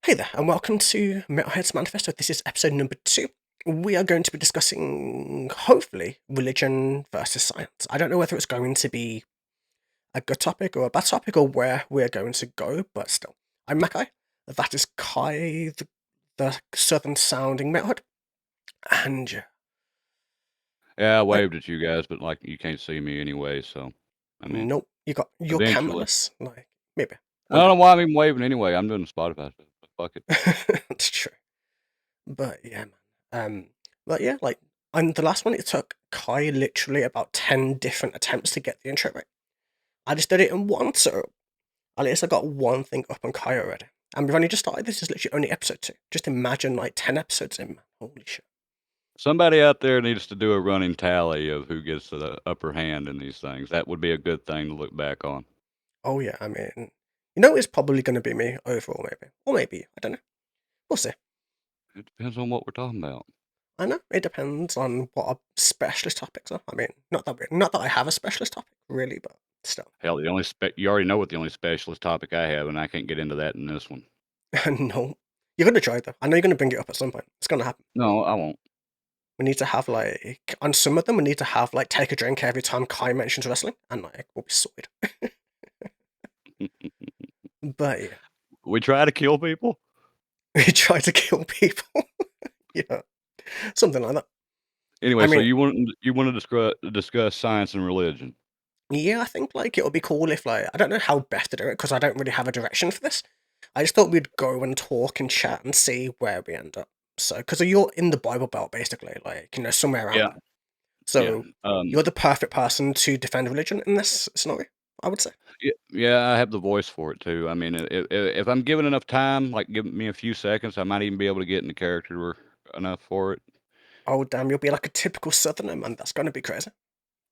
Hey there, and welcome to Metalheads Manifesto. This is episode number 2. We are going to be discussing, hopefully, religion versus science. I don't know whether it's going to be a good topic or a bad topic or where we're going to go, but still. I'm Makai. That is Kai, the southern sounding metalhead. And Yeah, I like, waved at you guys, but like you can't see me anyway, so I mean, nope, you got your eventually. cameraless. Maybe I one don't day. know why I'm even waving anyway. I'm doing Spotify stuff. Fuck it. That's true. But yeah, man. But yeah, and the last one it took Kai literally about 10 different attempts to get the intro right. I just did it in one, so at least I got one thing up on Kai already. And we've only just started. This is literally only episode 2. Just imagine 10 episodes in, man. Holy shit. Somebody out there needs to do a running tally of who gets the upper hand in these things. That would be a good thing to look back on. Oh yeah, I mean, it's probably going to be me overall, maybe. Or maybe, I don't know. We'll see. It depends on what we're talking about. I know, it depends on what our specialist topics are. I mean, not that I have a specialist topic, really, but still. Hell, you already know what the only specialist topic I have, and I can't get into that in this one. No. You're going to try, though. I know you're going to bring it up at some point. It's going to happen. No, I won't. We need to have, on some of them, we need to have, take a drink every time Kai mentions wrestling, and, we'll be sorted. But, yeah. We try to kill people. We try to kill people. Yeah. Something like that. Anyway, I so mean, you want to discuss science and religion? yeah, I think, it would be cool if, I don't know how best to do it, because I don't really have a direction for this. I just thought we'd go and talk and chat and see where we end up. So, because you're in the Bible Belt, basically, somewhere around Yeah, there. yeah. So, you're the perfect person to defend religion in this scenario, I would say. Yeah, I have the voice for it too. I mean, if I'm given enough time, like give me a few seconds, I might even be able to get into character enough for it. Oh, damn, you'll be like a typical Southerner, man. That's going to be crazy.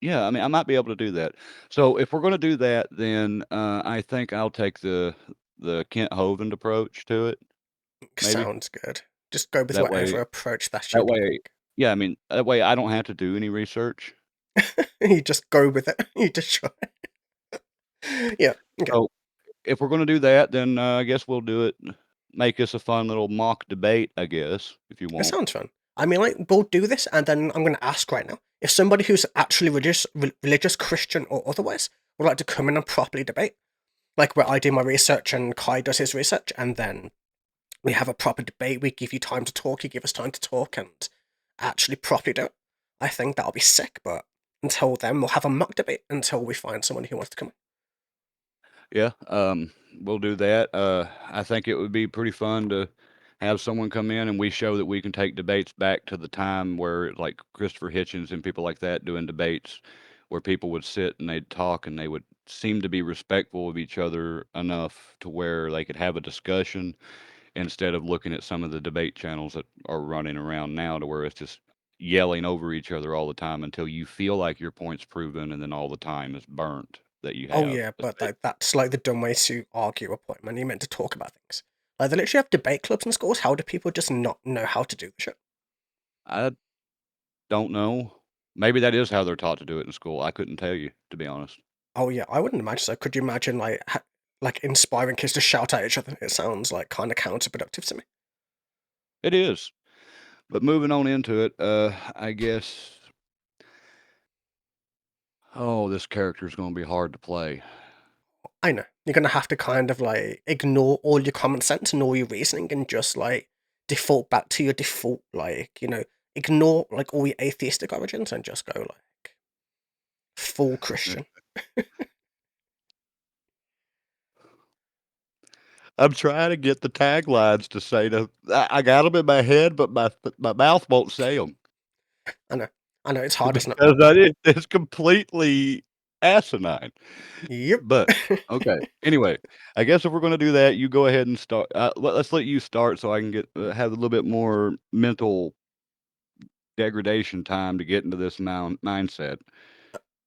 Yeah, I mean, I might be able to do that. So if we're going to do that, then I think I'll take the Kent Hovind approach to it. Maybe Sounds good. Just go with that way. whatever approach that That you way, yeah. I mean, that way I don't have to do any research. like. You just go with it. You just try. Yeah, okay. So if we're going to do that, then I guess we'll do it. Make this a fun little mock debate, I guess, if you It want. sounds fun. I mean, we'll do this, and then I'm going to ask right now if somebody who's actually religious, Christian, or otherwise would like to come in and properly debate, like where I do my research and Kai does his research, and then we have a proper debate. We give you time to talk, you give us time to talk, and actually properly do it. I think that'll be sick, but until then, we'll have a mock debate until we find someone who wants to come in. Yeah, we'll do that. I think it would be pretty fun to have someone come in and we show that we can take debates back to the time where, like Christopher Hitchens and people like that doing debates, where people would sit and they'd talk and they would seem to be respectful of each other enough to where they could have a discussion instead of looking at some of the debate channels that are running around now to where it's just yelling over each other all the time until you feel like your point's proven and then all the time is burnt that you Oh have. yeah, but that's the dumb way to argue a point, man. You're meant to talk about things. They literally have debate clubs in schools. How do people just not know how to do the shit? I don't know. Maybe that is how they're taught to do it in school. I couldn't tell you, to be honest. Oh yeah, I wouldn't imagine so. Could you imagine inspiring kids to shout at each other? It sounds like kind of counterproductive to me. It is. But moving on into it, I guess. Oh, this character is going to be hard to play. I know you're gonna have to kind of ignore all your common sense and all your reasoning and just default back to your default ignore all your atheistic origins and just go full Christian. I'm trying to get the taglines to say to. I got them in my head, but my mouth won't say them I know, I know it's hard, isn't it? because it's completely asinine. Yep. But okay. Anyway, I guess if we're going to do that, you go ahead and start. Let's let you start so I can get have a little bit more mental degradation time to get into this mindset.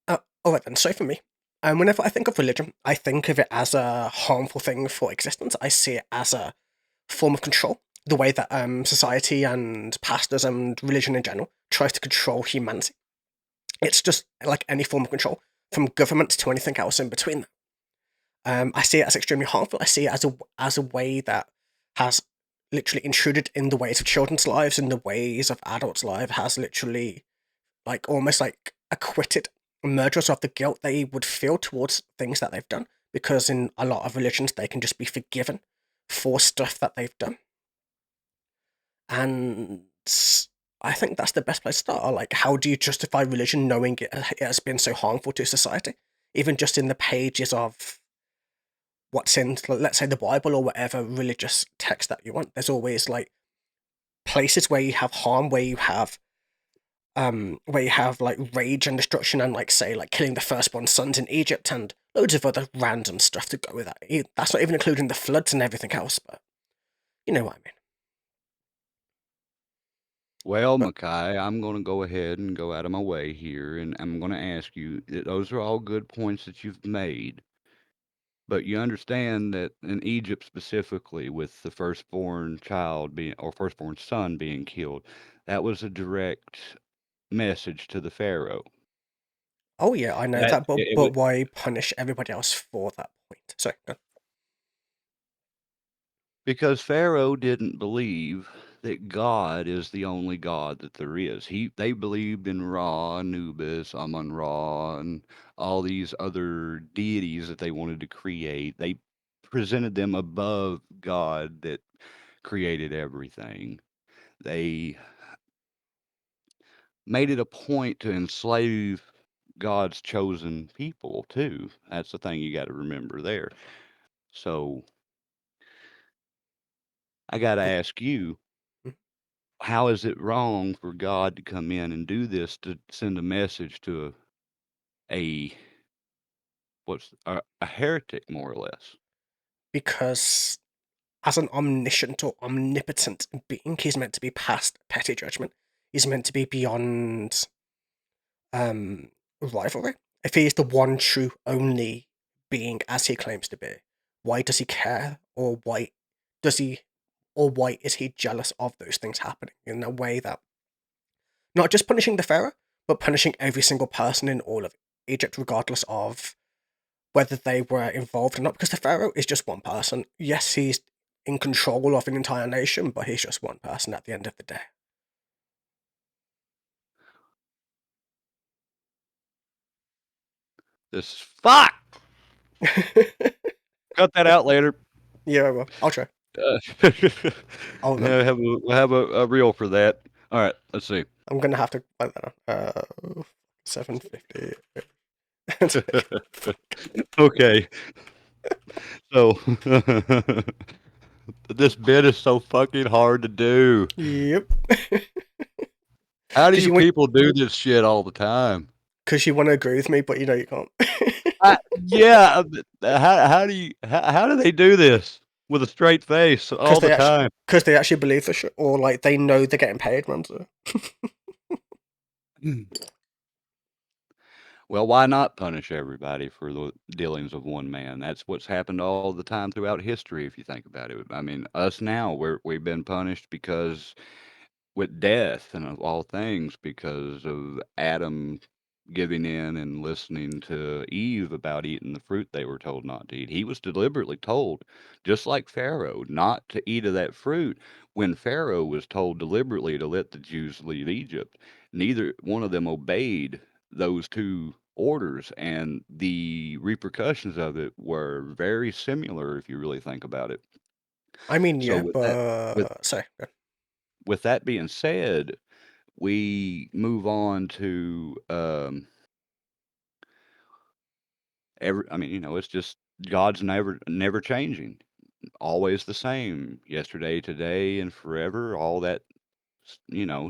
All right then. So for me, whenever I think of religion, I think of it as a harmful thing for existence. I see it as a form of control. The way that society and pastors and religion in general tries to control humanity. It's just like any form of control, from government to anything else in between. I see it as extremely harmful. I see it as a way that has literally intruded in the ways of children's lives, in the ways of adults' lives, has literally like almost like acquitted murderers of the guilt they would feel towards things that they've done. Because in a lot of religions, they can just be forgiven for stuff that they've done. And I think that's the best place to start. Like, how do you justify religion knowing it has been so harmful to society? Even just in the pages of what's in, let's say, the Bible or whatever religious text that you want, there's always like places where you have harm, where you have like rage and destruction, and like say like killing the firstborn sons in Egypt and loads of other random stuff to go with that. That's not even including the floods and everything else, but you know what I mean. Well, But Makai, I'm going to go ahead and go out of my way here, and I'm going to ask you, those are all good points that you've made. But you understand that in Egypt specifically, with the firstborn child being, or firstborn son being killed, that was a direct message to the Pharaoh. oh yeah, I know That that, but it, why punish everybody else for that point? Sorry, go. because Pharaoh didn't believe that God is the only God that there is. They believed in Ra, Anubis, Amun Ra, and all these other deities that they wanted to create. They presented them above God that created everything. They made it a point to enslave God's chosen people too. That's the thing you got to remember there. So I got to Yeah. ask you, Mhm. how is it wrong for God to come in and do this to send a message to a what's a heretic more or less? Because as an omniscient or omnipotent being, he's meant to be past petty judgment. He's meant to be beyond um rivalry. If he is the one true only being as he claims to be, why does he care? Or does he why is he jealous of those things happening in a way that not just punishing the pharaoh, but punishing every single person in all of Egypt, regardless of whether they were involved or not? Because the pharaoh is just one person. Yes, he's in control of an entire nation, but he's just one person at the end of the day. This fuck. Cut that out later. Yeah, well, I'll try. Uh, I'll remember. yeah, we'll have a reel for that. All right, let's see. I'm gonna have to write that down. 750. Okay, so this bit is so fucking hard to do. Yep. How do Because you you want, people do this shit all the time? because you want to agree with me, but you know you can't. Yeah, how do they do this with a straight face Because all the they actually, time? because they actually believe the shit, or like they know they're getting paid, man. So. Well, why not punish everybody for the dealings of one man? That's what's happened all the time throughout history, if you think about it. I mean, us now, we've been punished because with death and of all things because of Adam giving in and listening to Eve about eating the fruit they were told not to eat. He was deliberately told, just like Pharaoh, not to eat of that fruit when Pharaoh was told deliberately to let the Jews leave Egypt. Neither one of them obeyed those two orders, and the repercussions of it were very similar if you really think about it. I mean, So yeah, with that with but sorry. with that being said, we move on to I mean, it's just God's never changing, always the same, yesterday, today, and forever. All that,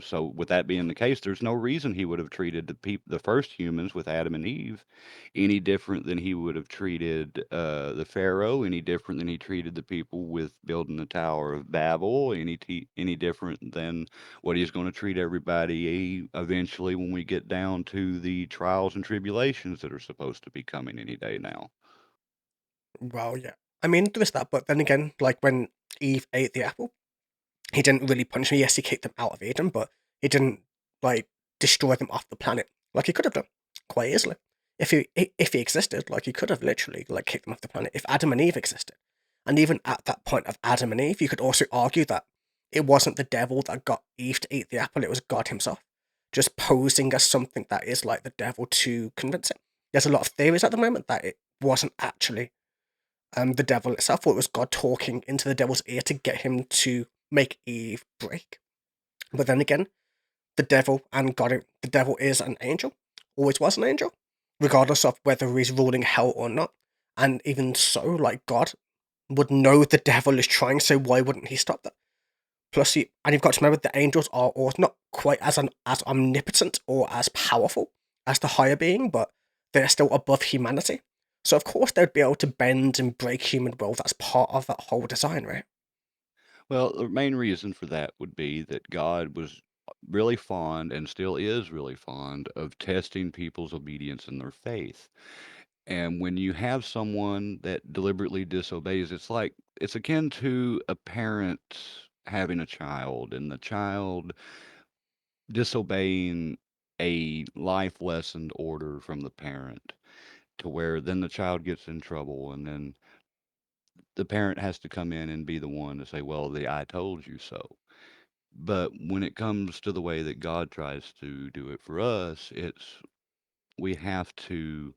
So with that being the case, there's no reason he would have treated the first humans with Adam and Eve any different than he would have treated the Pharaoh, any different than he treated the people with building the Tower of Babel, any different than what he's going to treat everybody eventually when we get down to the trials and tribulations that are supposed to be coming any day now. Well, yeah. I mean, there is that, but then again, like when Eve ate the apple, he didn't really punish them. Yes, he kicked them out of Eden, but he didn't like destroy them off the planet like he could have done quite easily. If he existed, like he could have literally like kicked them off the planet if Adam and Eve existed. And even at that point of Adam and Eve, you could also argue that it wasn't the devil that got Eve to eat the apple, it was God himself, just posing as something that is like the devil to convince it. There's a lot of theories at the moment that it wasn't actually the devil itself, or it was God talking into the devil's ear to get him to make Eve break. But then again, the devil and God, the devil is an angel, always was an angel, regardless of whether he's ruling hell or not. And even so, like God would know the devil is trying, so why wouldn't he stop that? Plus, and you've got to remember the angels are or not quite as omnipotent or as powerful as the higher being, but they're still above humanity. So of course they'd be able to bend and break human will. That's part of that whole design, right? Well, the main reason for that would be that God was really fond and still is really fond of testing people's obedience and their faith. And when you have someone that deliberately disobeys, it's akin to a parent having a child and the child disobeying a life lesson order from the parent to where then the child gets in trouble and then the parent has to come in and be the one to say, well, the I told you so. But when it comes to the way that God tries to do it for us, we have to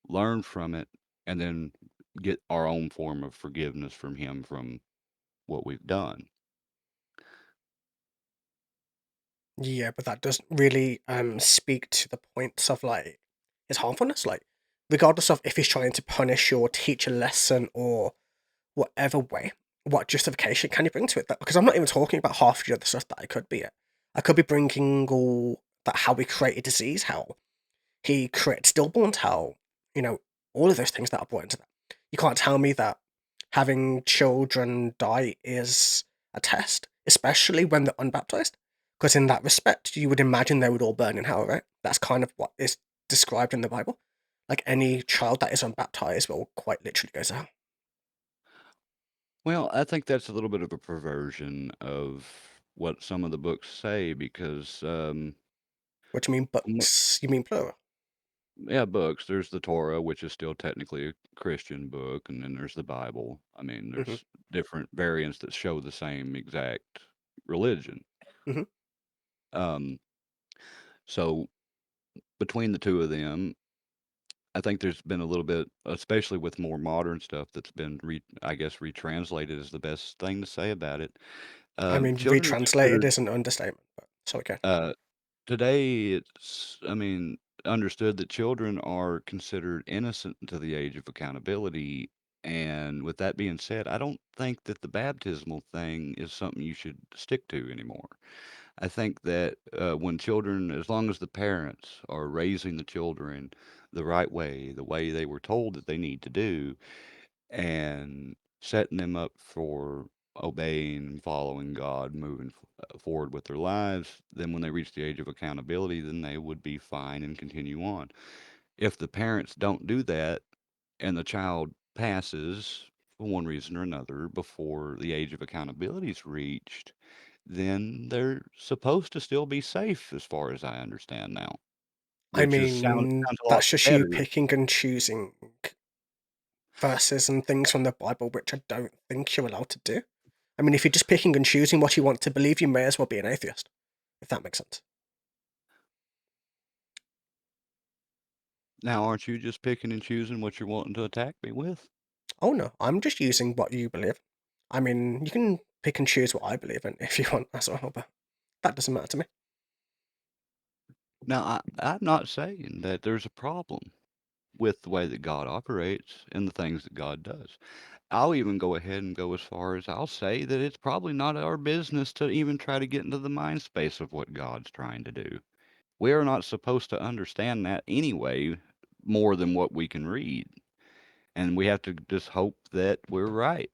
learn from it and then get our own form of forgiveness from Him from what we've done. Yeah, but that doesn't really speak to the points of like his harmfulness. Like, regardless of if he's trying to punish or teach a lesson or whatever way, what justification can you bring to it? Because I'm not even talking about half the other stuff that I could be at. I could be bringing all that how we created disease, how he created stillborns, how, you know, all of those things that are brought into that. You can't tell me that having children die is a test, especially when they're unbaptized. Because in that respect, you would imagine they would all burn in hell, right? That's kind of what is described in the Bible. Like any child that is unbaptized will quite literally go to hell. Well, I think that's a little bit of a perversion of what some of the books say because, What do you mean books? You mean plural? yeah, books. There's the Torah, which is still technically a Christian book, and then there's the Bible. I mean, Hmm. there's different variants that show the same exact religion. Hmm. Um, so between the two of them, I think there's been a little bit, especially with more modern stuff that's been I guess retranslated is the best thing to say about it. I mean, Children are retranslated considered is an understatement, but so okay. uh, today. I mean, understood that children are considered innocent until the age of accountability. And with that being said, I don't think that the baptismal thing is something you should stick to anymore. I think that when children, as long as the parents are raising the children the right way, the way they were told that they need to do, and setting them up for obeying and following God, moving forward with their lives, then when they reach the age of accountability, then they would be fine and continue on. If the parents don't do that and the child passes for one reason or another before the age of accountability is reached, then they're supposed to still be safe as far as I understand now, I which is mean, sounds a lot that's just you better. picking and choosing verses and things from the Bible, which I don't think you're allowed to do. I mean, if you're just picking and choosing what you want to believe, you may as well be an atheist, if that makes sense. Now, aren't you just picking and choosing what you're wanting to attack me with? Oh no, I'm just using what you believe. I mean, you can pick and choose what I believe in if you want as well, but that doesn't matter to me. Now, I'm not saying that there's a problem with the way that God operates and the things that God does. I'll even go ahead and go as far as I'll say that it's probably not our business to even try to get into the mind space of what God's trying to do. We are not supposed to understand that anyway, more than what we can read. And we have to just hope that we're right.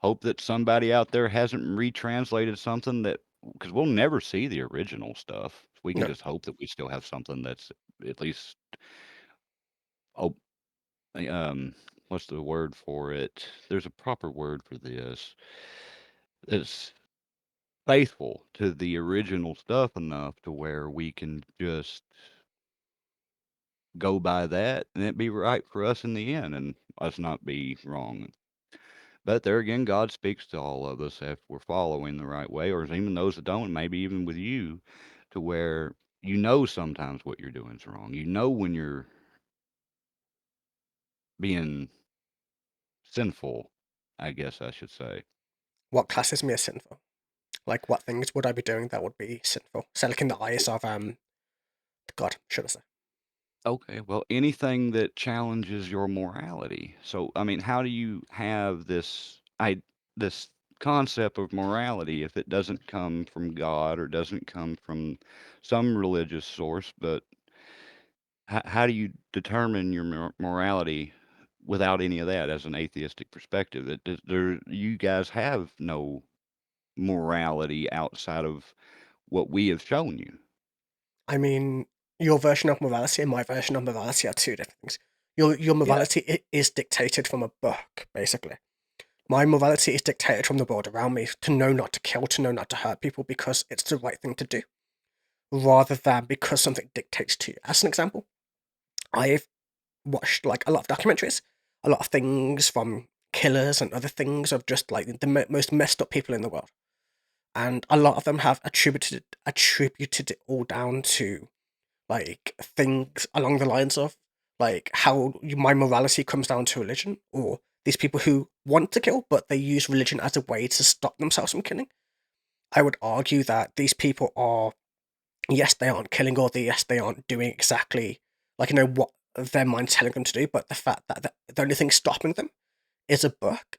Hope that somebody out there hasn't retranslated something that, because we'll never see the original stuff. We can No, just hope that we still have something that's at least, oh, what's the word for it? There's a proper word for this. It's faithful to the original stuff enough to where we can just go by that and it be right for us in the end and us not be wrong. But there again, God speaks to all of us if we're following the right way, or even those that don't, maybe even with you, to where you know sometimes what you're doing is wrong. You know when you're being sinful, I guess I should say. What classes me as sinful? Like, what things would I be doing that would be sinful? So, like in the eyes of God, should I say? Okay, well, anything that challenges your morality. So, I mean, how do you have this concept of morality if it doesn't come from God or doesn't come from some religious source, but how do you determine your morality without any of that as an atheistic perspective? You guys have no morality outside of what we have shown you. I mean, your version of morality and my version of morality are two different things. Your Yeah. morality is dictated from a book, basically. My morality is dictated from the world around me to know not to kill, to know not to hurt people because it's the right thing to do, rather than because something dictates to you. As an example, I've watched like a lot of documentaries, a lot of things from killers and other things of just like the most messed up people in the world, and a lot of them have attributed it all down to like things along the lines of like how my morality comes down to religion, or these people who want to kill but they use religion as a way to stop themselves from killing. I would argue that these people are, yes, they aren't killing, or yes, they aren't doing exactly like what their mind's telling them to do, but the fact that the only thing stopping them is a book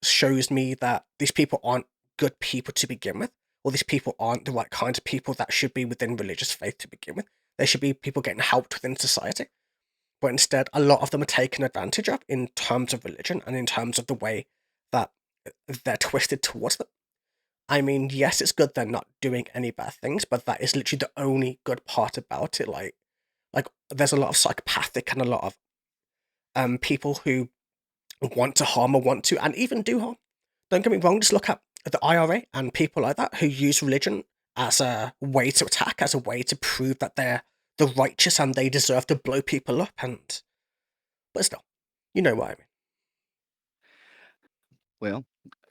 shows me that these people aren't good people to begin with, or these people aren't the right kind of people that should be within religious faith to begin with. They should be people getting helped within society. But instead, a lot of them are taken advantage of in terms of religion and in terms of the way that they're twisted towards them. I mean, yes, it's good they're not doing any bad things, but that is literally the only good part about it. Like there's a lot of psychopathic and a lot of people who want to harm or want to, and even do harm. Don't get me wrong, just look at the IRA and people like that who use religion as a way to attack, as a way to prove that they're the righteous and they deserve to blow people up. And but still, you know what I mean. Well,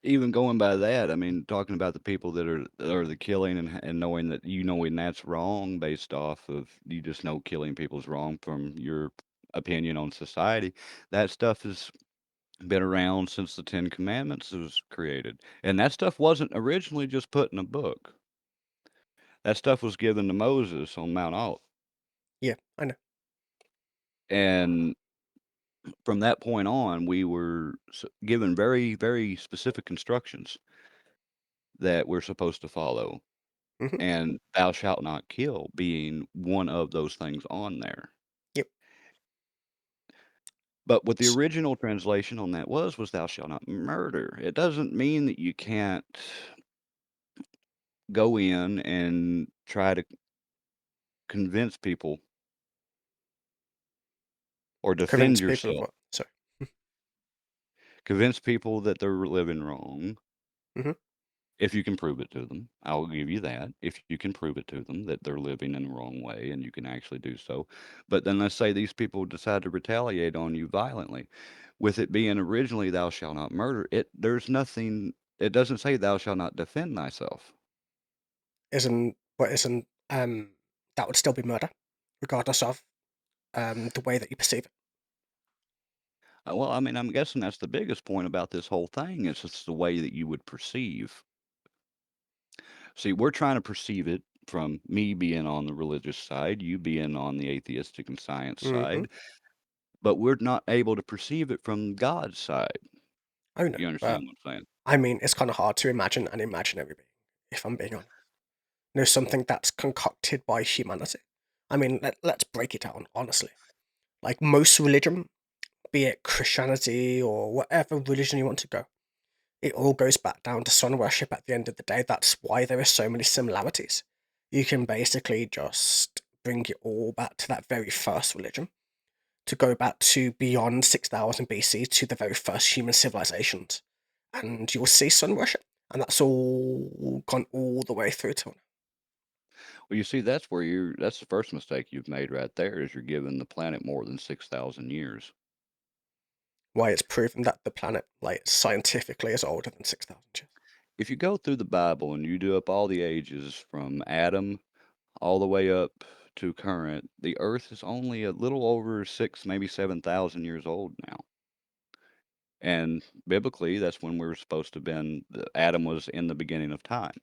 even going by that, I mean, talking about the people that are the killing and knowing that knowing that's wrong based off of you just know killing people's wrong from your opinion on society, that stuff has been around since the Ten Commandments was created. And that stuff wasn't originally just put in a book. That stuff was given to Moses on Mount Olive. Yeah, I know. And from that point on, we were given very, very specific instructions that we're supposed to follow. Hmm. And thou shalt not kill being one of those things on there. Yep. But what the S- original translation on that was thou shalt not murder. It doesn't mean that you can't go in and try to convince people or defend Convince people of yourself. what? Sorry. Convince people that they're living wrong Hmm. if you can prove it to them. I'll give you that. If you can prove it to them that they're living in the wrong way and you can actually do so. But then let's say these people decide to retaliate on you violently. With it being originally thou shalt not murder, there's nothing it doesn't say thou shalt not defend thyself. Isn't that would still be murder, regardless of the way that you perceive it. Well, I mean, I'm guessing that's the biggest point about this whole thing is it's the way that you would perceive. See, we're trying to perceive it from me being on the religious side, you being on the atheistic and science Hmm. side, but we're not able to perceive it from God's side. I know, You but understand what I'm saying? I mean, it's kind of hard to imagine an imaginary being, if I'm being honest. Something that's concocted by humanity. I mean, let's break it down, honestly. Like most religion, be it Christianity or whatever religion you want to go, it all goes back down to sun worship at the end of the day. That's why there are so many similarities. You can basically just bring it all back to that very first religion, to go back to beyond 6000 BC to the very first human civilizations. And you'll see sun worship. And that's all gone all the way through to. Well, you see, that's the first mistake you've made right there is you're giving the planet more than 6,000 years. Why it's proven that the planet, like, scientifically is older than 6,000 years. If you go through the Bible and you do up all the ages from Adam all the way up to current, the Earth is only a little over 6, maybe 7,000 years old now. And biblically, that's when we're supposed to have been. Adam was in the beginning of time.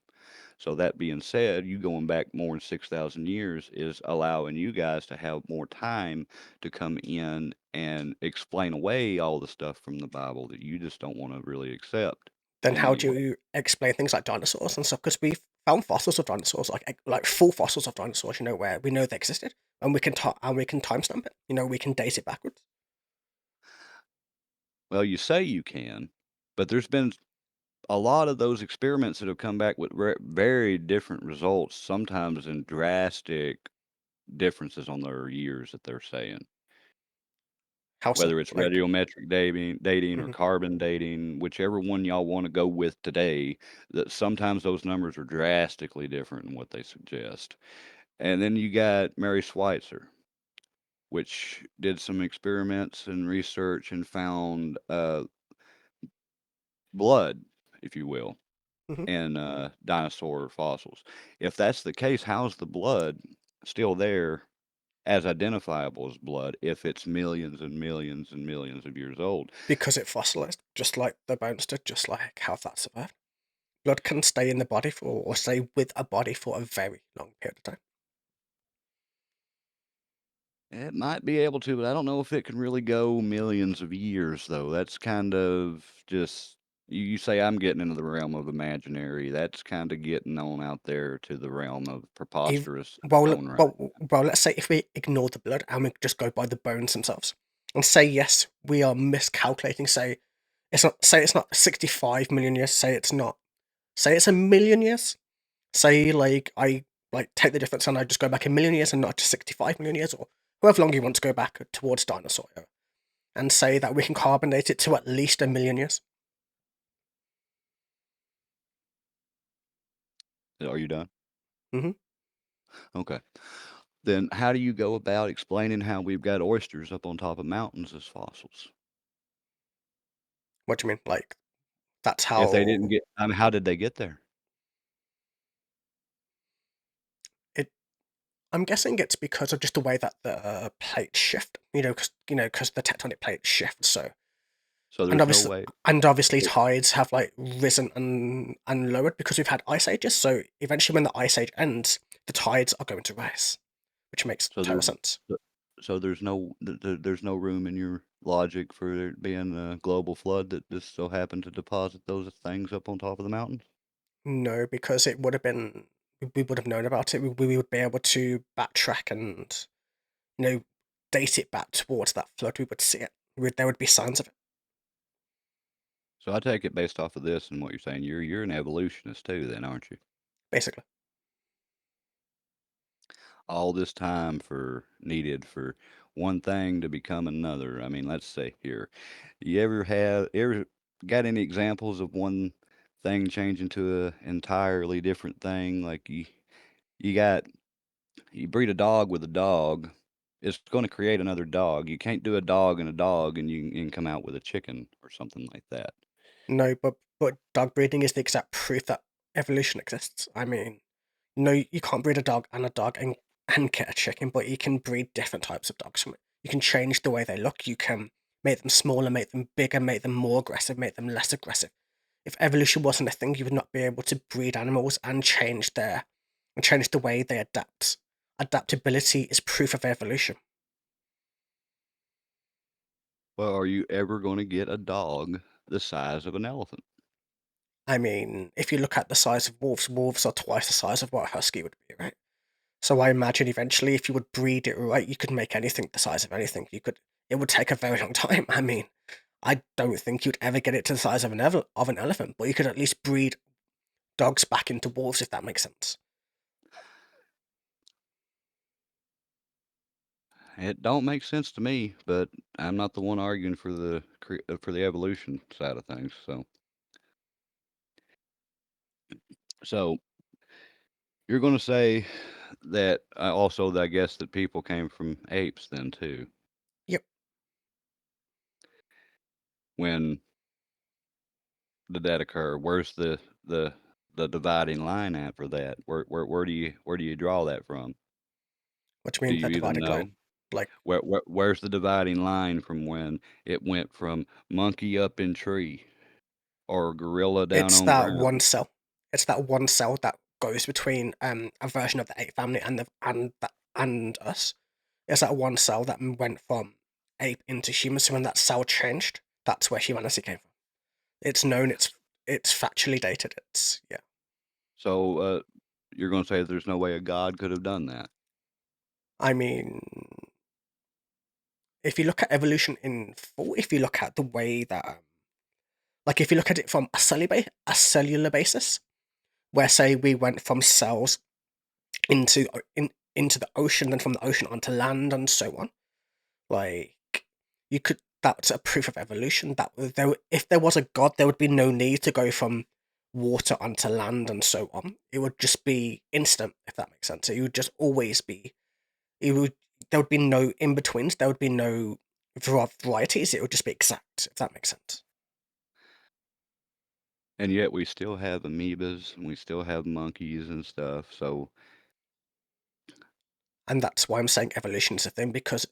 So that being said, you going back more than 6,000 years is allowing you guys to have more time to come in and explain away all the stuff from the Bible that you just don't want to really accept Then in how any do way. you explain things like dinosaurs and stuff? Because we've found fossils of dinosaurs, like full fossils of dinosaurs, where we know they existed, and we can timestamp it. We can date it backwards. Well, you say you can, but there's been a lot of those experiments that have come back with very different results, sometimes in drastic differences on their years that they're saying. How so? Whether it's Like, radiometric dating or mhm. carbon dating, whichever one y'all wanna go with today, that sometimes those numbers are drastically different than what they suggest. And then you got Mary Schweitzer, which did some experiments and research and found, blood, if you will, Mhm. in, dinosaur fossils. If that's the case, how's the blood still there as identifiable as blood if it's millions and millions and millions of years old? Because it fossilized, just like the bones did, just like how that survived. Blood can stay in the body for, or stay with a body for a very long period of time. It might be able to, but I don't know if it can really go millions of years, though. That's kind of just you say I'm getting into the realm of imaginary. That's kind of getting on out there to the realm of If preposterous in its well, own right. well, let's say if we ignore the blood and we just go by the bones themselves, and say yes, we are miscalculating. Say it's not 65 million years. Say it's not. Say it's a million years. Say like I take the difference and I just go back a million years and not to 65 million years or however long you want to go back towards dinosaur era, and say that we can carbonate it to at least a million years. Are you done? Hmm. Okay. Then how do you go about explaining how we've got oysters up on top of mountains as fossils? What do you mean? Like that's If they didn't how get, I mean, how did they get there? it. I'm guessing it's because of just the way that the plates shift. Because the tectonic plates shift. So So and there's no obviously way. and obviously tides have like risen and lowered because we've had ice ages. So eventually, when the ice age ends, the tides are going to rise, which makes So total there's sense. so so there's no room in your logic for there being a global flood that just so happened to deposit those things up on top of the mountains? No, because it would have been we would have known about it. We would be able to backtrack and you know date it back towards that flood. We would see it. There would be signs of it, So I take it based off of this and what you're saying, you're an evolutionist too then, aren't you? basically. All this time for needed for one thing to become another. I mean, let's say here, you ever got any examples of one thing changing to a entirely different thing? Like you got you breed a dog with a dog, it's going to create another dog. You can't do a dog and a dog and you can come out with a chicken or something like that. No, but dog breeding is the exact proof that evolution exists. I mean, no, you can't breed a dog and get a chicken, but you can breed different types of dogs from it. You can change the way they look. You can make them smaller, make them bigger, make them more aggressive, make them less aggressive. If evolution wasn't a thing, you would not be able to breed animals and change the way they adapt. Adaptability is proof of evolution. Well, are you ever going to get a dog the size of an elephant? I mean, if you look at the size of wolves, wolves are twice the size of what a husky would be, right? So I imagine eventually, if you would breed it right, you could make anything the size of anything. You could. It would take a very long time. I mean, I don't think you'd ever get it to the size of an elephant, but you could at least breed dogs back into wolves if that makes sense. It don't make sense to me, but I'm not the one arguing for for the evolution side of things. So you're going to say that also, I guess that people came from apes then too. Yep. When did that occur? Where's the dividing line at for that? Where do you draw that from? What do you Do mean you the even dividing line? know? Like, Where's the dividing line from when it went from monkey up in tree or gorilla down it's on that one ground? cell. It's that one cell that goes between a version of the ape family and us. It's that one cell that went from ape into human. So when that cell changed, that's where humanity came from. It's known. It's factually dated. It's yeah. So, you're gonna say there's no way a god could have done that? I mean, if you look at evolution in full, if you look at the way that, like, if you look at it from a cellular basis, where say we went from cells into into the ocean, then from the ocean onto land, and so on. Like you could, that's a proof of evolution. That there, if there was a god, there would be no need to go from water onto land and so on. It would just be instant, if that makes sense. It would just always be. It would. There would be no in betweens. There would be no varieties. It would just be exact, if that makes sense. And yet we still have amoebas and we still have monkeys and stuff, so And that's why I'm saying evolution is a thing, because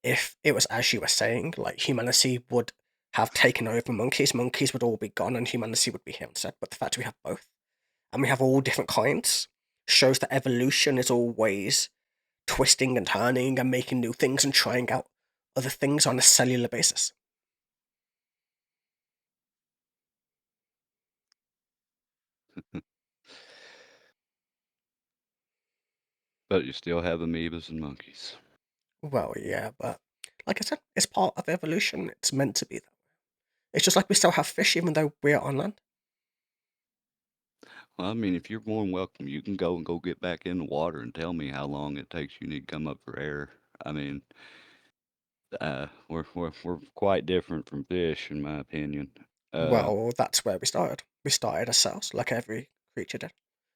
if it was as you were saying, like humanity would have taken over monkeys, monkeys would all be gone and humanity would be here instead. But the fact we have both and we have all different kinds shows that evolution is always twisting and turning and making new things and trying out other things on a cellular basis. but you still have amoebas and monkeys. Well, yeah, but like I said, it's part of evolution. It's meant to be that. It's just like we still have fish even though we're on land. Well, I mean, if you're more than welcome, you can go get back in the water and tell me how long it takes you to come up for air. I mean, we're quite different from fish, in my opinion. Uh, Well, that's where we started. We started as cells, like every creature did.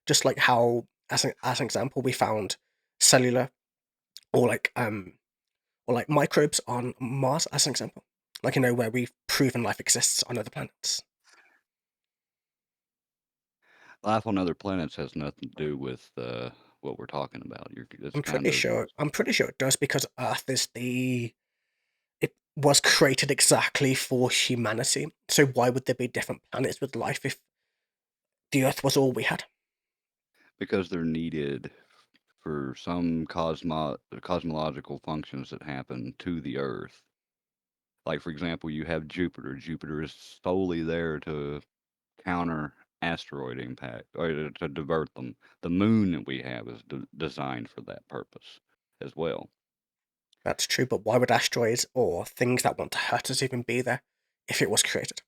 Just like how, as an example, we found cellular or like microbes on Mars, as an example. Like where we've proven life exists on other planets. life on other planets has nothing to do with what we're talking about. It's I'm kind pretty of sure. I'm pretty sure it does because Earth is the. It was created exactly for humanity. So why would there be different planets with life if the Earth was all we had? because they're needed for some cosmological functions that happen to the Earth. Like, for example, you have Jupiter. Jupiter is solely there to counter asteroid impact or to divert them. The moon that we have is designed for that purpose as well. That's true, but why would asteroids or things that want to hurt us even be there if it was created?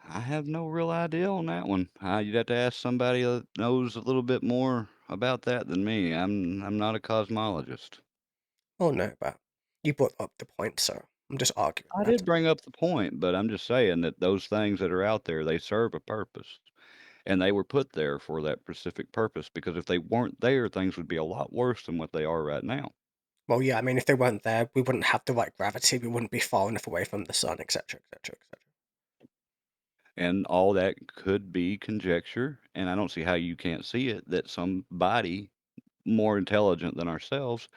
I have no real idea on that one. You'd have to ask somebody that knows a little bit more about that than me. I'm not a cosmologist. Oh no, but you brought up the point, so I'm just arguing I that. did bring up the point, but I'm just saying that those things that are out there, they serve a purpose. And they were put there for that specific purpose because if they weren't there, things would be a lot worse than what they are right now. Well, yeah, I mean, if they weren't there, we wouldn't have the right gravity, we wouldn't be far enough away from the sun, etc., etc., etc. And all that could be conjecture, and I don't see how you can't see it that somebody more intelligent than ourselves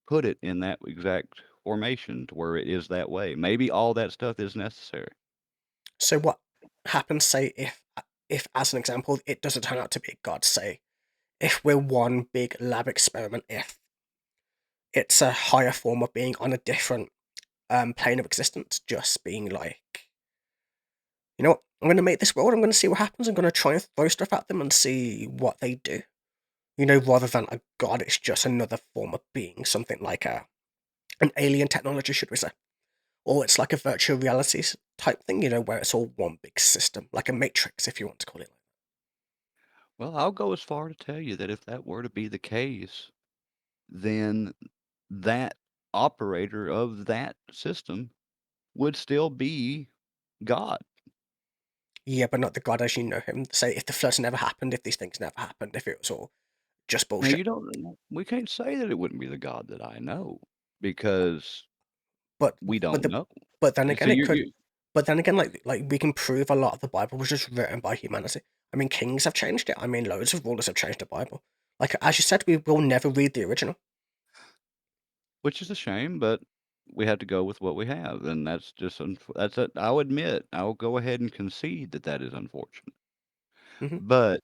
put it in that exact formation to where it is that way. Maybe all that stuff is necessary. So what happens, say, if as an example, it doesn't turn out to be God, say, if we're one big lab experiment, if it's a higher form of being on a different plane of existence, just being like, you know what, I'm going to make this world, I'm going to see what happens, I'm going to try and throw stuff at them and see what they do. Rather than a god, it's just another form of being, something like an alien technology, should we say. Or it's like a virtual reality type thing, where it's all one big system, like a matrix, if you want to call it like Well, I'll go as far to tell you that if that were to be the case, then that operator of that system would still be God. that. Yeah, but not the god as you know him. Say, if the floods never happened, if these things never happened, if it was all just Now bullshit. you don't. We can't say that it wouldn't be the God that I know because But we but don't the know. but then You see, again, it could. you But then again, like we can prove a lot of the Bible was just written by humanity. I mean, kings have changed it. I mean, loads of rulers have changed the Bible. Like as you said, we will never read the original. which is a shame, but we have to go with what we have, and that's just that's it. I'll admit, I'll go ahead and concede that that is unfortunate. Hmm. But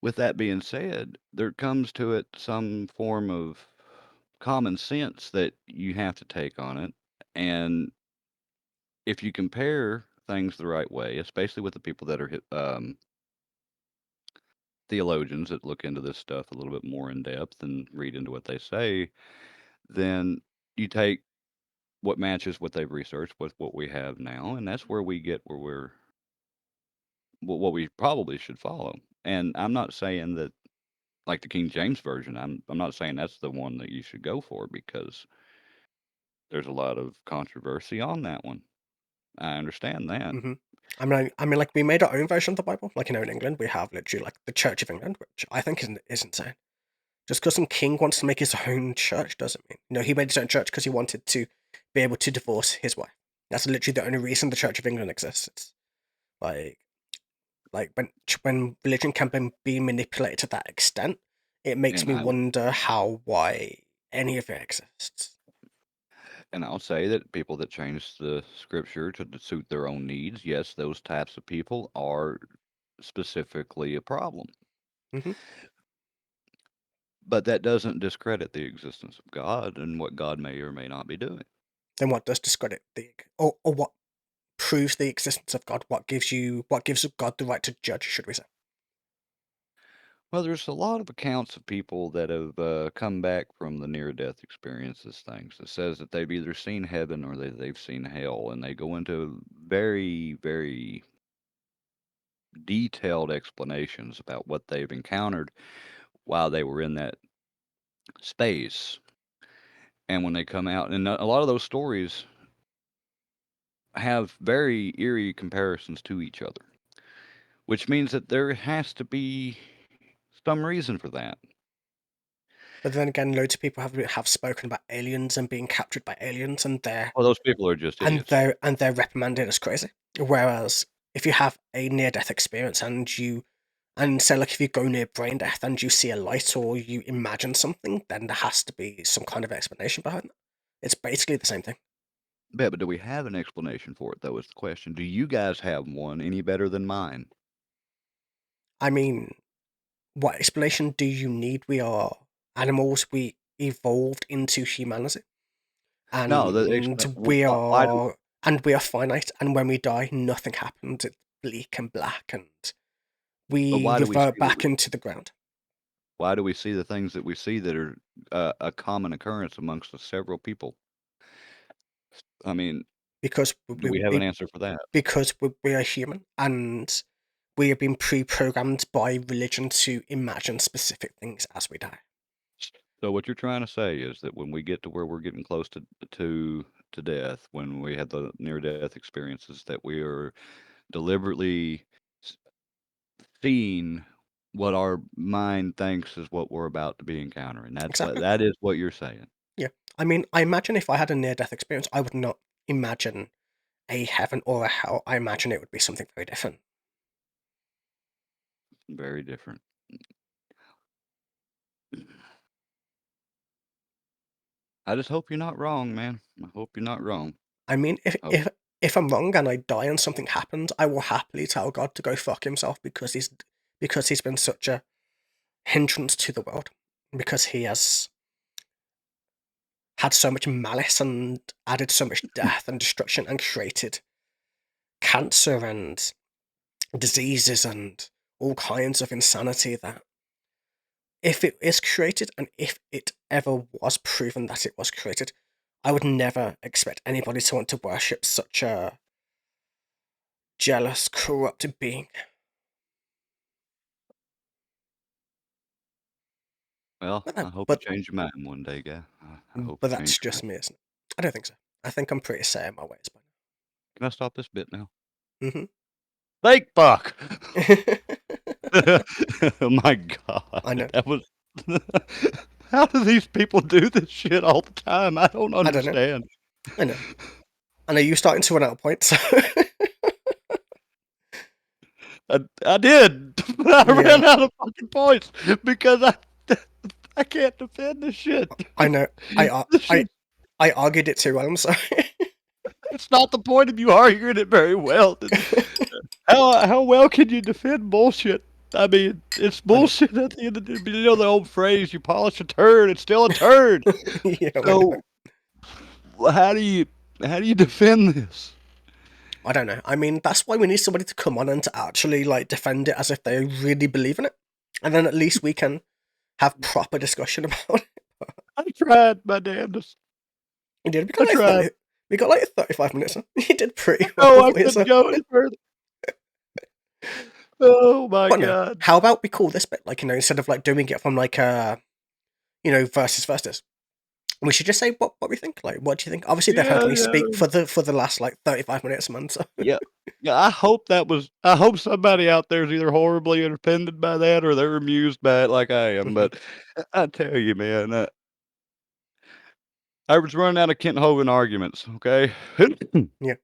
with that being said, there comes to it some form of common sense that you have to take on it, and if you compare things the right way, especially with the people that are theologians that look into this stuff a little bit more in depth and read into what they say, then you take what matches what they've researched with what we have now, and that's where we get where we're what we probably should follow. And I'm not saying that like the King James version, I'm not saying that's the one that you should go for because there's a lot of controversy on that one. I understand that. Hmm. I mean, like we made our own version of the Bible. Like in England, we have literally like the Church of England, which I think is insane. Just because some king wants to make his own church doesn't mean he made his own church because he wanted to be able to divorce his wife. That's literally the only reason the Church of England exists. It's like like when religion can be manipulated to that extent, it makes And me I wonder how why any of it exists. and I'll say that people that change the scripture to suit their own needs, yes, those types of people are specifically a problem. Hmm. But that doesn't discredit the existence of God and what God may or may not be doing. Then what does discredit or what proves the existence of God? What gives God the right to judge? Should we say? Well, there's a lot of accounts of people that have come back from the near-death experiences things that says that they've either seen heaven or they've seen hell, and they go into very, very detailed explanations about what they've encountered while they were in that space. And when they come out, and a lot of those stories have very eerie comparisons to each other, which means that there has to be some reason for that. But then again, loads of people have spoken about aliens and being captured by aliens, and Well, those people are just idiots. they're reprimanded as crazy. Whereas if you have a near death experience and say like if you go near brain death and you see a light or you imagine something, then there has to be some kind of explanation behind that. It's basically the same thing. Yeah, but do we have an explanation for it, though, is the question. Do you guys have one any better than mine? I mean, what explanation do you need? We are animals. We evolved into humanity, No, and we why do are and we are finite. And when we die, nothing happens. It's bleak and black, and but we why do we see revert back into the ground the things that we see that are a common occurrence amongst the several people? I mean, because do we have an answer for that? we are human, and we have been pre-programmed by religion to imagine specific things as we die. So what you're trying to say is that when we get to where we're getting close to death, when we have the near death experiences, that we are deliberately s- seeing what our mind thinks is what we're about to be encountering. Exactly. That is what you're saying. Yeah. I mean, I imagine if I had a near-death experience, I would not imagine a heaven or a hell. I imagine it would be something very different. Very different. I just hope you're not wrong, man. I hope you're not wrong. I mean, if Oh, if if I'm wrong and I die and something happens, I will happily tell God to go fuck himself because he's been such a hindrance to the world because he has had so much malice and added so much death and destruction and created cancer and diseases and all kinds of insanity that if it is created and if it ever was proven that it was created, I would never expect anybody to want to worship such a jealous, corrupted being. well, But I that, hope you but change your mind one day, guy. I hope but you change that's your just mind. me, isn't it? I don't think so. I think I'm pretty set in my ways by Can I stop this bit now? now. Fake fuck! Hmm. Oh my god, I know. that was. How do these people do this shit all the time? I don't I don't know. understand. I know. I know you're starting to run out of points. So I did. I yeah, ran out of fucking points because I can't defend this shit. I know. I ar- This I shit. I argued it too well. I'm sorry. It's not the point of you arguing it very well. How well can you defend bullshit? I mean, it's I know. bullshit at the end of the day. You know the old phrase, you polish a turd, it's still a turd. Yeah, I know. So how do you defend this? I don't know. I mean, that's why we need somebody to come on and to actually like defend it as if they really believe in it, and then at least we can have proper discussion about it. I tried my damnedest. We did. I tried. We got like 35 minutes. You did pretty No, well I for couldn't yourself. go any further. Oh my But no, god. how about we call this bit like instead of like doing it from like versus, we should just say what we think. Like, what do you think? Obviously, they've heard Yeah, me speak yeah. for the last like 35 minutes, man. So Yeah. Yeah, I hope somebody out there is either horribly offended by that or they're amused by it like I am, mhm, but I tell you, man, I was running out of Kent Hovind arguments, okay? yeah,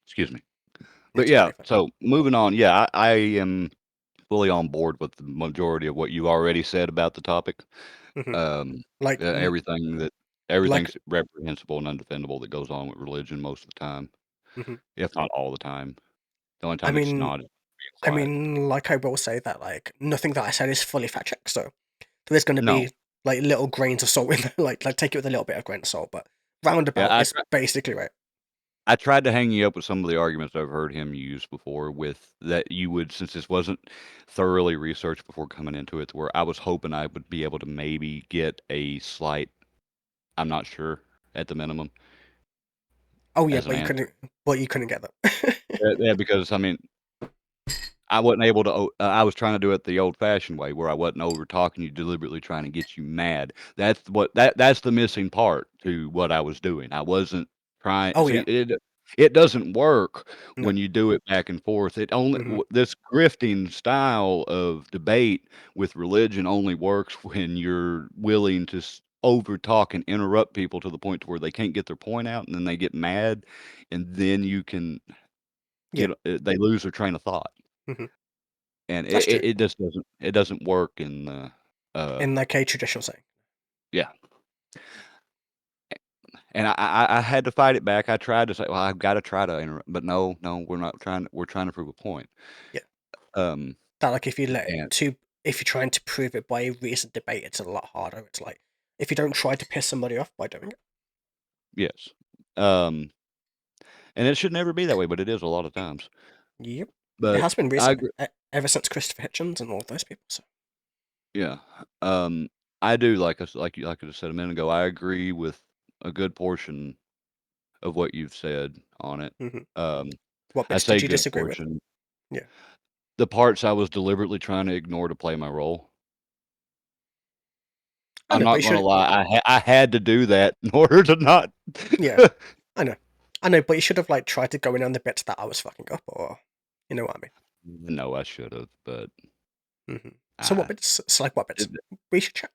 Excuse me. But it's yeah, pretty fun. so moving on, yeah, I am fully on board with the majority of what you already said about the topic. Hmm. Um, Like, like, everything's reprehensible and undefendable that goes on with religion most of the time, mhm. if not all the time. The only I time it's mean, not is being quiet. like I will say that like nothing that I said is fully fact checked. So there is going to No. be like little grains of salt in there. Like take it with a little bit of grain of salt, but roundabout Yeah, is basically right. I tried to hang you up with some of the arguments I've heard him use before with that you would, since this wasn't thoroughly researched before coming into it, where I was hoping I would be able to maybe get a slight, I'm not sure, at the minimum, Oh yeah, as an answer. but you couldn't get that. Yeah, because I mean, I wasn't able to. I was trying to do it the old-fashioned way, where I wasn't over talking you, deliberately trying to get you mad. That's the missing part to what I was doing. I wasn't trying. Oh See, yeah, it doesn't work no. when you do it back and forth. It only Hmm. this grifting style of debate with religion only works when you're willing to over talk and interrupt people to the point to where they can't get their point out, and then they get mad, and then you can Yeah. they lose their train of thought. Hmm. And That's true. it just doesn't work in the, In like a traditional saying. yeah, and I had to fight it back. I tried to say, "Well, I've gotta try to interrupt," but no, we're trying to prove a point. Yeah. Um, That like if you let it and to if you're trying to prove it by a recent debate, it's a lot harder. It's like if you don't try to piss somebody off by doing it. yes, um, and it should never be that way, but it is a lot of times. Yep. It But has been I recently, agree, ever since Christopher Hitchens and all those people. So. yeah, I do, like I just said a minute ago, I agree with a good portion of what you've said on it. Hmm. Um, What I bits did say you good disagree with? portion. Yeah. The parts I was deliberately trying to ignore to play my role. I I'm know, but not you gonna should. lie, I had to do that in order to not. Yeah, I know. I know, but you should have like tried to go in on the bits that I was fucking up, or you know what I No, I should've, but mean. Hmm. So what I bits? It's like what bits? it We should chat.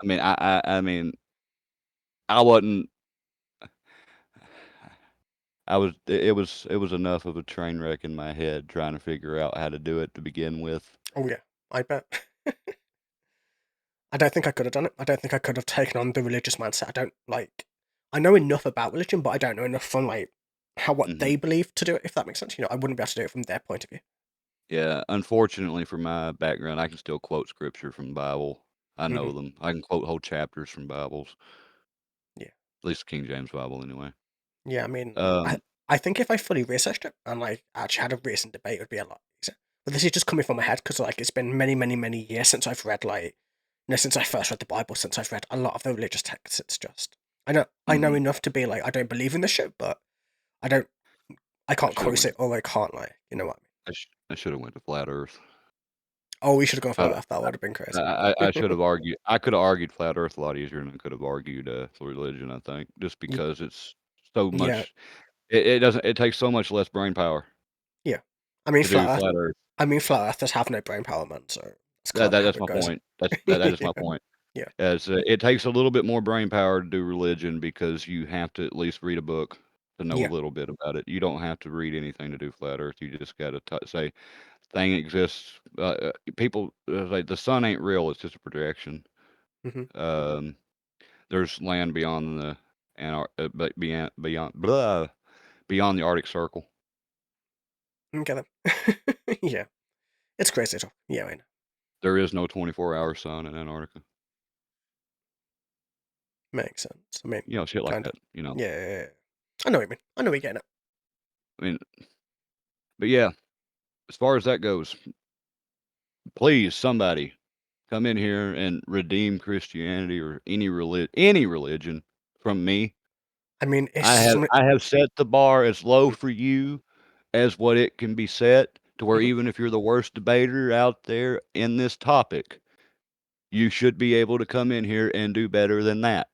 I mean, I wasn't I was it was enough of a train wreck in my head trying to figure out how to do it to begin with. Oh yeah, I bet. I don't think I could have done it. I don't think I could have taken on the religious mindset. I don't like. I know enough about religion, but I don't know enough from like how what Mhm. they believe to do it. If that makes sense, I wouldn't be able to do it from their point of view. Yeah, unfortunately for my background, I can still quote scripture from the Bible. I Hmm. know them. I can quote whole chapters from Bibles, Yeah, at least the King James Bible anyway. yeah. I mean, Um, I think if I fully researched it and like actually had a recent debate, it would be a lot easier. But this is just coming from my head because like it's been many, many, many years since I've read like since I first read the Bible, since I've read a lot of the religious texts. It's just I know mhm. enough to be like I don't believe in this shit, but I don't I I can't should have quote went it or I can't like what I mean. I should have went to flat earth. Oh, we should have gone for I that. That would have been crazy. I should have argued I could have argued flat earth a lot easier than I could have argued, religion, I think, just Y- because it's so yeah, much it takes so much less brain power. I mean, to do flat Earth. flat earthers have no brain power, man. So that's That, kind of how that's it my goes. point. That is Yeah, my point. yeah. As it takes a little bit more brain power to do religion because you have to at least read a book to know a Yeah. little bit about it. You don't have to read anything to do flat Earth. You just got to say thing exists. People like the sun ain't real. It's just a projection. Mm-hmm. Um, there's land beyond the but beyond the Arctic Circle. Okay then. Yeah, it's crazy talk. Yeah, I know. There is no 24-hour sun in Antarctica. Makes sense. I mean, You know, shit like kind of. that. You know, Yeah, yeah, yeah. I know what you mean. I know what you're getting at. I mean, but yeah, as far as that goes, please somebody come in here and redeem Christianity or any religion from me. I mean, it's something. I have set the bar as low for you as what it can be set to where Mhm. even if you're the worst debater out there in this topic, you should be able to come in here and do better than that.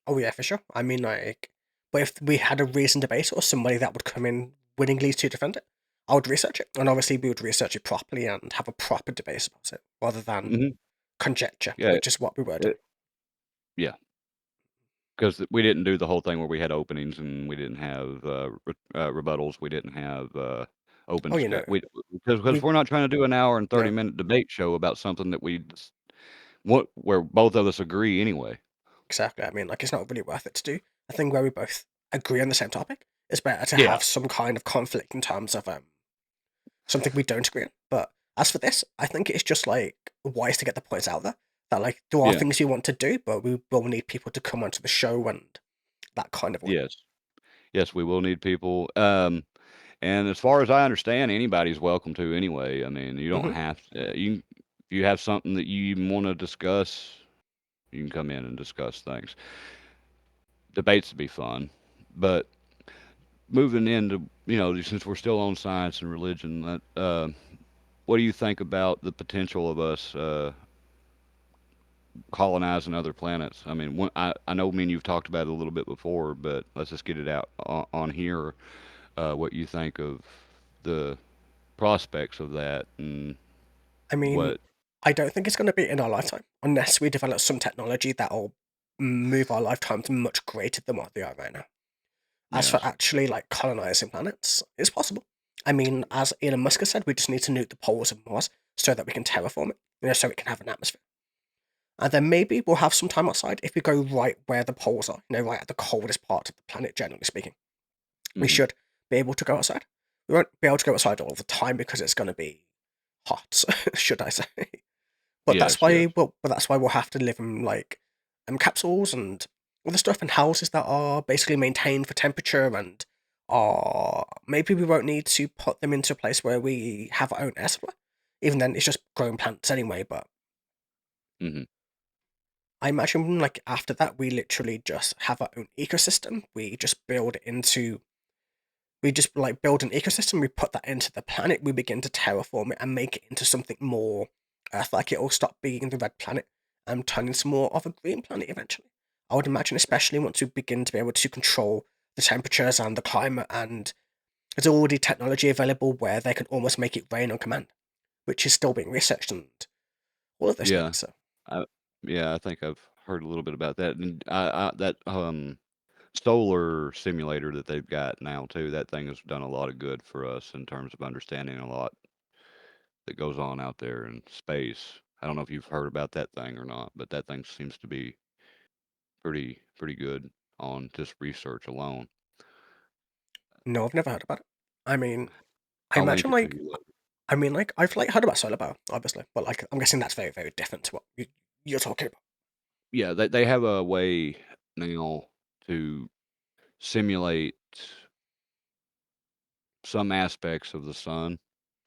Oh yeah, for sure. I mean, like, but if we had a reasoned debate or somebody that would come in willingly to defend it, I would research it, and obviously we would research it properly and have a proper debate about it, rather than Hmm. conjecture, Yeah, which is what we were doing. it, yeah, because we didn't do the whole thing where we had openings and we didn't have rebuttals. We didn't have open Oh, discussion. Because we we're not trying to do an hour and no, 30-minute debate show about something that what where both of us agree anyway. exactly. I mean, like, it's not really worth it to do a thing where we both agree on the same topic. It's better to Yeah, have some kind of conflict in terms of something we don't agree on. But as for this, I think it's just like wise to get the points out there that like there are yeah, things you want to do, but we will need people to come onto the show and that kind of way. yes, yes, we will need people. And as far as I understand, anybody's welcome to anyway. I mean, you don't Hmm. have if you have something that you even want to discuss, you can come in and discuss things. Debates would be fun, but moving into since we're still on science and religion, what do you think about the potential of us colonizing other planets? I mean, I know me and you've talked about it a little bit before, but let's just get it out on here. What you think of the prospects of that and I mean, what? I don't think it's going to be in our lifetime unless we develop some technology that'll move our lifetimes much greater than what they are right now. As for Yes, actually like colonizing planets, it's possible. I mean, as Elon Musk has said, we just need to nuke the poles of Mars so that we can terraform it, so it can have an atmosphere. And then maybe we'll have some time outside if we go right where the poles are, right at the coldest part of the planet, generally speaking. We hmm, should be able to go outside. We won't be able to go outside all the time because it's going to be hot, should I say. yes, yes, But that's why we'll have to live in like capsules and other stuff and houses that are basically maintained for temperature and are maybe we won't need to put them into a place where we have our own air supply. Even then, it's just growing plants anyway. But hmm, I imagine like after that, we literally just have our own ecosystem. We just like build an ecosystem. We put that into the planet. We begin to terraform it and make it into something more Earth-like. It'll stop being the red planet and turn into more of a green planet eventually. I would imagine, especially once we begin to be able to control the temperatures and the climate, and there's already technology available where they can almost make it rain on command, which is still being researched and all of those things. yeah, So I, yeah. I think I've heard a little bit about that, and that solar simulator that they've got now too. That thing has done a lot of good for us in terms of understanding a lot that goes on out there in space. I don't know if you've heard about that thing or not, but that thing seems to be pretty good on just research alone. no, I've never heard about it. I mean, I I'll link imagine it to like you later. I've like heard about solar power, obviously, but like I'm guessing that's very, very different to what you're talking about. Yeah, they have a way now to simulate some aspects of the sun.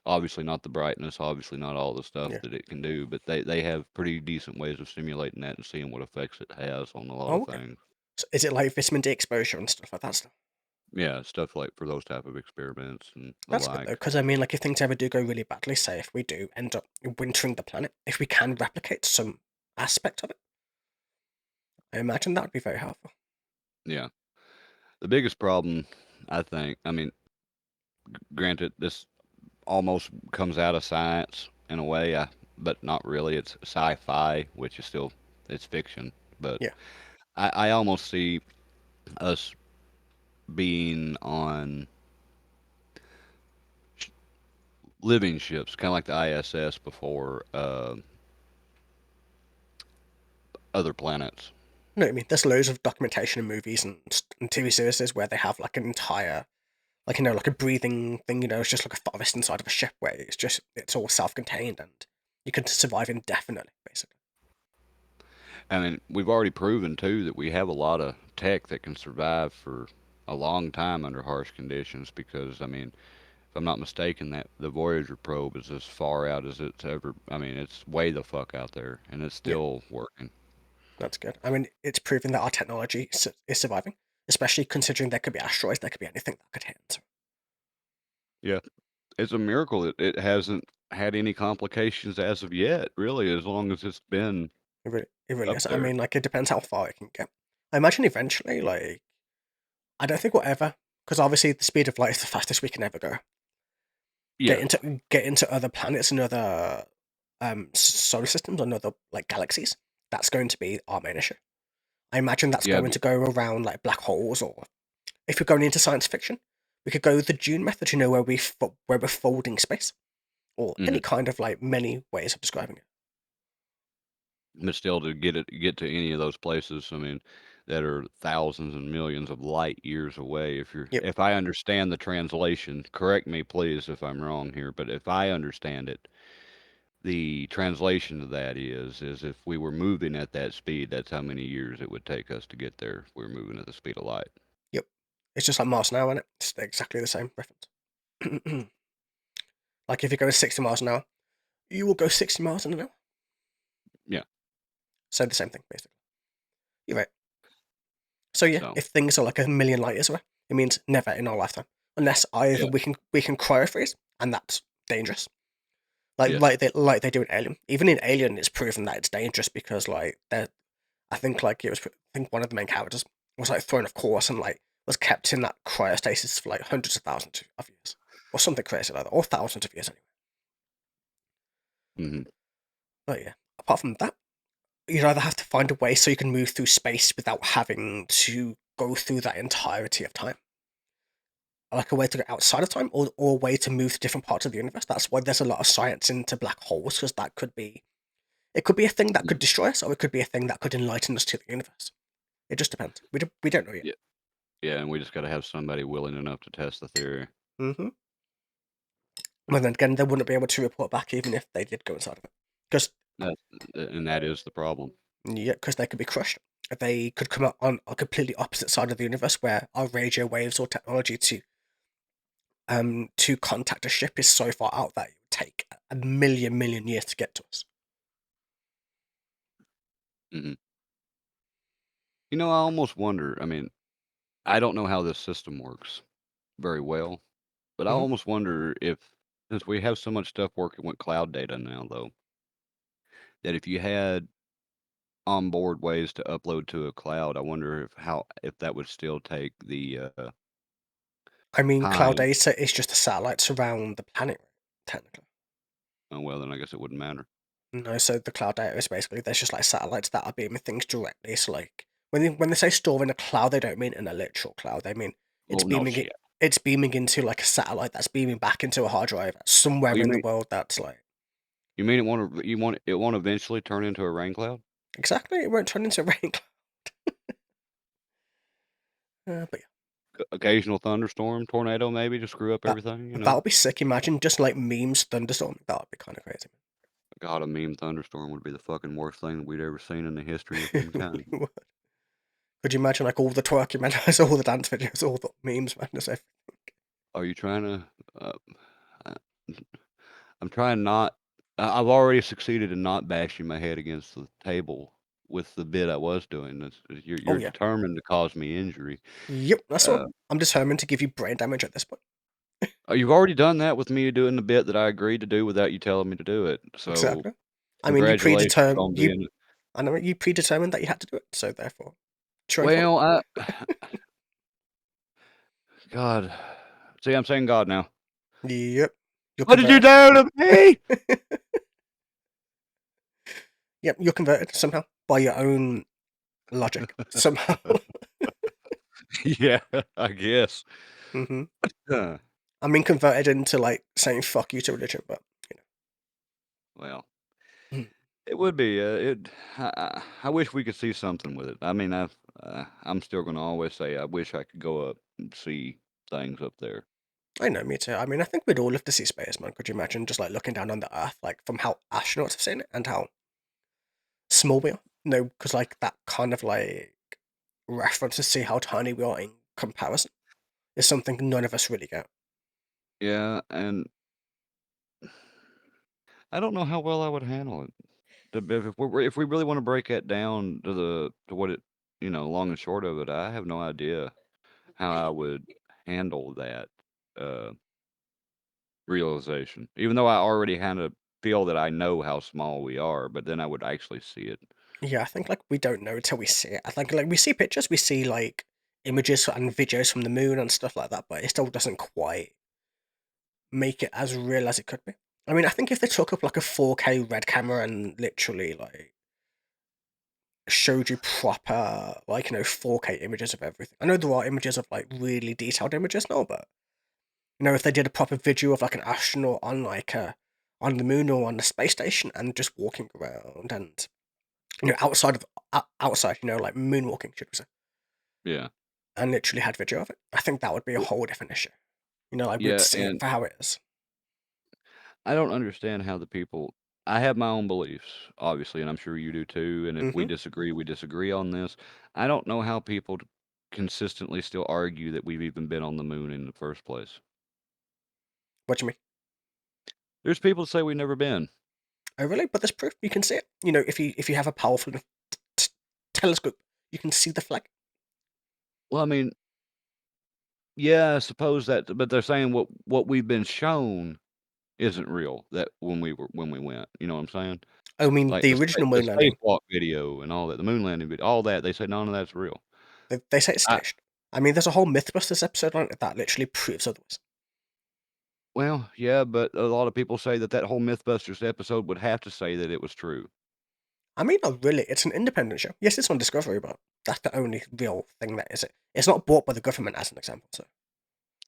Obviously not the brightness, obviously not all the stuff Yeah. that it can do, but they have pretty decent ways of simulating that and seeing what effects it has on a lot Oh, of okay. things. So is it like vitamin D exposure and stuff like that stuff? Yeah, stuff like for those type of experiments and the That's good though, like. because I mean, like, if things ever do go really badly, say if we do end up wintering the planet, if we can replicate some aspect of it, I imagine that would be very helpful. Yeah. The biggest problem, I think, I mean, granted, this almost comes out of science in a way, but not really. It's sci-fi, which is still it's fiction. But Yeah. I almost see us being on sh- living ships, kind of like the ISS before other planets. No, I mean, there's loads of documentation in movies and TV series where they have like an entire, like, like a breathing thing, it's just like a forest inside of a ship where it's all self contained and you can survive indefinitely, basically. I mean, we've already proven too that we have a lot of tech that can survive for a long time under harsh conditions. Because I mean, if I'm not mistaken, that the Voyager probe is as far out as it's ever. I mean, it's way the fuck out there, and it's Yeah, still working. that's good. I mean, it's proven that our technology is surviving, especially considering there could be asteroids, there could be anything that could hit. So Yeah, it's a miracle that it hasn't had any complications as of yet. Really, as long as it's been it really up is. I there. mean, like, it depends how far it can get. I imagine eventually, like, I don't think we'll ever, because obviously the speed of light is the fastest we can ever go. Yeah, Get into other planets and other solar systems and other like galaxies. That's going to be our main issue. I imagine that's yeah. going to go around like black holes, or if you're going into science fiction, we could go with the Dune method, where where we're folding space, or Hmm. any kind of like many ways of describing it. But still, to get to any of those places, I mean, that are thousands and millions of light years away. Yep, If I understand the translation, correct me please if I'm wrong here, but if I understand it, the translation of that is if we were moving at that speed, that's how many years it would take us to get there if we were moving at the speed of light. yep. It's just like Mars now, isn't it? It's exactly the same reference. Like if you're going 60 miles an hour, you will go 60 miles in an hour. Yeah. So the same thing, basically. You're right. So yeah, So if things are like a million light years away, it means never in our lifetime, unless either yeah, we can cryofreeze, and that's dangerous. yeah. Like they do in Alien. Even in Alien, it's proven that it's dangerous because like I think like I think one of the main characters was like thrown off course and like was kept in that cryostasis for like hundreds of thousands of years, or something crazy like that, or thousands of years anyway. Hmm. But yeah, apart from that, you'd either have to find a way so you can move through space without having to go through that entirety of time, like a way to go outside of time, or a way to move to different parts of the universe. That's why there's a lot of science into black holes, because that could be it could be a thing that could destroy us, or it could be a thing that could enlighten us to the universe. It just depends. We don't know yet. Yeah, yeah, and we just got to have somebody willing enough to test the theory. Mm-hmm. And then again, they wouldn't be able to report back even if they did go inside of it, because That, and that is the problem. yeah, because they could be crushed. They could come out on a completely opposite side of the universe where our radio waves or technology to contact a ship is so far out that it would take a million years to get to us. Hmm. I almost wonder. I mean, I don't know how this system works very well, but I Mm-hmm. almost wonder if, since we have so much stuff working with cloud data now, though, that if you had onboard ways to upload to a cloud, I wonder if that would still take the I mean, cloud time. data is just the satellites around the planet, technically. Oh, well, then I guess it wouldn't matter. No, so the cloud data is basically there's just like satellites that are beaming things directly. So like when they say store in a cloud, they don't mean in a literal cloud. They mean it's Well, no beaming shit. it. It's beaming into like a satellite that's beaming back into a hard drive somewhere Oh, in the world. That's like you mean it won't eventually turn into a rain cloud? exactly. It won't turn into a rain cloud. But yeah, Occasional thunderstorm, tornado, maybe to screw up that everything. that would be sick. Imagine just like memes thunderstorm. That would be kind of crazy. God, a meme thunderstorm would be the fucking worst thing we'd ever seen in the history of It really humankind. would. Could you imagine like all the twerking man, all the dance videos, all the memes, man? Are you trying to? Uh, I- I'm trying not. I've already succeeded in not bashing my head against the table with the bit I was doing. Oh You're yeah. determined to cause me injury. Yep. That's what Uh, I'm determined to give you brain damage at this point. you've already done that with me doing the bit that I agreed to do without you telling me to do it. So Exactly. I mean, congratulations on being. I know you predetermined that you had to do it, so therefore, it's your own fault. Well, God, see, I'm saying God now. Yep. You're What did you converted. do to me? Yep, you're converted somehow by your own logic. Somehow. Yeah, I guess. hmm Huh. I mean, converted into like saying "fuck you" to religion, but Well, you know. it would be. I wish we could see something with it. I mean, I'm still gonna always say I wish I could go up and see things up there. I know, me too. I mean, I think we'd all love to see space, man. Could you imagine just like looking down on the Earth, like from how astronauts have seen it and how small we are? No, because like that kind of like reference to see how tiny we are in comparison is something none of us really get. Yeah, and I don't know how well I would handle it. If we really want to break that down to what it, long and short of it, I have no idea how I would handle that uh, realization. Even though I already kind of feel that I know how small we are, but then I would actually see it. Yeah, I think like we don't know until we see it. I think like we see pictures, we see like images and videos from the moon and stuff like that, but it still doesn't quite make it as real as it could be. I mean, I think if they took up like a 4K red camera and literally like showed you proper like 4K images of everything. I know there are images of like really detailed images now, but if they did a proper video of like an astronaut on like on the moon or on the space station and just walking around and outside of outside, like moonwalking, should we say, Yeah. and literally had video of it, I think that would be a Well, whole different issue. Like we'd yeah, see it and for how it is. I don't understand how the people. I have my own beliefs, obviously, and I'm sure you do too. And if we Mm-hmm. disagree, we disagree on this. I don't know how people consistently still argue that we've even been on the moon in the first place. What do you mean? There's people that say we've never been. Oh, really? But there's proof. You can see it. If you have a powerful enough t- telescope, you can see the flag. Well, I mean, yeah, I suppose that, but they're saying what we've been shown isn't real. That when we went, you know what I'm saying? I mean, Like the original the moon landing. spacewalk video and all that, the moon landing video, all that. They say none of that's real. They say it's I staged. I mean, there's a whole MythBusters episode on it that literally proves otherwise. Well, yeah, but a lot of people say that whole MythBusters episode would have to say that it was true. I mean, not really. It's an independent show. Yes, it's on Discovery, but that's the only real thing that is it. It's not bought by the government, as an example. So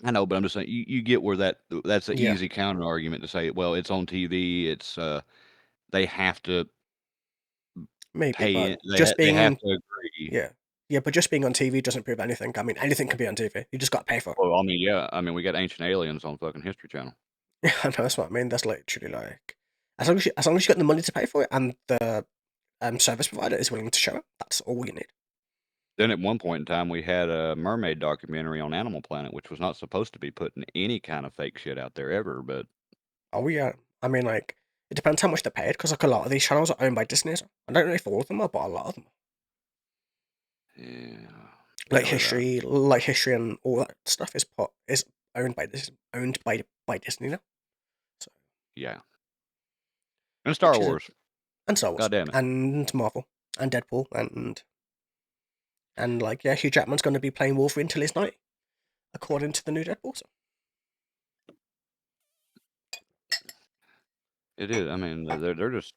I know, but I'm just saying you get where that's an yeah, easy counter argument to say, well, it's on TV, they have to maybe, pay but it, just they being have on to agree. yeah, yeah, but just being on TV doesn't prove anything. I mean, anything can be on TV. You just got to pay for it. Well, I mean, yeah, I mean, we got Ancient Aliens on fucking History Channel. Yeah, I know that's what I mean. That's literally like as long as you got the money to pay for it and the service provider is willing to show it, that's all you need. Then at one point in time, we had a mermaid documentary on Animal Planet, which was not supposed to be putting any kind of fake shit out there ever, but Oh yeah, I mean like it depends how much they're paid because like a lot of these channels are owned by Disney. So I don't know if all of them are, but a lot of them. yeah, Like really that. history and all that stuff is owned by Disney now. So Yeah. And Star which is Wars. and Star Wars God damn it. and Marvel and Deadpool and like yeah, Hugh Jackman's going to be playing Wolverine till he's 90, according to the new Deadpool. So It is. I mean, they're just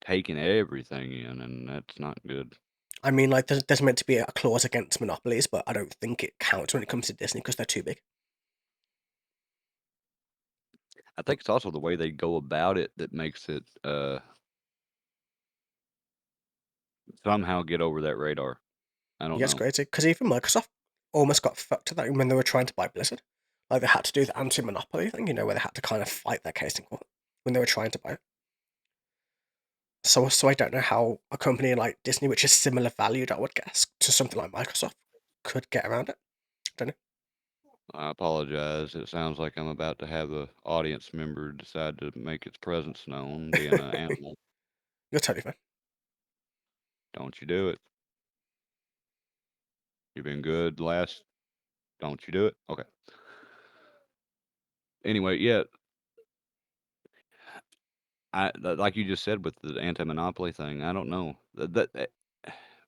taking everything in, and that's not good. I mean like there's meant to be a clause against monopolies, but I don't think it counts when it comes to Disney because they're too big. I But think it's also the way they go about it that makes it somehow get over that radar. I don't yeah, it's know. crazy because even Microsoft almost got fucked to that when they were trying to buy Blizzard. Like they had to do the anti-monopoly thing, where they had to kind of fight their case in court when they were trying to buy it. So I don't know how a company like Disney, which is similar valued, I would guess, to something like Microsoft, could get around it. I don't know. I apologize. It sounds like I'm about to have a audience member decide to make its presence known, being an animal. You're totally fine. Don't you do it. You've been good last. Don't you do it. Okay. Anyway, yeah, like you just said with the anti-monopoly thing. I don't know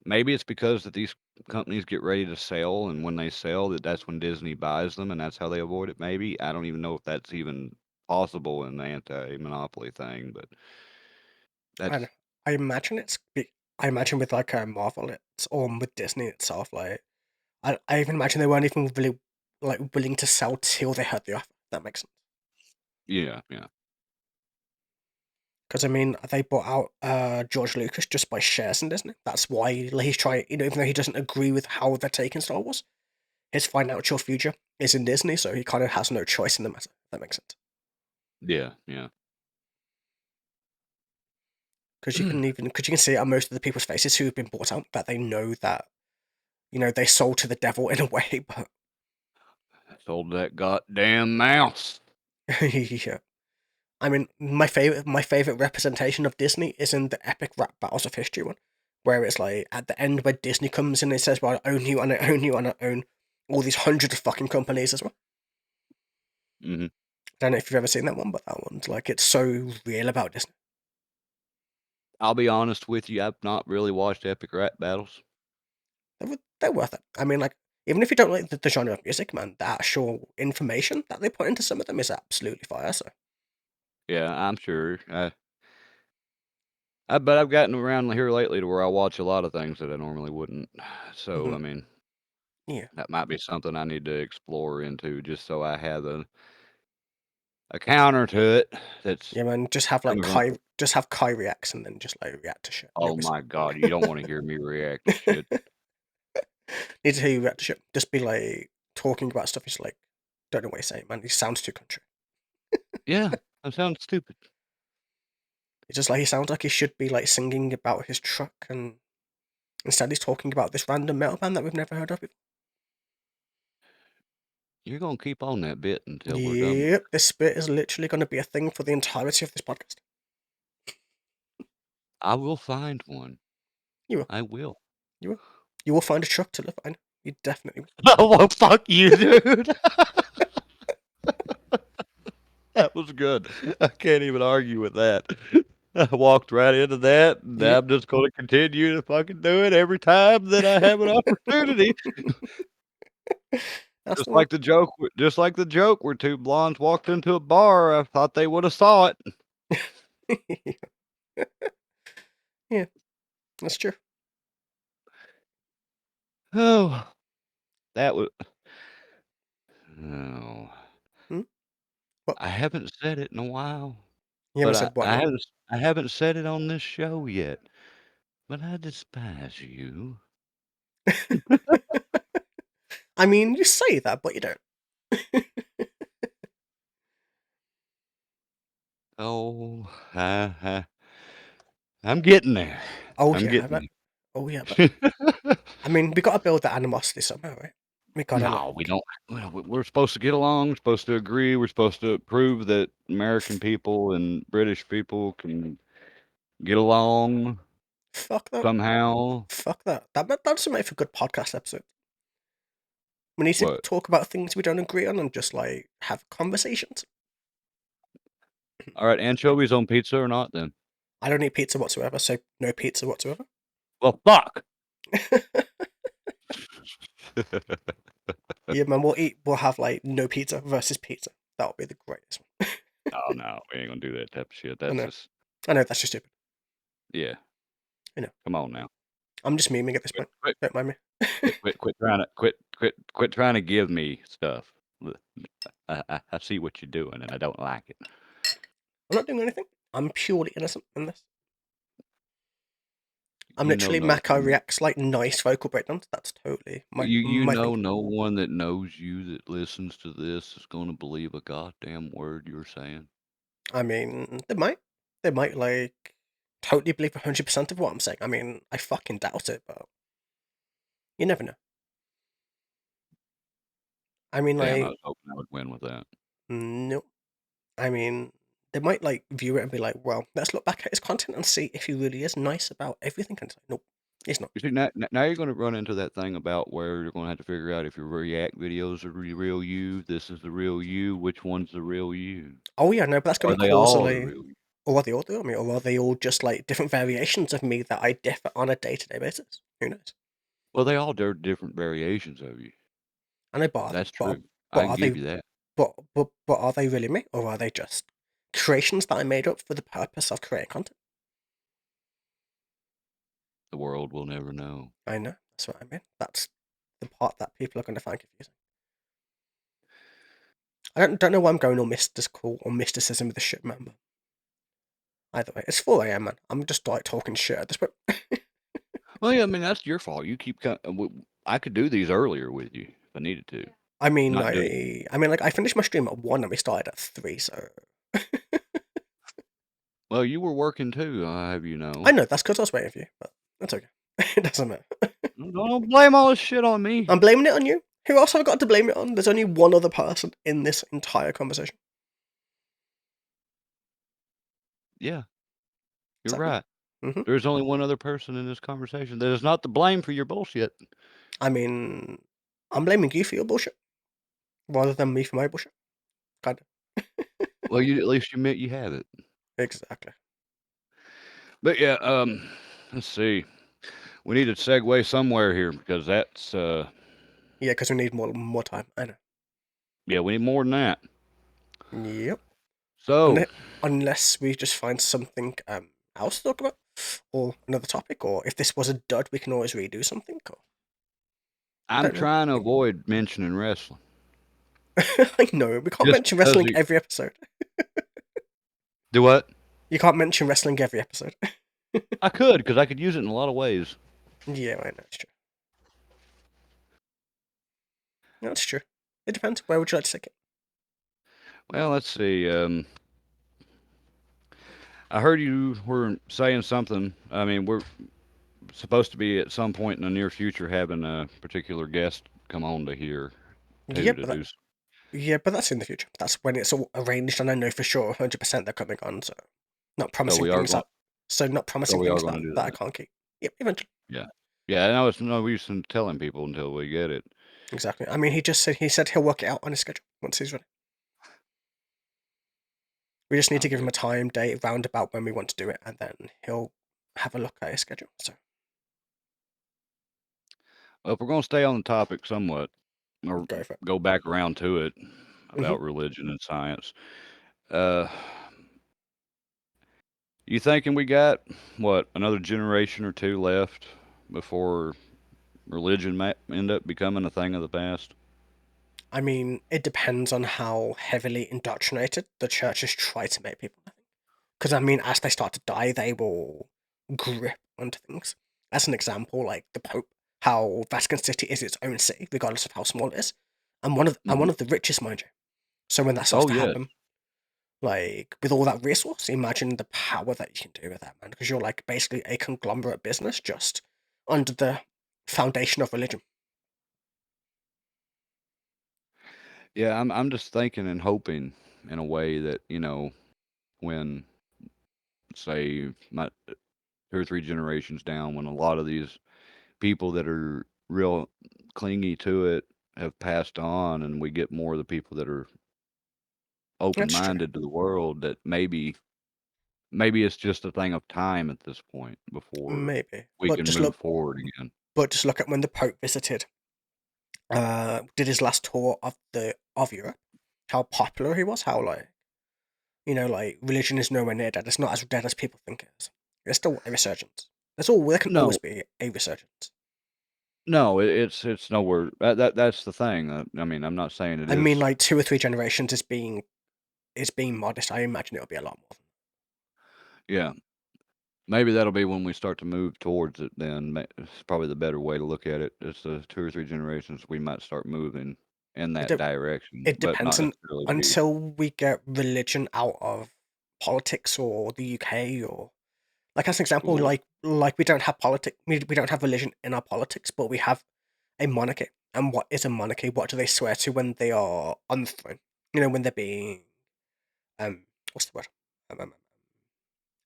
maybe it's because that these companies get ready to sell, and when they sell, that's when Disney buys them, and that's how they avoid it. Maybe I don't even know if that's even possible in the anti-monopoly thing, but I that's don't know. I imagine I imagine with like Marvel, it's or with Disney itself. Like I even imagine they weren't even really like willing to sell till they had the offer. That makes sense. yeah, yeah. Because I mean, they bought out George Lucas just by shares in Disney. That's why like, he's trying. You know, even though he doesn't agree with how they're taking Star Wars, his financial future is in Disney, so he kind of has no choice in the matter. If that makes sense. Yeah, yeah. Because you can see it on most of the people's faces who've been bought out that they know that they sold to the devil in a way. But Sold that goddamn mouse. yeah, I mean, my favorite representation of Disney is in the epic rap battles of history one, where it's like at the end where Disney comes in and says, "Well, I own you, and I own you, and I own all these hundreds of fucking companies as well." Hmm. I don't know if you've ever seen that one, but that one's like it's so real about Disney. I'll be honest with you, I've not really watched epic rap battles. They're worth it. I mean, like even if you don't like the genre of music, man, the actual information that they put into some of them is absolutely fire. So Yeah, I'm sure. But I've gotten around here lately to where I watch a lot of things that I normally wouldn't. So, mhm. I mean, Yeah, that might be something I need to explore into just so I have a counter to it that's yeah, man. Just have like coming from. Kai reacts and then just like react to shit. And you'll Oh be my God, you don't want to hear me react to shit. need to hear you react to shit. Just be like talking about stuff. He's like, don't know what you're saying, man. He sounds too country. Yeah, that sounds stupid. It's just like he sounds like he should be like singing about his truck, and instead he's talking about this random metal band that we've never heard of before. You're gonna keep on that bit until we're done. Yep, this bit is literally going to be a thing for the entirety of this podcast. I will find one. You will, I will. you will, you will find a truck to live in. You definitely Oh, well, fuck you, dude. That was good. I can't even argue with that. I walked right into that, and will. Yep, I'm just gonna continue to fucking do it every time that I have an opportunity. that's Just the one. like the joke just like the joke where 2 blondes walked into a bar, I thought they woulda saw it. Yeah, that's true. Oh, that was oh, Hmm? What? I haven't said it in a while, You haven't but said what now? I haven't said it on this show yet, but I despise you. I mean, you say that, but you don't. Oh, I'm getting there. Oh I'm yeah, I getting bet. Oh yeah, but there. I mean, we got to build that animosity somehow, right? We gotta No, we like, don't. Well, we're supposed to get along. We're supposed to agree. We're supposed to prove that American people and British people can get along fuck that. somehow. Fuck that. That's make for a good podcast episode. We need to What? talk about things we don't agree on and just like have conversations. All right, anchovies on pizza or not? Then. I don't eat pizza whatsoever, so no pizza whatsoever. Well, fuck. Yeah, man, we'll have like no pizza versus pizza. That would be the greatest one. Oh no, we ain't gonna do that type of shit. I That's know. just I know that's just stupid. yeah. I know. Come on now. I'm just memeing at this Quit, point. quit, Don't mind me. quit trying to give me stuff. I see what you're doing, and I don't like it. I'm not doing anything. I'm purely innocent in this. I'm You know, literally no Makai reacts like nice vocal breakdowns. That's totally my you my thing. know no one that knows you that listens to this is gonna believe a goddamn word you're saying. I mean, they might like totally believe 100% of what I'm saying. I mean, I fucking doubt it, but you never know. I mean, Damn, I like, was hoping I would win with that. no. I mean, they might like view it and be like, well, let's look back at his content and see if he really is nice about everything. And it's like, nope, he's not. You see, now you're gonna run into that thing about where you're gonna have to figure out if your React videos are the real you, this is the real you, which one's the real you? Oh yeah, no, but that's Are gonna they cause a all the like, real you? or are they all do me, or are they all just like different variations of me that I differ on a day-to-day basis? Who knows? Well, they all they're different variations of you. I know, but That's but true. but I can are give they you that. but are they really me, or are they just creations that I made up for the purpose of creating content? The world will never know. I know, that's what I mean. That's the part that people are going to find confusing. I don't know why I'm going all mystical or mysticism with the shit, man. But either way, it's 4 a.m., man. I'm just like talking shit at this point. Well, yeah, I mean that's your fault. You keep. I could do these earlier with you if I needed to. I mean, Not do it. like I finished my stream at 1 and we started at 3, so Well, you were working too. I have you I know. know that's because I was waiting for you, but that's okay. It doesn't matter. Don't blame all this shit on me. I'm blaming it on you. Who else have I got to blame it on? There's only one other person in this entire conversation. Yeah, you're Exactly. right. hmm There's only one other person in this conversation that is not to blame for your bullshit. I mean, I'm blaming you for your bullshit rather than me for my bullshit. Kind of. Well, you at least you admit you have it. Exactly. But yeah, let's see. We need to segue somewhere here because that's Yeah, because we need more time. I know. yeah, we need more than that. Yep. So Unless we just find something else to talk about, or another topic, or if this was a dud, we can always redo something. Or I I'm don't know. trying to avoid mentioning wrestling I know we can't just mention because wrestling you every episode. do what? You can't mention wrestling every episode. I could because I could use it in a lot of ways. Yeah, I know it's true. That's true. It depends. Where would you like to take it? Well, let's see. I heard you were saying something. I mean, we're supposed to be at some point in the near future having a particular guest come on to here Yeah, too to but do. but that's in the future. That's when it's all arranged, and I know for sure, 100% they're coming on. So, not So promising we are things going. that. So not So promising we are things going to do that I that. can't keep. Yep, eventually. Yeah. Yeah. I know it's no use in telling people until we get it. Exactly. I mean, he said he'll work it out on his schedule once he's ready. We just need Oh, to give him good. a time, date, roundabout when we want to do it, and then he'll have a look at his schedule. So Well, if we're going to stay on the topic somewhat, or go for it. go back around to it hmm about religion and science, uh, you thinking we got what another generation or two left before religion might end up becoming a thing of the past? I mean, it depends on how heavily indoctrinated the churches try to make people. Because I mean, as they start to die, they will grip onto things. As an example, like the Pope, how Vatican City is its own city, regardless of how small it is, and one Hmm. of the richest, mind you. So when that starts Oh to yes. happen, like with all that resource, imagine the power that you can do with that, man. Because you're like basically a conglomerate business just under the foundation of religion. Yeah, I'm just thinking and hoping in a way that, when say my 2 or 3 generations down, when a lot of these people that are real clingy to it have passed on and we get more of the people that are That's true, open-minded to the world, that maybe it's just a thing of time at this point before maybe, we can move forward again. but just look at when the Pope visited, did his last tour of Europe, how popular he was, how like like religion is nowhere near dead. It's not as dead as people think it is. There's still a resurgence. There can always No, be a resurgence. no, it's nowhere. That's the thing. I mean, I'm not saying it I mean, is. like 2 or 3 generations is being modest. I imagine it'll be a lot more. Yeah, maybe that'll be when we start to move towards it. Then it's probably the better way to look at it. It's the 2 or 3 generations we might start moving in It that de- direction, it but depends not on necessarily be. until we get religion out of politics or the UK or like as an example, Cool. like we don't have religion in our politics, but we have a monarchy. And what is a monarchy? What do they swear to when they are on the throne? When they're being what's the word?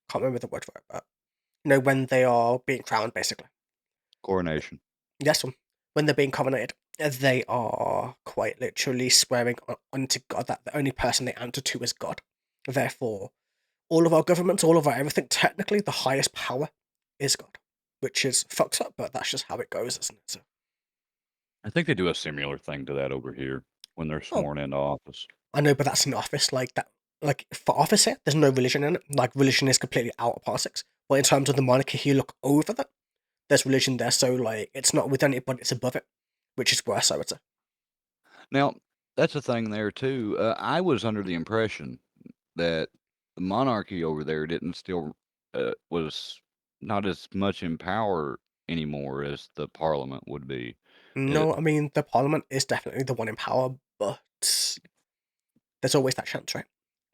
Can't remember the word for it, but when they are being crowned, basically. Coronation. Yes, when they're being coronated, they are quite literally swearing unto God that the only person they answer to is God. Therefore, all of our governments, all of our everything, technically the highest power is God, which is fucked up, but that's just how it goes, isn't it? So, I think they do a similar thing to that over here. when they're Oh, sworn into office. I know, but that's in office. Like that, like for office here, there's no religion in it. Like religion is completely out of politics. But in terms of the monarchy, you look over that. There's religion there, so like it's not within it, but it's above it, which is worse, I would say. Now, that's a thing there too. I was under the impression that the monarchy over there didn't still was not as much in power anymore as the parliament would be. It, No, I mean the parliament is definitely the one in power, but there's always that chance, right?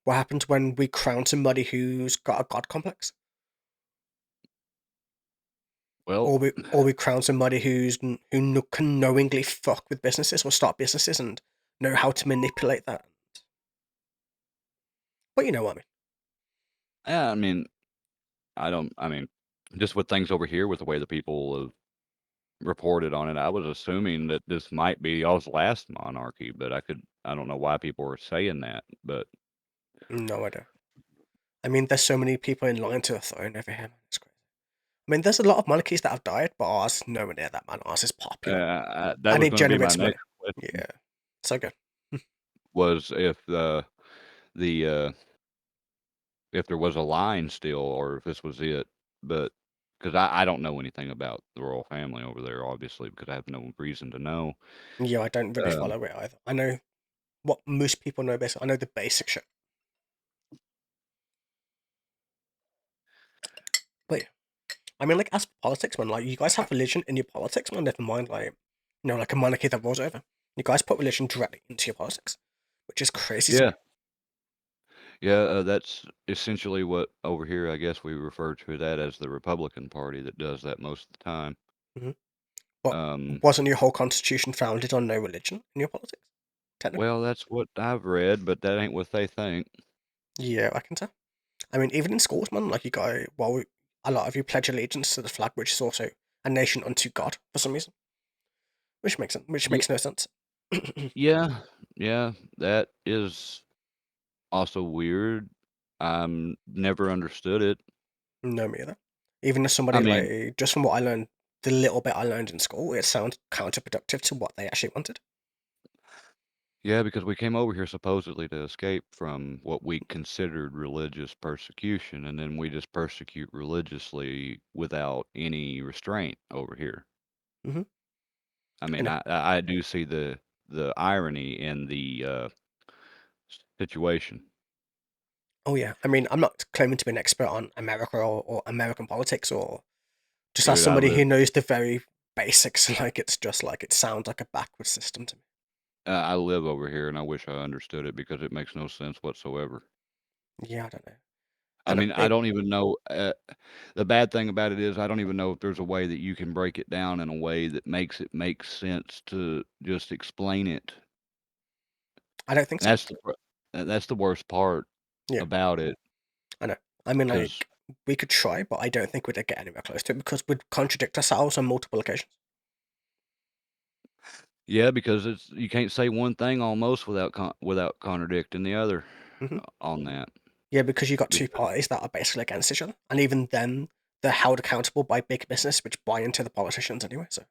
What happens when we crown somebody who's got a god complex, well, or we crown somebody can knowingly fuck with businesses or start businesses and know how to manipulate that? But you know what I mean. yeah, I mean, I mean, just with things over here, with the way the people have reported on it, I was assuming that this might be y'all's last monarchy, but I don't know why people were saying that, but No, I don't. I mean, there's so many people in line to the throne over here. Man. It's crazy. I mean, there's a lot of monarchies that have died, but ours nowhere near that, man. Ours is popular that and was it going to be my generates money. next question, Yeah, so good. was if the if there was a line still, or if this was it, but because I don't know anything about the royal family over there, obviously, because I have no reason to know. Yeah, I don't really Um, follow it either. I know what most people know basic. I know the basic shit. But yeah, I mean, like as for politics, man, like you guys have religion in your politics, man. Never mind, like like a monarchy that rolls over. You guys put religion directly into your politics, which is crazy to me. yeah, yeah, that's essentially what over here, I guess we refer to that as the Republican Party that does that most of the time. Hmm. But Um, wasn't your whole constitution founded on no religion in your politics? Technically, well, that's what I've read, but that ain't what they think. yeah, I can tell. I mean, even in schools, man, like a lot of you pledge allegiance to the flag, which is also a nation unto God for some reason, which Yeah, makes no sense. yeah, yeah, that is also weird. Never understood it. No, me either. Even as I somebody mean, like just from what I learned, the little bit I learned in school, it sounds counterproductive to what they actually wanted. yeah, because we came over here supposedly to escape from what we considered religious persecution, and then we just persecute religiously without any restraint over here. Hmm. I You mean, know. I do see the irony in the situation. Oh yeah. I mean, I'm not claiming to be an expert on America or American politics or just as Dude, I somebody live who knows the very basics. Like it's just like it sounds like a backward system to me. I live over here, and I wish I understood it because it makes no sense whatsoever. Yeah, I don't know. I I know mean, I it. don't even know. The bad thing about it is I don't even know if there's a way that you can break it down in a way that makes it make sense to just explain it. I don't think And so. that's the worst part Yeah, about it, I know. I mean, 'cause like we could try, but I don't think we'd get anywhere close to it because we'd contradict ourselves on multiple occasions. yeah, because it's you can't say one thing almost without contradicting the other Hmm. on that. Yeah, because you got two Because parties that are basically against each other, and even then, they're held accountable by big business, which buy into the politicians anyway. So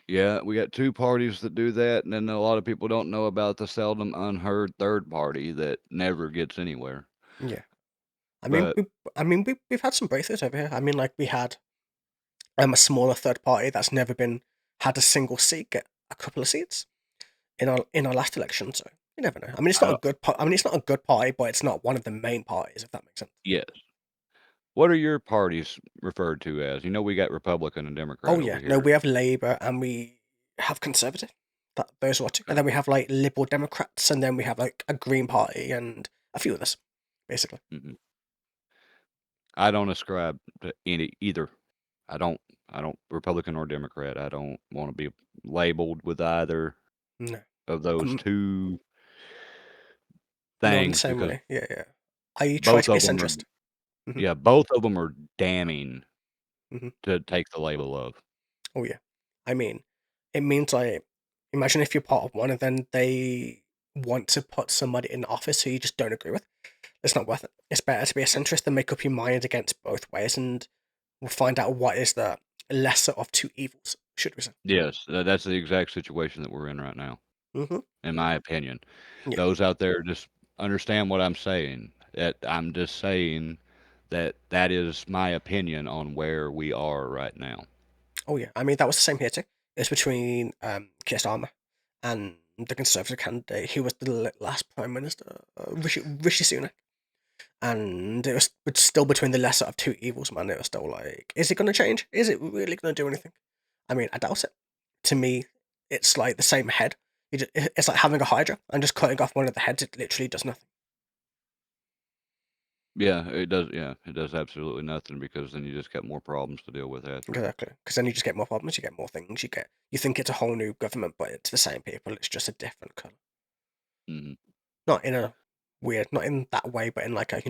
yeah, we got 2 parties that do that, and then a lot of people don't know about the seldom unheard third party that never gets anywhere. yeah, I mean, But we've had some breakthroughs over here. I mean, like we had a smaller third party that's never been had a single seat get a couple of seats in our last election. So you never know. I mean, it's not I a good. I mean, it's not a good party, but it's not one of the main parties. If that makes sense. yes. What are your parties referred to as? You know, we got Republican and Oh Democrat over yeah, no, here. we have Labour and we have Conservative. Those are two, and Uh, then we have like Liberal Democrats, and then we have like a Green Party and a few others, basically. mhm. I don't ascribe to any either. I don't I don't Republican or Democrat. I don't wanna be labeled with either No, of those I'm 2 no, I'm the things same because way. Yeah, yeah. I try both to be a of them are centrist. Hmm. yeah, both of them are damning Hmm. to take the label of. Oh yeah, I mean, it means like imagine if you're part of one, and then they want to put somebody in office who you just don't agree with. It's not worth it. It's better to be a centrist and make up your mind against both ways, and we'll find out what is the lesser of two evils. Should we say? Yes, that's the exact situation that we're in right now. Mm-hmm. in my opinion. Yeah. Those out there just understand what I'm saying. That I'm just saying that that is my opinion on where we are right now. Oh yeah. I mean, that was the same here too. It's between Keir Starmer and the Conservative candidate who was the last Prime Minister, Rishi Sunak. And it was still between the lesser of two evils, man. It was still like, is it going to change? Is it really going to do anything? I mean, I doubt it. To me, it's like the same head. It's like having a Hydra and just cutting off one of the heads. It literally does nothing. Yeah, it does. Yeah, it does absolutely nothing because then you just got more problems to deal with after. Exactly. Because then you just get more problems, you get more things, you think it's a whole new government, but it's the same people, it's just a different colour. Hmm. Not in a weird, not in that way, but in like a,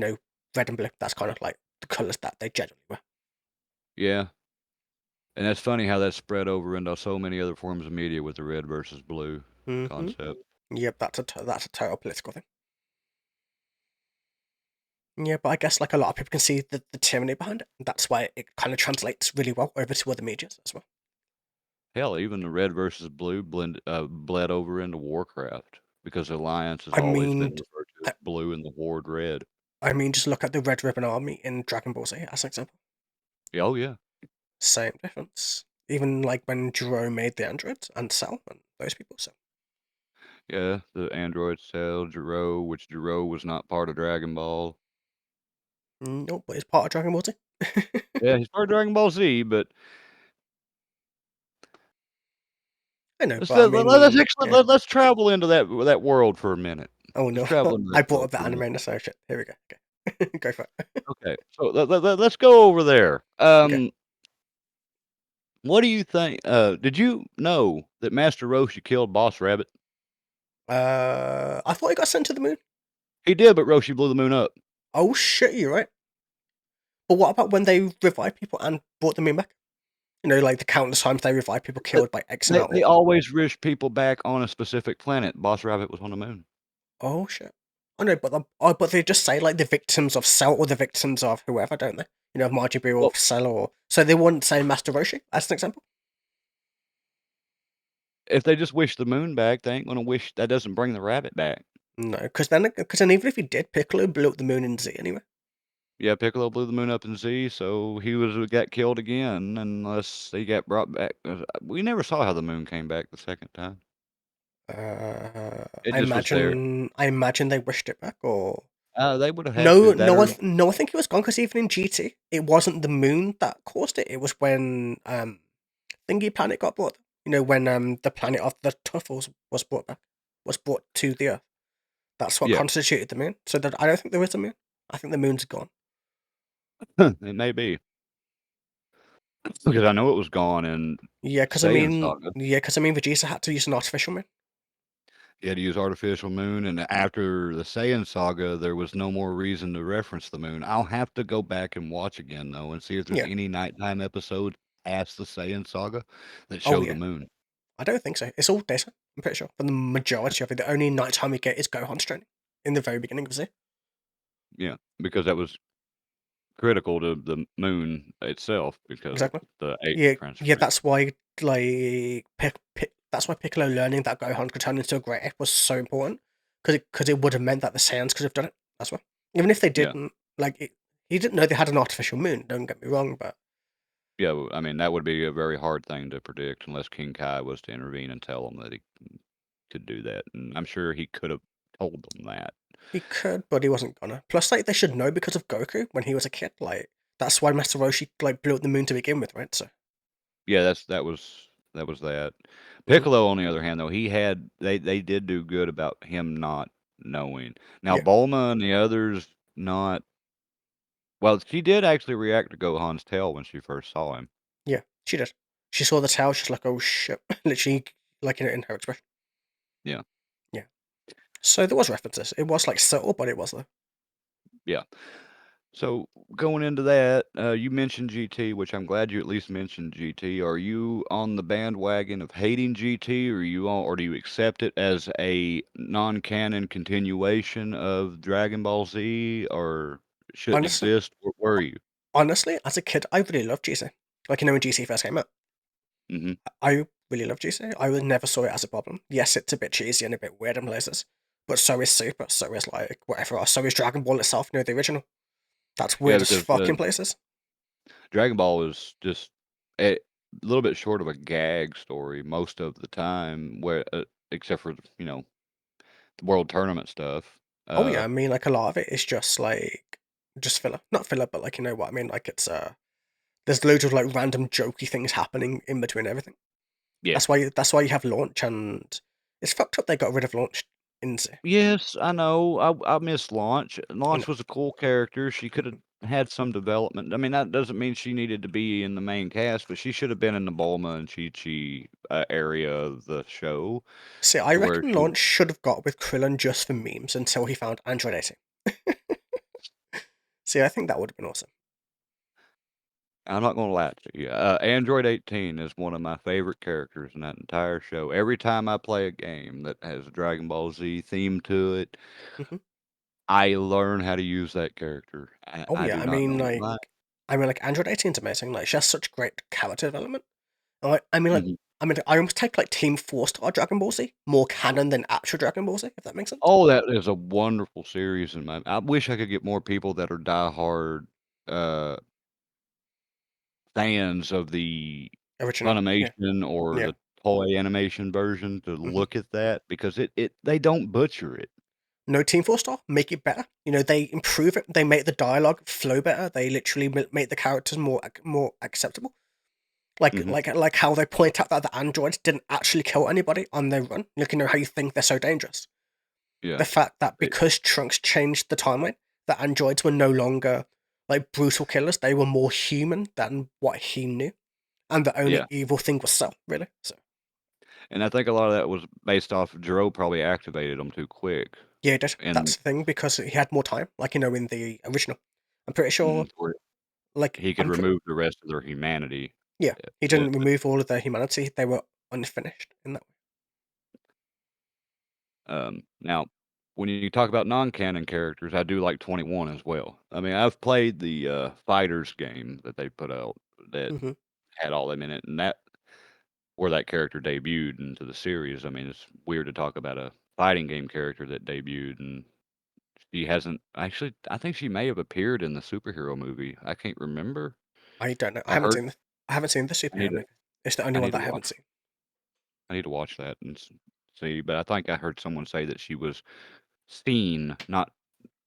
red and blue. That's kind of like the colours that they generally wear. Yeah, and that's funny how that spread over into so many other forms of media with the red versus blue Mm-hmm. concept. Yep, that's a total political thing. Yeah, but I guess like a lot of people can see the tyranny behind it. That's why it kind of translates really well over to other medias as well. Hell, even the red versus blue bled over into Warcraft because Alliance has I always been mean, referred to as I, blue and the Horde red. I mean, just look at the Red Ribbon Army in Dragon Ball Z as an example. Yeah, oh yeah, Same difference. Even like when Jiro made the androids and Cell and those people. So yeah. The android cell, Jiro, which Jiro was not part of Dragon Ball. nope, but it's part of Dragon Ball Z. Yeah, he's part of Dragon Ball Z, but I know, let's but I let's mean, actually yeah. let's travel into that world for a minute. Oh Let's no, travel into I that brought world up the for a anime minute. and so shit. Here we go. Okay, go for it. Okay, so let's go over there. Okay. What do you think? Did you know that Master Roshi killed Boss Rabbit? I thought he got sent to the moon. He did, but Roshi blew the moon up. Oh shit, you're right. But what about when they revive people and brought them in back? Like the countless times they revive people But killed by X they amount. they always wish people back on a specific planet. Boss Rabbit was on the moon. Oh shit. I know, but they just say like the victims of Cell or the victims of whoever, don't they? Margie Boo or Well, Cell or so they wouldn't say Master Roshi as an example. if they just wish the moon back, they ain't gonna wish that doesn't bring the rabbit back. No, because then even if he did, Piccolo blew up the moon in Z anyway. Yeah, Piccolo blew the moon up in Z, so he got killed again unless he got brought back. We never saw how the moon came back the second time. It I just was there. imagine they wished it back, or They would have had no, to. That no, or no. I think he was gone because even in GT, it wasn't the moon that caused it. It was when Thingy Planet got brought. When the planet of the Tuffles was brought back, was brought to the Earth. That's what yeah, constituted the moon. So that I don't think there is a moon. I think the moon's gone. it may be because I know it was gone in Yeah, Saiyan Saga. because I mean, Vegeta had to use an artificial moon. He had to use artificial moon, and after the Saiyan Saga, there was no more reason to reference the moon. I'll have to go back and watch again though, and see if there's Yeah. any nighttime episode past the Saiyan Saga that Oh show the yeah. moon. I don't think so. It's all daytime. I'm pretty sure. But the majority of it, the only nighttime we get is Gohan's training in the very beginning of Z. Yeah, because that was critical to the moon itself because of Exactly. the ape Yeah, yeah. transformation. That's why, like, that's why Piccolo learning that Gohan could turn into a great ape was so important because it would have meant that the Saiyans could have done it as well. Even if they Yeah, didn't, like, he didn't know they had an artificial moon. Don't get me wrong, but yeah. I mean, that would be a very hard thing to predict unless King Kai was to intervene and tell him that he could do that. And I'm sure he could have told them that. he could, but he wasn't gonna. Plus, like, they should know because of Goku when he was a kid. Like, that's why Master Roshi like blew up the moon to begin with, right? So, Yeah, that was that. mhm. Piccolo, on the other hand, though, they did do good about him not knowing. Now Yeah, Bulma and the others not well, she did actually react to Gohan's tail when she first saw him. yeah, she did. She saw the tail. She's like, "Oh shit!" Literally, like in her expression. Yeah, Yeah. So there was references. It was like subtle, but it was there. yeah. So going into that, you mentioned GT, which I'm glad you at least mentioned GT. Are you on the bandwagon of hating GT, or do you accept it as a non-canon continuation of Dragon Ball Z, or shouldn't Honestly, exist? Where are you? honestly, as a kid, I really loved GC. Like when GC first came out, Hmm. I really love GC. I would never saw it as a problem. Yes, it's a bit cheesy and a bit weird in places, but so is Super, so is like whatever else, so is Dragon Ball itself, the original. That's Yeah, weird as because fuck in places. Dragon Ball is just a little bit short of a gag story most of the time, where except for the world tournament stuff. Oh yeah, Uh, I mean like a lot of it is just like just filler. Not filler, but like you know what I mean? Like it's there's loads of like random jokey things happening in between everything. yeah. That's why you have launch, and it's fucked up they got rid of launch in Z. Yes, I know. I miss Launch. I Launch know. was a cool character. She could have Mhm. had some development. I mean, that doesn't mean she needed to be in the main cast, but she should have been in the Bulma and Chi-Chi area of the show, See, I to where reckon she. launch should have got with Krillin just for memes until he found Android 80. See, I think that would have been awesome. I'm not gonna lie to you. Android 18 is one of my favorite characters in that entire show. Every time I play a game that has a Dragon Ball Z theme to it, Mhm. I learn how to use that character. Oh I yeah, do not know why. I mean like Android 18's amazing. Like she has such great character development. And, like, I mean like Mhm. I almost take like Team 4-Star Dragon Ball Z more canon than actual Dragon Ball Z, if that makes sense. Oh, that is a wonderful series, and I wish I could get more people that are diehard, uh, fans of the Original. Yeah. Funimation or Yeah. the toy animation version to Mhm. look at that because it they don't butcher it. No Team 4-Star, make it better. They improve it. They make the dialogue flow better. They literally make the characters more acceptable. Mhm. Like how they point out that the androids didn't actually kill anybody on their run. How you think they're so dangerous. Yeah. The fact that It because Trunks changed the timeline, the androids were no longer like brutal killers. They were more human than what he knew, and the only yeah, evil thing was Cell, really. So and I think a lot of that was based off Jiro probably activated them too quick, yeah, he did. and That's the thing because he had more time. In the original, I'm pretty sure. where Like he could I'm pretty remove the rest of their humanity. Yeah, he Yeah, didn't remove all of their humanity. They were unfinished in that way. now, when you talk about non-canon characters, I do like 21 as well. I mean, I've played the, Fighters game that they put out that Hmm. had all them in it, and that where that character debuted into the series. I mean, it's weird to talk about a fighting game character that debuted, and she hasn't actually I think she may have appeared in the superhero movie. I can't remember. I don't know. I heard I haven't seen the I need superhero to movie. It's the only I one need that to I watch haven't seen. I need to watch that and see, but I think I heard someone say that she was seen, not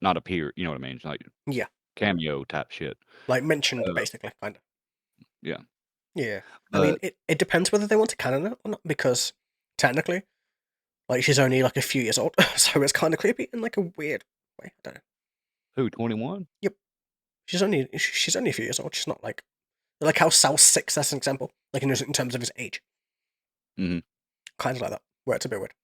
appear, you know what I mean? It's like Yeah, cameo type shit. like mentioned Uh, basically, kind of. yeah, Yeah, I mean but it depends whether they want to canon it or not because technically, like she's only like a few years old, so it's kind of creepy in like a weird way. I don't know. who, 21? Yep, she's only a few years old. She's not like how Sal's 6 as an example, like in terms of his age, Mhm. kind of like that. Where it's a bit weird.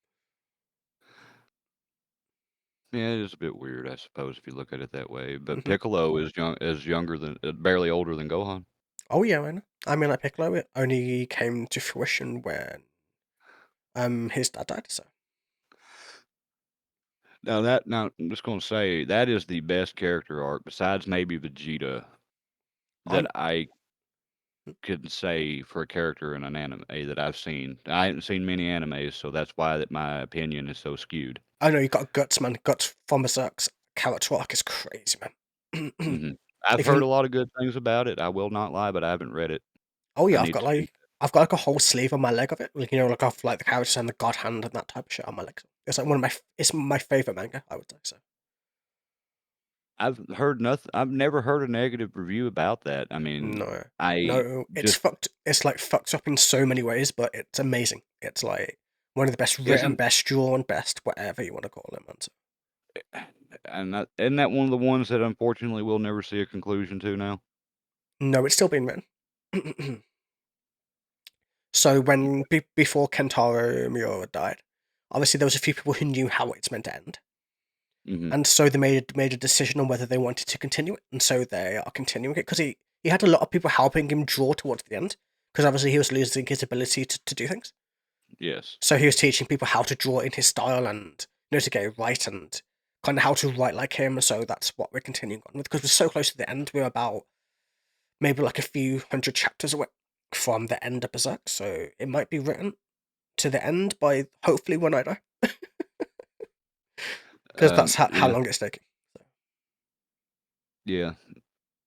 Yeah, it is a bit weird, I suppose, if you look at it that way, but Hmm. Piccolo is younger than barely older than Gohan. Oh yeah, I know. I mean, like Piccolo, it only came to fruition when his dad died. So Now I'm just gonna say, that is the best character arc, besides maybe Vegeta, that I I could say for a character in an anime that I've seen. I haven't seen many animes, so that's why that my opinion is so skewed. I know you got Guts, man. Guts from Berserk's character arc is crazy, man. Mhm. I've If heard you, a lot of good things about it, I will not lie, but I haven't read it. oh I yeah, need to do I've got like a whole sleeve on my leg of it, like of like the characters and the God Hand and that type of shit on my leg. It's like it's my favorite manga, I would say. So I've never heard a negative review about that. I mean, no, I no, it's just fucked. It's like fucked up in so many ways, but it's amazing. It's like one of the best written, isn't best drawn, best whatever you want to call it, man. So, and that isn't that one of the ones that unfortunately we'll never see a conclusion to now? no, it's still being written. So when before Kentaro Miura died, obviously there was a few people who knew how it's meant to end, Mhm. and so they made a decision on whether they wanted to continue it, and so they are continuing it because he had a lot of people helping him draw towards the end because obviously he was losing his ability to do things. Yes. So he was teaching people how to draw in his style and to get it right and kind of how to write like him. So that's what we're continuing on with because we're so close to the end. We're about maybe like a few hundred chapters away. from the end of Berserk, so it might be written to the end by hopefully when I die, because that's how Yeah, long it's taking. yeah.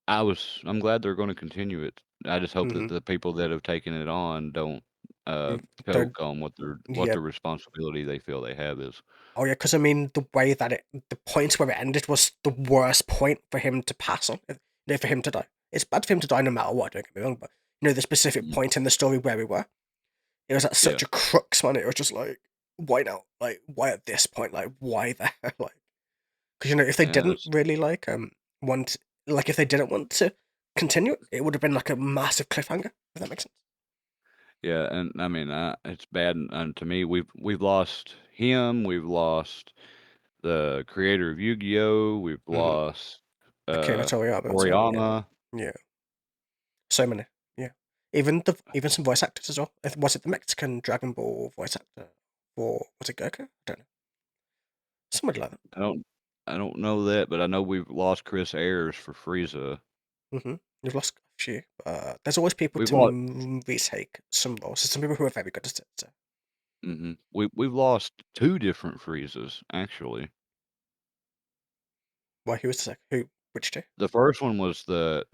I'm glad they're going to continue it. I just hope that Mm-hmm. the people that have taken it on don't Don't choke on what yeah. the responsibility they feel they have is. Oh yeah, because I mean the way that the point where it ended was the worst point for him to pass on. For him to die. It's bad for him to die no matter what. Don't get me wrong, but the specific Mhm. point in the story where we were, it was at Yeah, such a crux, man. It was just like, why now? Like, why at this point? Like, why there? Like, because if they yeah, didn't really want, like, if they didn't want to continue it would have been like a massive cliffhanger. If that makes sense. yeah, and I mean, it's bad. And to me, we've lost him. We've lost the creator of Yu-Gi-Oh. We've Mm-hmm. lost Akira Toriyama as well. Yeah, Toriyama. yeah. So many. Yeah. Even some voice actors as well. Was it the Mexican Dragon Ball voice actor? Or was it Goku? I don't know. Somebody like that. I don't I don't know that, but I know we've lost Chris Ayers for Frieza. Mm-hmm. You've lost a few. There's always people We've to lost. retake some roles. There's some people who are very good at it. So. We've lost two different Friezas actually. Why? Who was the second? Who? Which two? The first one was the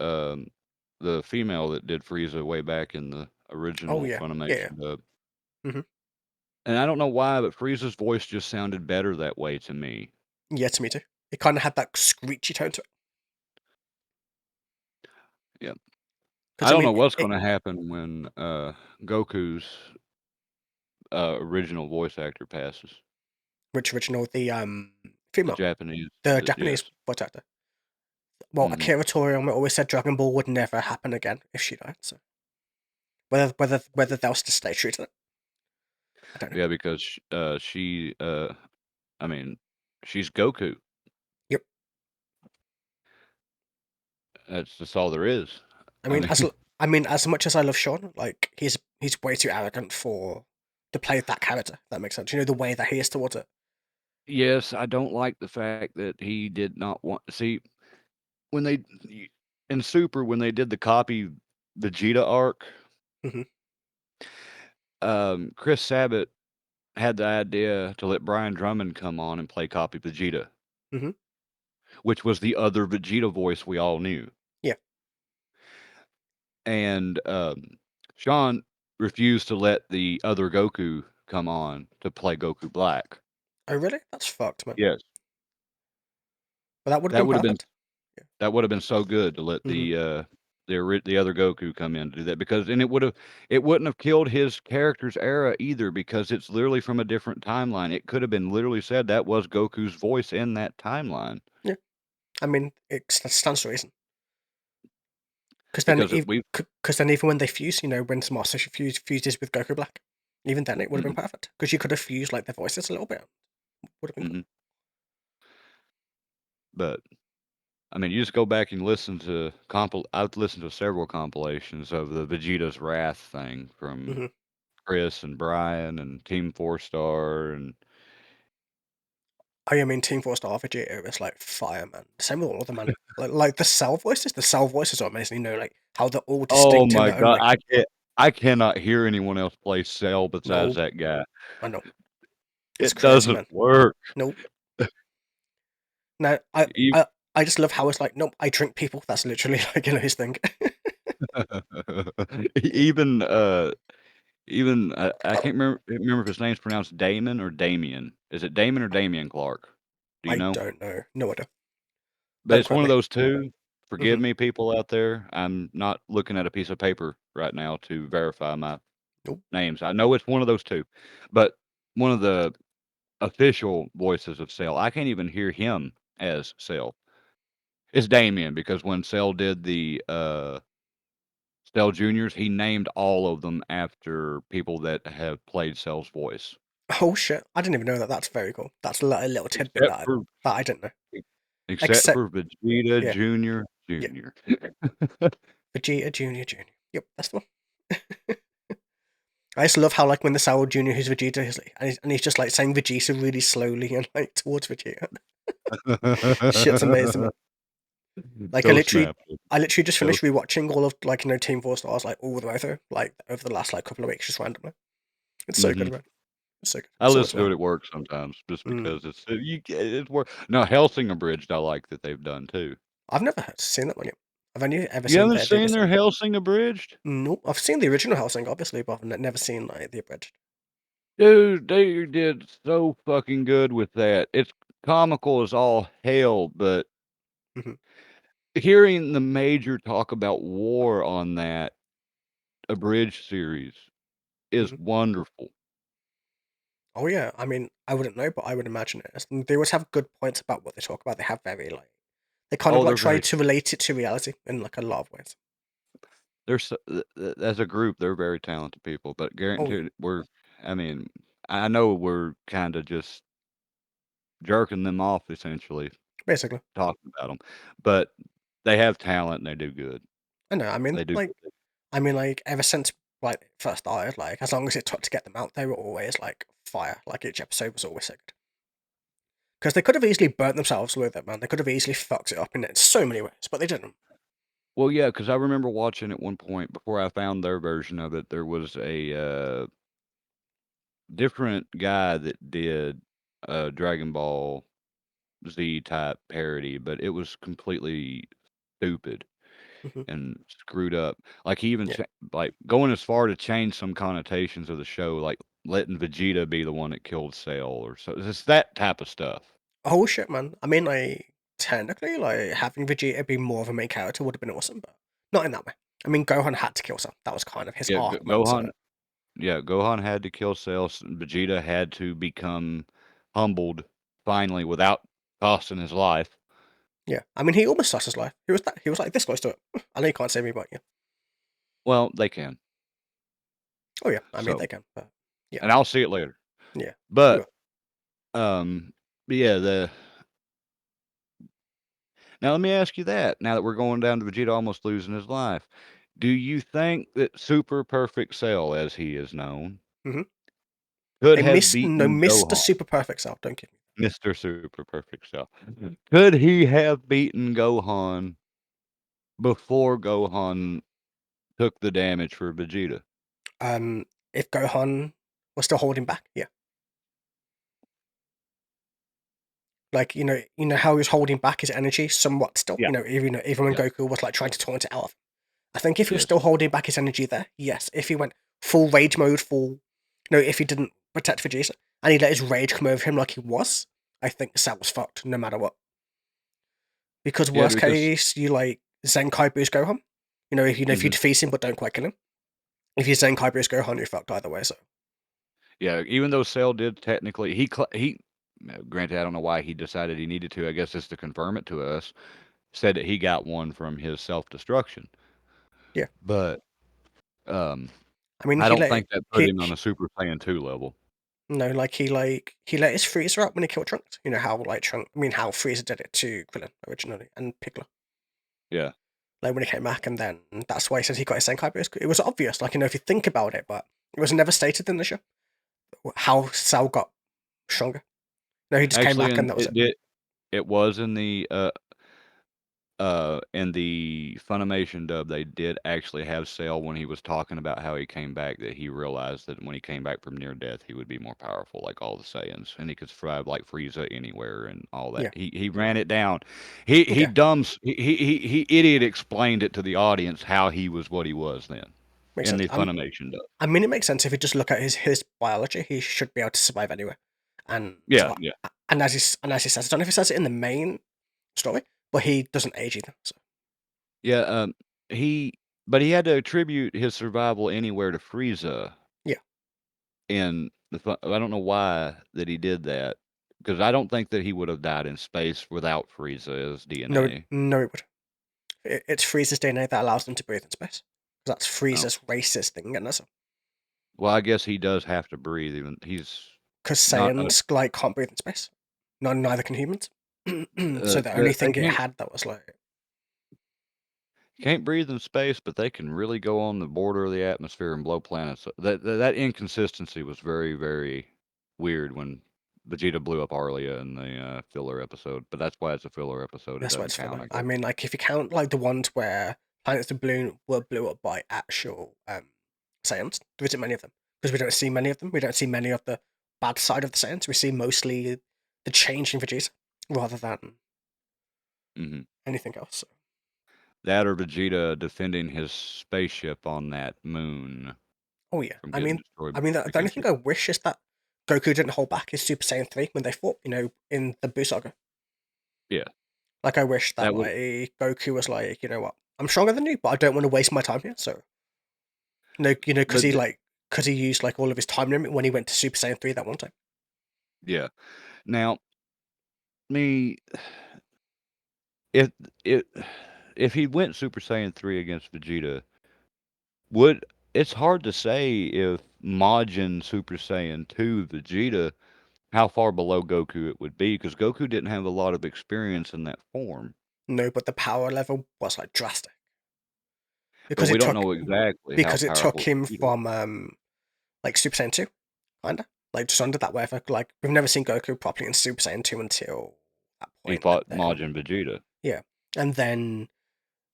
female that did Frieza way back in the Oh original yeah, yeah, yeah. Funimation dub. Mm-hmm. And I don't know why, but Frieza's voice just sounded better that way to me. Yeah, to me too. It kind of had that screechy tone to it. Yeah. Because I I don't mean, know what's gonna happen when, Goku's, original voice actor passes. which original the The female, Japanese the the Japanese yes. voice actor. Well, Mhm. Akira Toriyama always said Dragon Ball would never happen again if she died. So whether they'll still stay true to it, I don't know. Yeah, because she, I mean, she's Goku. Yep. That's just all there is. I I mean, mean I mean, as much as I love Sean, like he's way too arrogant for to play that character. If that makes sense. The way that he is towards it. yes, I don't like the fact that he did not want see, when they in Super, when they did the copy Vegeta arc, Hmm. Chris Sabat had the idea to let Brian Drummond come on and play copy Vegeta, Hmm. which was the other Vegeta voice we all knew. Yeah. And Sean refused to let the other Goku come on to play Goku Black. Oh really? That's fucked, man. Yes, But that would have that been would have been perfect. Yeah. that would have been so good to let Hmm. the other Goku come in to do that, because and it wouldn't have killed his character's era either, because it's literally from a different timeline. It could have been literally said that was Goku's voice in that timeline, Yeah. I mean, it stands to reason. because we Because then even when they fuse, when Master fuses with Goku Black, even then it would have been mhm, perfect. Because you could have fused like their voices a little bit. Would have been cool. mhm, but I mean, you just go back and listen to I've listened to several compilations of the Vegeta's Wrath thing from Hmm. Chris and Brian and Team Four Star, and I mean, Team Four Star Vegeta is like fire, man. Same with all of them, man. Like the cell voices. The cell voices are amazing. Like how they're all oh distinct in my their own god, like. I cannot hear anyone else play Cell besides No, that guy. I know it's It crazy, doesn't man. work. Nope. No, E I just love how it's like, nope. I drink people. That's literally like his thing. even, I can't remember if his name's pronounced Damon or Damien. Is it Damon or Damian Clark? Do you I know? don't know. No idea. But Don't it's quote one of me. those 2. Forgive Hmm. me, people out there. I'm not looking at a piece of paper right now to verify my Nope. names. I know it's one of those 2, but one of the official voices of Cell, I can't even hear him as Cell. It's Damien, because when Cell did the, Cell Juniors, he named all of them after people that have played Cell's voice, Oh shit! I didn't even know that. That's very cool. That's a little tidbit except that for I didn't know. except Except, for Vegeta yeah, Junior yeah, Junior. Vegeta Junior Junior. Yep, that's the one. I just love how like when the Sour Junior who's Vegeta, he's just like saying Vegeta really slowly and like towards Vegeta. Shit's amazing, man. Like Go snap. I literally just Go. finished rewatching all of like Team Four Stars like all the way through like over the last like couple of weeks just randomly. It's so good, Mhm. man. It's so good. I It's always listen to it learning. at work sometimes just Mm. because it's work. No, Helsing Abridged I like that they've done too. I've never seen that one yet. I've only ever You seen haven't their seen BBC. their Helsing Abridged? Nope. I've seen the original Hellsing, obviously, but I've never seen like the abridged. Dude, they did so fucking good with that. It's comical as all hell, but Hmm. hearing the Major talk about war on that abridged series is Hmm. wonderful. Oh yeah, I mean, I wouldn't know, but I would imagine it is. And they always have good points about what they talk about. They have very like they kind of Oh, like they're try very to relate it to reality in like a lot of ways. they're so as a group, they're very talented people, but Oh yeah, guaranteed I mean, I know we're kinda just jerking them off essentially, basically. talking about them, but they have talent and they do good. I know. I mean, They do like, good. ever since like it first started, like as long as it took to get them out, they were always like fire. Like each episode was always so good. Because they could have easily burnt themselves with it, man. They could have easily fucked it up in so many ways, but they didn't. Well, yeah, because I remember watching at one point before I found their version of it, there was different guy that did a Dragon Ball Z type parody, but it was completely stupid Hmm. and screwed up. Like, he even Yeah. like, going as far to change some connotations of the show, like letting Vegeta be the one that killed Cell or so it's that type of stuff. Oh shit, man. I mean, like technically, like having Vegeta be more of a main character would have been awesome, but not in that way. I mean, Gohan had to kill Cell. That was kind of his Yeah, arc, man. So Gohan Gohan had to kill Cell, Vegeta had to become humbled finally without costing his life. yeah, I mean, he almost lost his life. He was like this close to it. I know you can't save me, but yeah. Well, they can. Oh yeah, I mean So they can, but yeah, and I'll see it later. yeah, you But, will. um, yeah, the now let me ask you that, now that we're going down to Vegeta almost losing his life. Do you think that Super Perfect Cell, as he is known, Hmm. could A have miss no beaten Mr. Gohan? Super Perfect Cell. Don't kid me. Mr. Super Perfect Cell. Could he have beaten Gohan before Gohan took the damage for Vegeta? If Gohan was still holding back, yeah, like you know how he was holding back his energy somewhat still. Yeah, Even when yeah, Goku was like trying to taunt it out. I think if he was yes. still holding back his energy there, yes. If he went full rage mode, if he didn't protect Vegeta and he let his rage come over him like he was, I think Cell was fucked no matter what. Because Yeah, worst because case, you like Zenkai boost Gohan. If you mhm. defeat him but don't quite kill him. If you Zenkai boost Gohan, you're fucked either way. So Yeah, even though Cell did technically he granted, I don't know why he decided he needed to, I guess it's to confirm it to us, said that he got one from his self-destruction. yeah, But, um, I mean I don't think that put him on he a Super Saiyan 2 level. no he let his Frieza out when he killed Trunks. You know how like Trunks, I mean how Frieza did it to Krillin originally and Piccolo. Yeah. Like when he came back, and then that's why he says he got his Senkai boost. It was obvious, like if you think about it, but it was never stated in the show how Cell got stronger. No, he just came Actually, back, and and that was it. it was in the Funimation dub, they did actually have Cell when he was talking about how he came back, that he realized that when he came back from near death, he would be more powerful like all the Saiyans, and he could survive like Frieza anywhere and all that. Yeah, He ran it down. He yeah. dumbs he idiot explained it to the audience how he was what he was then Makes in sense. the Funimation dub. I mean, it makes sense if you just look at his biology. He should be able to survive anywhere, and Yeah, yeah. as he says, I don't know if he says it in the main story, but he doesn't age either. So Yeah, he but he had to attribute his survival anywhere to Frieza. yeah, And I don't know why that he did that, because I don't think that he would have died in space without Frieza's no, DNA. no, it would. It's Frieza's DNA that allows them to breathe in space. That's Oh, Frieza's racist thing, and that's well, I guess he does have to breathe even he's because not Saiyans like can't breathe in space. No, neither can humans. So the only they thing it had that was like, can't breathe in space, but they can really go on the border of the atmosphere and blow planets. That inconsistency was very, very weird when Vegeta blew up Arlia in the filler episode, but that's why it's a filler episode. It That's why doesn't it's count, filler. I I guess. mean, like, if you count, like, the ones where planets of bloom were blew up by actual Saiyans, there isn't many of them. Because we don't see many of them. We don't see many of the bad side of the Saiyans. We see mostly the change in Vegeta rather than Hmm. anything else. So. That or Vegeta defending his spaceship on that moon Oh, yeah. from I getting mean, destroyed I by mean, the only freaking thing I wish is that Goku didn't hold back his Super Saiyan 3 when they fought, in the Buu Saga. yeah. Like, I wish that, That would, like, Goku was like, you know what, I'm stronger than you, but I don't want to waste my time here. So, because but he used, like, all of his time limit when he went to Super Saiyan 3 that one time. yeah. Now, me, if it if he went Super Saiyan 3 against Vegeta, would it's hard to say if Majin Super Saiyan 2 Vegeta how far below Goku it would be because Goku didn't have a lot of experience in that form. No, but the power level was, like, drastic. But Because we it don't took know exactly how because it took powerful him Vegeta was. from, like, Super Saiyan 2, kinda. Like, just under that whatever, like, we've never seen Goku properly in Super Saiyan 2 until that He point, and fought then Majin Vegeta. yeah. And then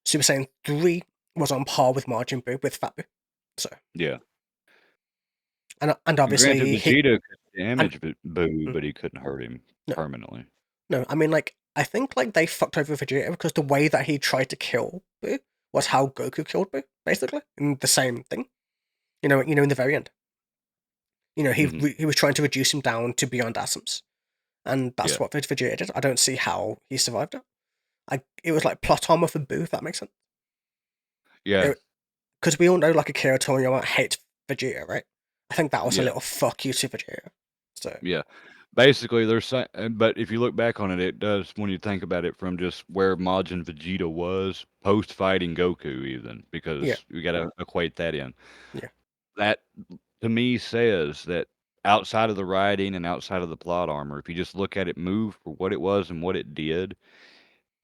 Super Saiyan 3 was on par with Majin Buu, with Fat Buu. So, Yeah. and And granted, obviously he Vegeta could and damage Boo, mm, but he couldn't hurt him no, permanently. no, I mean, like, I think, like, they fucked over Vegeta because the way that he tried to kill Buu was how Goku killed Buu, basically, in the same thing. In the very end. Hmm. He was trying to reduce him down to beyond atoms, and that's Yeah. what Vegeta did. I don't see how he survived it. It was like plot armor for Boo, if that makes sense. Yeah. Because we all know, like, Akira Toriyama hates Vegeta, right? I think that was a Yeah. little fuck you to Vegeta. So, Yeah. Basically, but if you look back on it, it does when you think about it from just where Majin Vegeta was post fighting Goku, even yeah, because we got to equate that in. yeah. That to me says that outside of the writing and outside of the plot armor, if you just look at it move for what it was and what it did,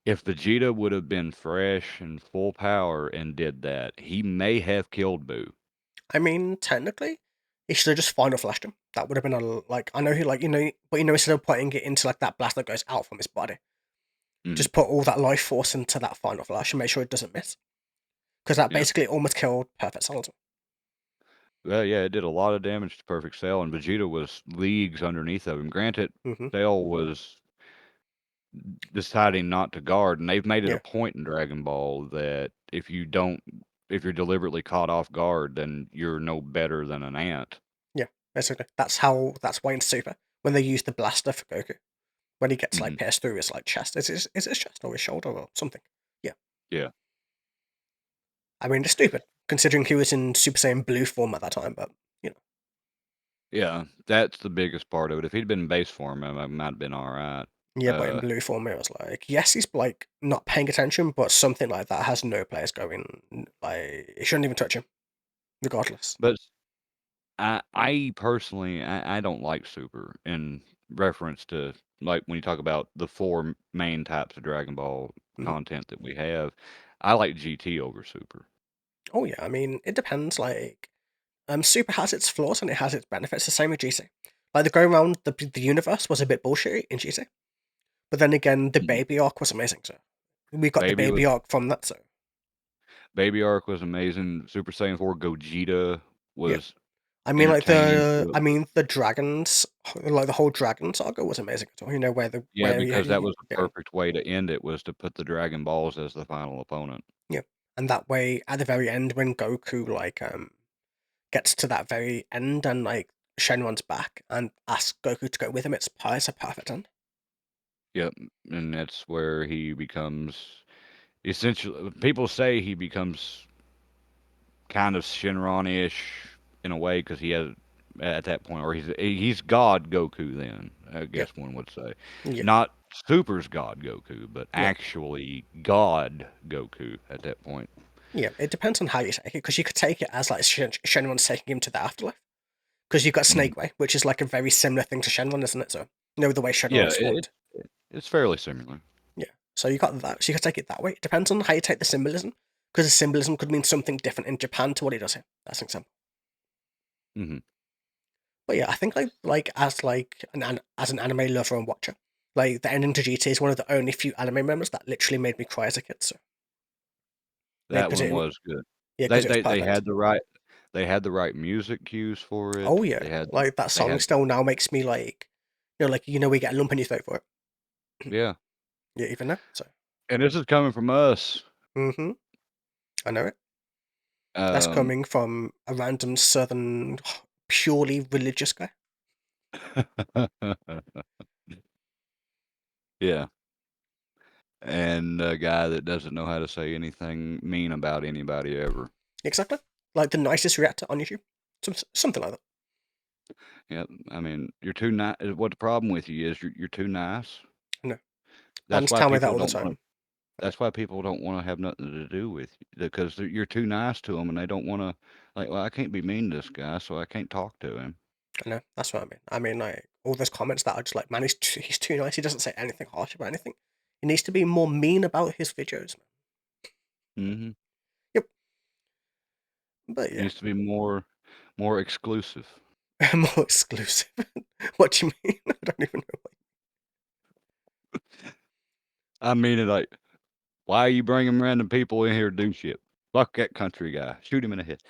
if Vegeta would have been fresh and full power and did that, he may have killed Boo. I mean, technically, he should have just final flashed him. That would have been like, I know he, like, but instead of putting it into, like, that blast that goes out from his body, Hmm. just put all that life force into that final flash and make sure it doesn't miss. Because that Yeah. basically almost killed Perfect Silence. Well, yeah, it did a lot of damage to Perfect Cell, and Vegeta was leagues underneath of him. Granted, Mm-hmm. Cell was deciding not to guard, and they've made it a Yeah, point in Dragon Ball that if you're deliberately caught off guard, then you're no better than an ant. yeah. Basically, that's why in Super, when they use the blaster for Goku, when he gets, like, Hmm. pierced through his, like, chest, is his chest or his shoulder or something? Yeah. Yeah. I mean, it's stupid considering he was in Super Saiyan Blue form at that time, but you know, Yeah, that's the biggest part of it. If he'd been in base form, it might have been all right. yeah. But in Uh, Blue form, it was like, yes, he's, like, not paying attention, but something like that has no players going, like, it shouldn't even touch him, regardless. but I personally, I don't like Super in reference to like when you talk about the four main types of Dragon Ball Mhm. content that we have. I like GT over Super. Oh yeah, I mean, it depends. Like, Super has its flaws and it has its benefits. The same with GC. Like, the go around the universe was a bit bullshit in GC, but then again, the Mhm. baby arc was amazing. So we got the Baby was baby arc from that. So Baby arc was amazing. Super Saiyan 4 Gogeta yeah. was entertaining. The dragons, like, the whole dragon saga was amazing as well. Yeah, because that You was the know, perfect way to end it was to put the Dragon Balls as the final opponent. yeah, and that way at the very end when Goku, like, gets to that very end and, like, Shenron's back and asks Goku to go with him, it's a perfect end. Yep, and that's where he becomes essentially. People say he becomes kind of Shenron-ish in a way because he has at that point, or he's God Goku. Then I Yeah, guess one would say, yeah, not Super's God Goku, but yeah, actually God Goku at that point. yeah. It depends on how you take it, because you could take it as, like, Shenron's taking him to the afterlife, because you've got Mhm. Snake Way, which is, like, a very similar thing to Shenron, isn't it? So the way Yeah, Shenron swapped. it's fairly similar. Yeah. So you got that. So you can take it that way. It depends on how you take the symbolism, because the symbolism could mean something different in Japan to what it does here. That's an example. Hmm. But yeah, I think as an anime lover and watcher, like the ending to GT is one of the only few anime moments that literally made me cry as a kid. So yeah, That one was good. because it was They perfect. had the right music cues for it. Oh yeah, like that They song had still now makes me like, we get a lump in your throat for it. yeah. Yeah, even now. So, And this is coming from us. I know it. That's Um, coming from a random southern, purely religious guy. yeah. And a guy that doesn't know how to say anything mean about anybody ever. Exactly, like the nicest reactor on YouTube, something like that. Yeah, I mean, you're too nice. What the problem with you is you're too nice. I know. That's Fans why tell me that people all the don't want to. time. I know. That's why people don't want to have nothing to do with you because you're too nice to them, and they don't want to. Like, well, I can't be mean to this guy, so I can't talk to him. I know. That's what I mean. I mean, like all those comments that are just like, man, he's too nice. He doesn't say anything harsh about anything. He needs to be more mean about his videos, man. Hmm. Yep. But yeah, Needs to be more exclusive. more exclusive. What do you mean? I don't even know. I mean it like, why are you bringing random people in here to do shit? Fuck that country guy. Shoot him in the head.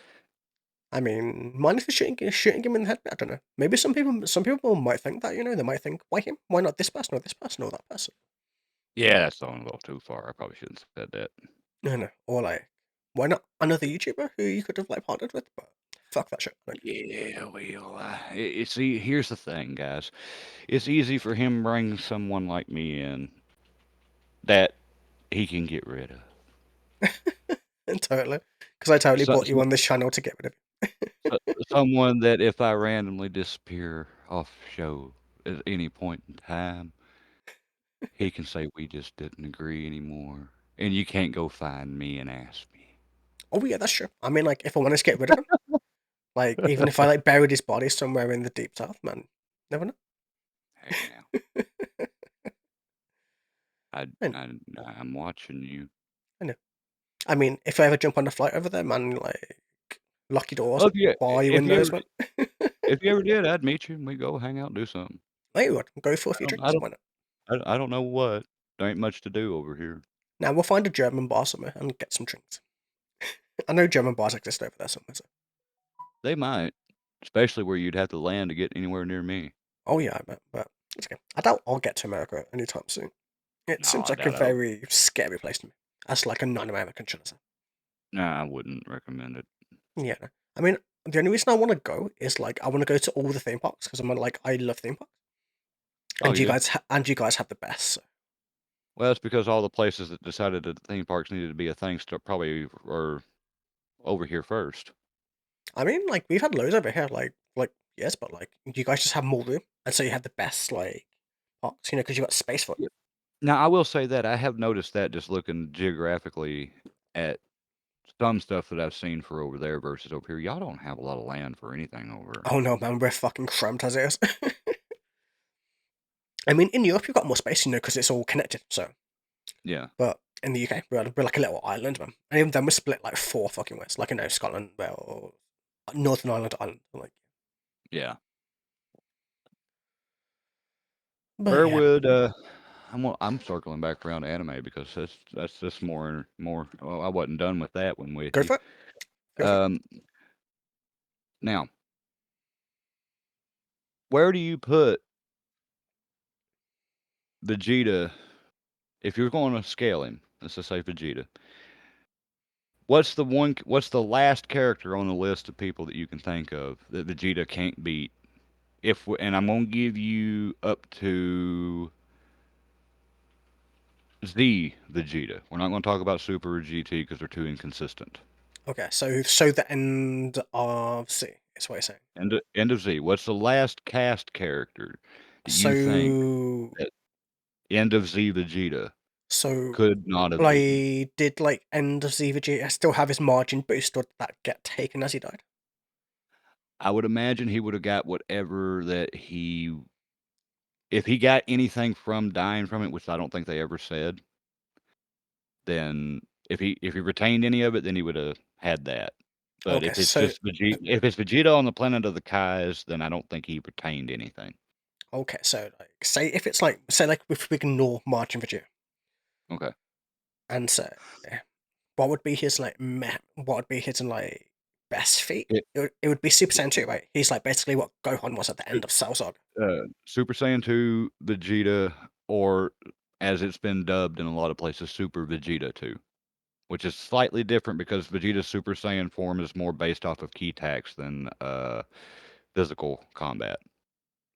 I mean, mind if shooting him in the head? I don't know. Maybe some people might think that, they might think, why him? Why not this person or this person or that person? Yeah, that's going a little too far. I probably shouldn't have said that. No, no. Or like, why not another YouTuber who you could have like partnered with? But fuck that shit. I don't Yeah, well, see, here's the thing, guys. It's easy for him to bring someone like me in that he can get rid of. care. Totally. Because I totally So, bought you on this channel to get rid of so, someone that if I randomly disappear off show at any point in time, he can say we just didn't agree anymore, and you can't go find me and ask me. Oh yeah, that's true. I mean, like, if I wanted to get rid of him, like, even if I like buried his body somewhere in the deep south, man, never know. Hey now, I, I know. I I'm watching you. I know. I mean, if I ever jump on a flight over there, man, like, lock your doors, Well, bar your if you windows, ever man. if you ever did, I'd meet you and we go hang out and do something. Hey, what? Go for a I few don't I drinks. don't Why not? I don't know what. There ain't much to do over here. Now we'll find a German bar somewhere and get some drinks. I know German bars exist over there somewhere. So. They might, especially where you'd have to land to get anywhere near me. Oh yeah, I bet. But it's okay. I doubt I'll get to America anytime soon. It No, seems I like a doubt I. very scary place to me. As like a non-American, should I say? Nah, I wouldn't recommend it. Yeah. No. I mean, the only reason I want to go is like I want to go to all the theme parks because I love theme parks, Oh yeah. and you guys have the best. So. Well, it's because all the places that decided that theme parks needed to be a thing probably are over here first. I mean, like we've had loads over here, like yes, but like you guys just have more room, and so you have the best like parks, because you got space for it. Yep. Now, I will say that I have noticed that just looking geographically at some stuff that I've seen for over there versus over here. Y'all don't have a lot of land for anything over. Oh no, man, we're fucking cramped as it is. I mean, in Europe you've got more space, because it's all connected. So, Yeah. but in the UK we're like a little island, man, and even then we're split like four fucking ways. Like Scotland, well, Northern Ireland, like. Yeah. But Where yeah, would I'm circling back around to anime because that's just more. Well, I wasn't done with that one with go you. for it. Go for it. Um, now, where do you put Vegeta if you're going to scale him? Let's just say Vegeta. What's the last character on the list of people that you can think of that Vegeta can't beat? And I'm gonna give you up to Z Vegeta. We're not gonna talk about Super or GT because they're too inconsistent. Okay, so the end of C is what you're saying. End of Z. What's the last cast character that you think So that end of Z Vegeta so could not have beaten? like did like end of Z Vegeta still have his margin boost, or did that get taken as he died? I would imagine he would have got whatever that he if he got anything from dying from it, which I don't think they ever said, then if he retained any of it, then he would have had that. But Okay, if it's so just Vegeta on the planet of the Kais, then I don't think he retained anything. okay, so like, say if it's like, say like if we ignore Martin Vegeta Okay. and say, what would be his like what would be his like best feat? It, It would be Super Saiyan 2, right? He's like basically what Gohan was at the end of Cell Saga. Super Saiyan 2 Vegeta, or as it's been dubbed in a lot of places, Super Vegeta 2, which is slightly different because Vegeta's Super Saiyan form is more based off of key attacks than physical combat.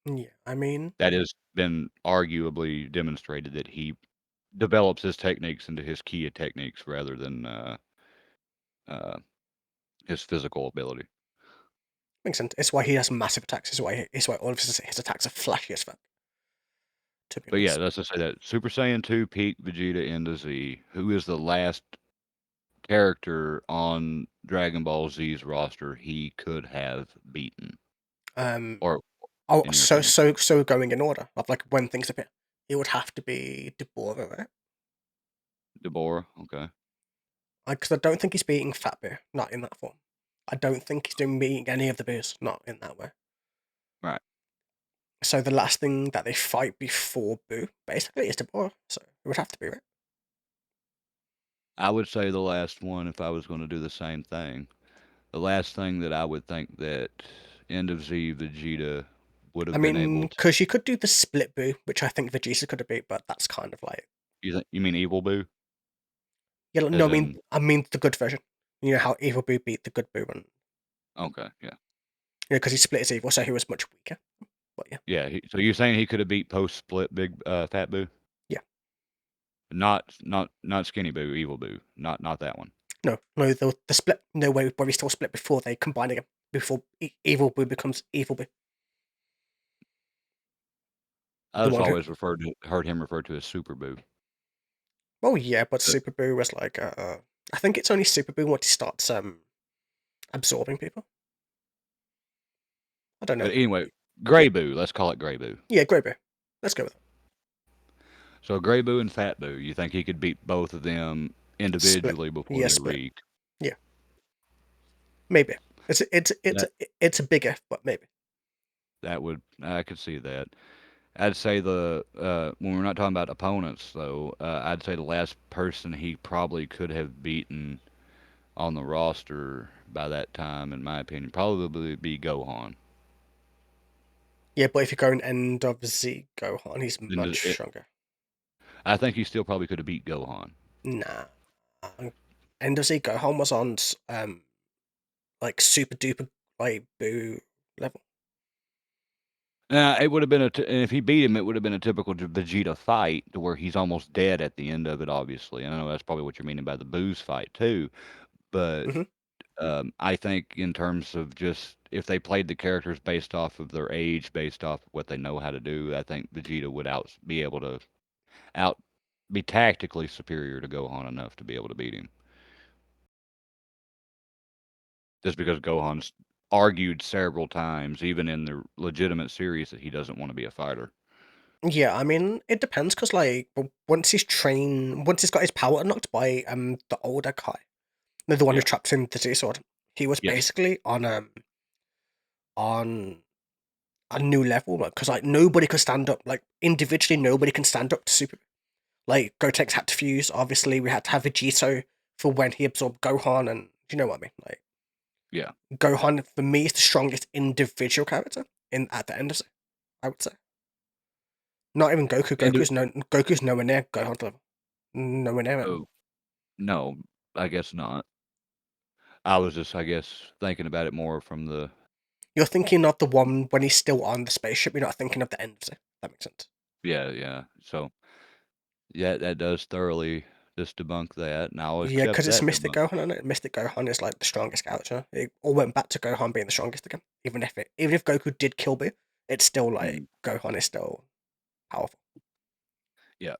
Yeah, I mean, That has been arguably demonstrated that he develops his techniques into his key techniques rather than uh, his physical ability. makes sense. It's why he has massive attacks. It's why all of his attacks are flashy as fuck. To be But yeah, honest, let's just say that Super Saiyan 2 peak Vegeta into Z, who is the last character on Dragon Ball Z's roster he could have beaten, um, or oh, in your so opinion, so so going in order of like when things appear, it would have to be Deborah, right? Deborah. Okay, Because I don't think he's beating Fat Boo, not in that form. I don't think he's doing beating any of the Boos, not in that way. right. So the last thing that they fight before Boo, basically, is Deborah. So it would have to be, right? I would say the last one if I was going to do the same thing. The last thing that I would think that End of Z Vegeta would I have been mean, able to. because you could do the split Boo, which I think Vegeta could have beat, but that's kind of like, You mean Evil Boo? yeah, no, As I mean, in, I mean the good version. You know how Evil Boo beat the good Boo, and okay, yeah, because he split his evil, so he was much weaker. But yeah, yeah. So you're saying he could have beat post split Big Fat Boo? yeah, Not Skinny Boo, Evil Boo, not that one. no, the split, no way, where he still split before they combine again, before Evil Boo becomes Evil Boo, I the was one who. always heard him referred to as Super Boo. Well, yeah, but But, Super Boo was like, I think it's only Super Boo once he starts absorbing people. I don't but know. anyway, Yeah, Gray Boo. Let's call it Gray Boo. yeah, Grey Boo. Let's go with it. So Gray Boo and Fat Boo. You think he could beat both of them Split. individually before Yeah, they split. reek? Yeah, maybe. It's That it's a big if, but maybe. that would I could see that. I'd say the when we're not talking about opponents though, I'd say the last person he probably could have beaten on the roster by that time, in my opinion, probably be Gohan. Yeah, but if you're going end of Z Gohan, he's And much stronger. I think he still probably could have beat Gohan. Nah. End of Z Gohan was on like super duper like Boo level. It would have been and if he beat him, it would have been a typical Vegeta fight to where he's almost dead at the end of it. Obviously, and I know that's probably what you're meaning by the booze fight too. But Hmm. I think in terms of just if they played the characters based off of their age, based off what they know how to do, I think Vegeta would be able to out be tactically superior to Gohan enough to be able to beat him. Just because Gohan's argued several times, even in the legitimate series, that he doesn't want to be a fighter. Yeah, I mean it depends because like once he's got his power unlocked by the older Kai, the one who Yeah. trapped him the Z sword, he was Yes. basically on a new level because like nobody could stand up like individually nobody can stand up to Super. Like Gotenks had to fuse. Obviously, we had to have Vegito for when he absorbed Gohan, and you know what I mean. Like Yeah. Gohan for me is the strongest individual character in at the end of it. I would say not even Goku. And Goku's nowhere near Gohan's level. Nowhere near it. oh no, I guess not. I was just, I guess, thinking about it more from the You're thinking of the one when he's still on the spaceship. You're not thinking of the end of it. That makes sense. yeah. So yeah, that does thoroughly just debunk that, and I'll Yeah, accept because it's that Mystic debunk. Gohan, and it? Mystic Gohan is like the strongest character. It all went back to Gohan being the strongest again. Even if Goku did kill Boo, it's still like Mm, Gohan is still powerful. yeah.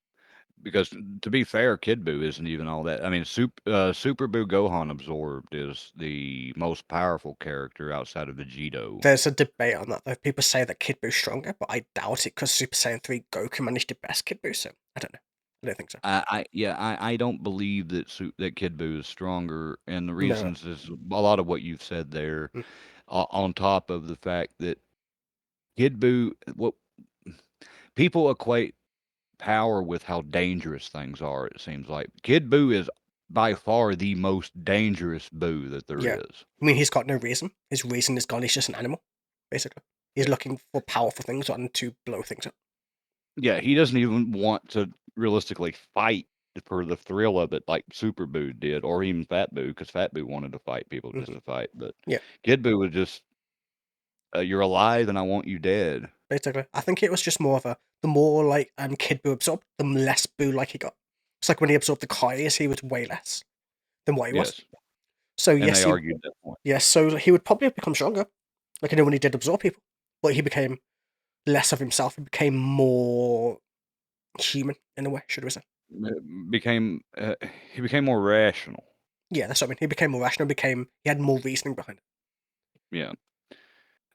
Because to be fair, Kid Buu isn't even all that. I mean, Super Buu Gohan Absorbed is the most powerful character outside of Vegito. There's a debate on that though. People say that Kid Boo's stronger, but I doubt it because Super Saiyan 3 Goku managed to best Kid Buu, so I don't know. I don't think so. I don't believe that Kid Buu is stronger, and the No. reasons is a lot of what you've said there, Mm, on top of the fact that Kid Buu, what people equate power with how dangerous things are, it seems like. Kid Buu is by far the most dangerous Buu that there yeah. is. I mean, he's got no reason. His reason is gone. He's just an animal, basically. He's Yeah. looking for powerful things and to blow things up. Yeah, he doesn't even want to realistically fight for the thrill of it like Super Boo did, or even Fat Boo, because Fat Boo wanted to fight people just Hmm. to fight. But Yeah, Kid Boo was just, you're alive and I want you dead. basically. I think it was just more of a the more like Kid Buu absorbed, the less Buu like he got. It's like when he absorbed the Kais, he was way less than what he was. Yes. So And yes, they he argued that point. yes, so he would probably have become stronger, like when he did absorb people, but he became less of himself. He became more human in a way, should we say? Became, he became more rational. Yeah, that's what I mean. He became more rational. He had more reasoning behind it. Yeah.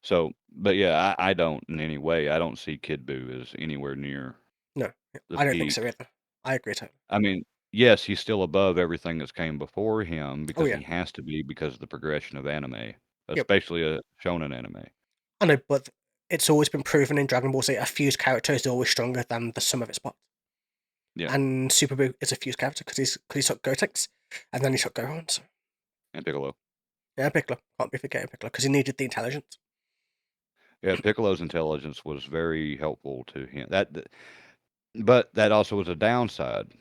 So, but yeah, I don't in any way, I don't see Kid Boo as anywhere near No, the I don't think so peak. either. I agree totally. I mean, yes, he's still above everything that's came before him Oh because yeah, he has to be because of the progression of anime, yep. especially a shonen anime. I know, but it's always been proven in Dragon Ball Z a fused character is always stronger than the sum of its parts. Yeah, And Super Buu is a fused character because he's got Gotenks, and then he's got Gohan. So and Piccolo. yeah, Piccolo can't be forgetting Piccolo because he needed the intelligence. Yeah, Piccolo's intelligence was very helpful to him. But that also was a downside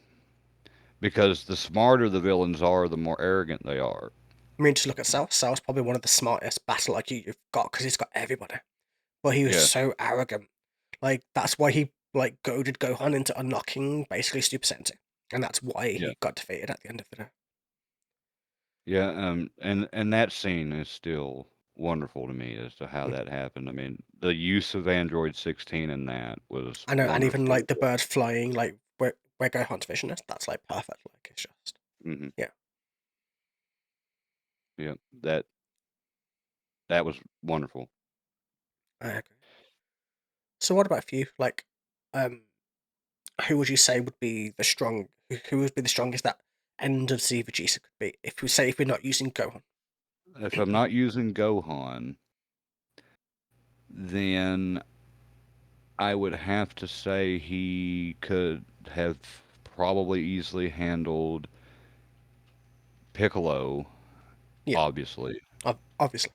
because the smarter the villains are, the more arrogant they are. I mean, just look at Cell. Cell's probably one of the smartest battle IQ you've got because he's got everybody. But he was Yes. so arrogant. Like that's why he like goaded Gohan into unlocking basically Super Sentai, and that's why Yeah. he got defeated at the end of the day. Yeah, and that scene is still wonderful to me as to how Mm. that happened. I mean, the use of Android 16 in that was I know, and even wonderfully like the done. bird flying, like where Gohan's vision is, that's like perfect. Like it's just Mhm. yeah. Yeah, that was wonderful. I agree. So what about for you? Like, um, who would you say would be the strong? Who would be the strongest that end of Z Vegeta could be? If we're not using Gohan. If I'm not using Gohan, then I would have to say he could have probably easily handled Piccolo, Yeah, obviously. obviously.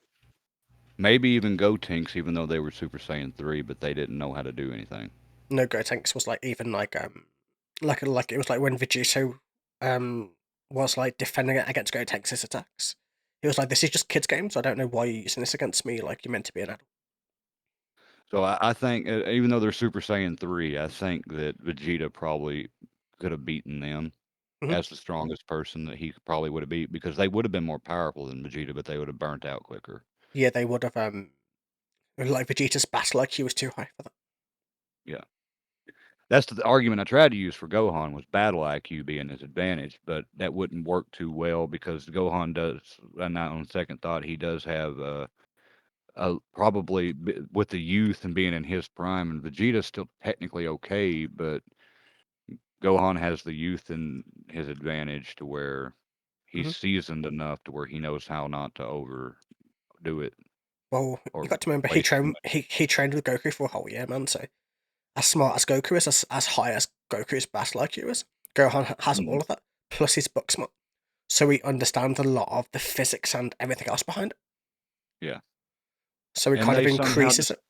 Maybe even Gotenks, even though they were Super Saiyan 3, but they didn't know how to do anything. No Gotenks was like even like it was like when Vegito um was like defending it against Gotenks' attacks. He was like, "This is just kids' games. I don't know why you're using this against me. Like you're meant to be an adult." So I think, even though they're Super Saiyan 3, I think that Vegeta probably could have beaten them Hmm. as the strongest person that he probably would have beat because they would have been more powerful than Vegeta, but they would have burnt out quicker. Yeah, they would have like Vegeta's battle IQ was too high for that. Yeah. That's the argument I tried to use for Gohan was battle IQ being his advantage, but that wouldn't work too well because Gohan does, and now on second thought, he does have probably with the youth and being in his prime, and Vegeta's still technically okay, but Gohan has the youth and his advantage to where he's Hmm. seasoned enough to where he knows how not to overdo it Well, you or got to remember waste too much. he trained with Goku for a whole year, man. So as smart as Goku is, as high as Goku's battle IQ is, Gohan has Mhm. all of that plus he's book smart. So he understands a lot of the physics and everything else behind it. Yeah, So it and kind of they somehow increases just it.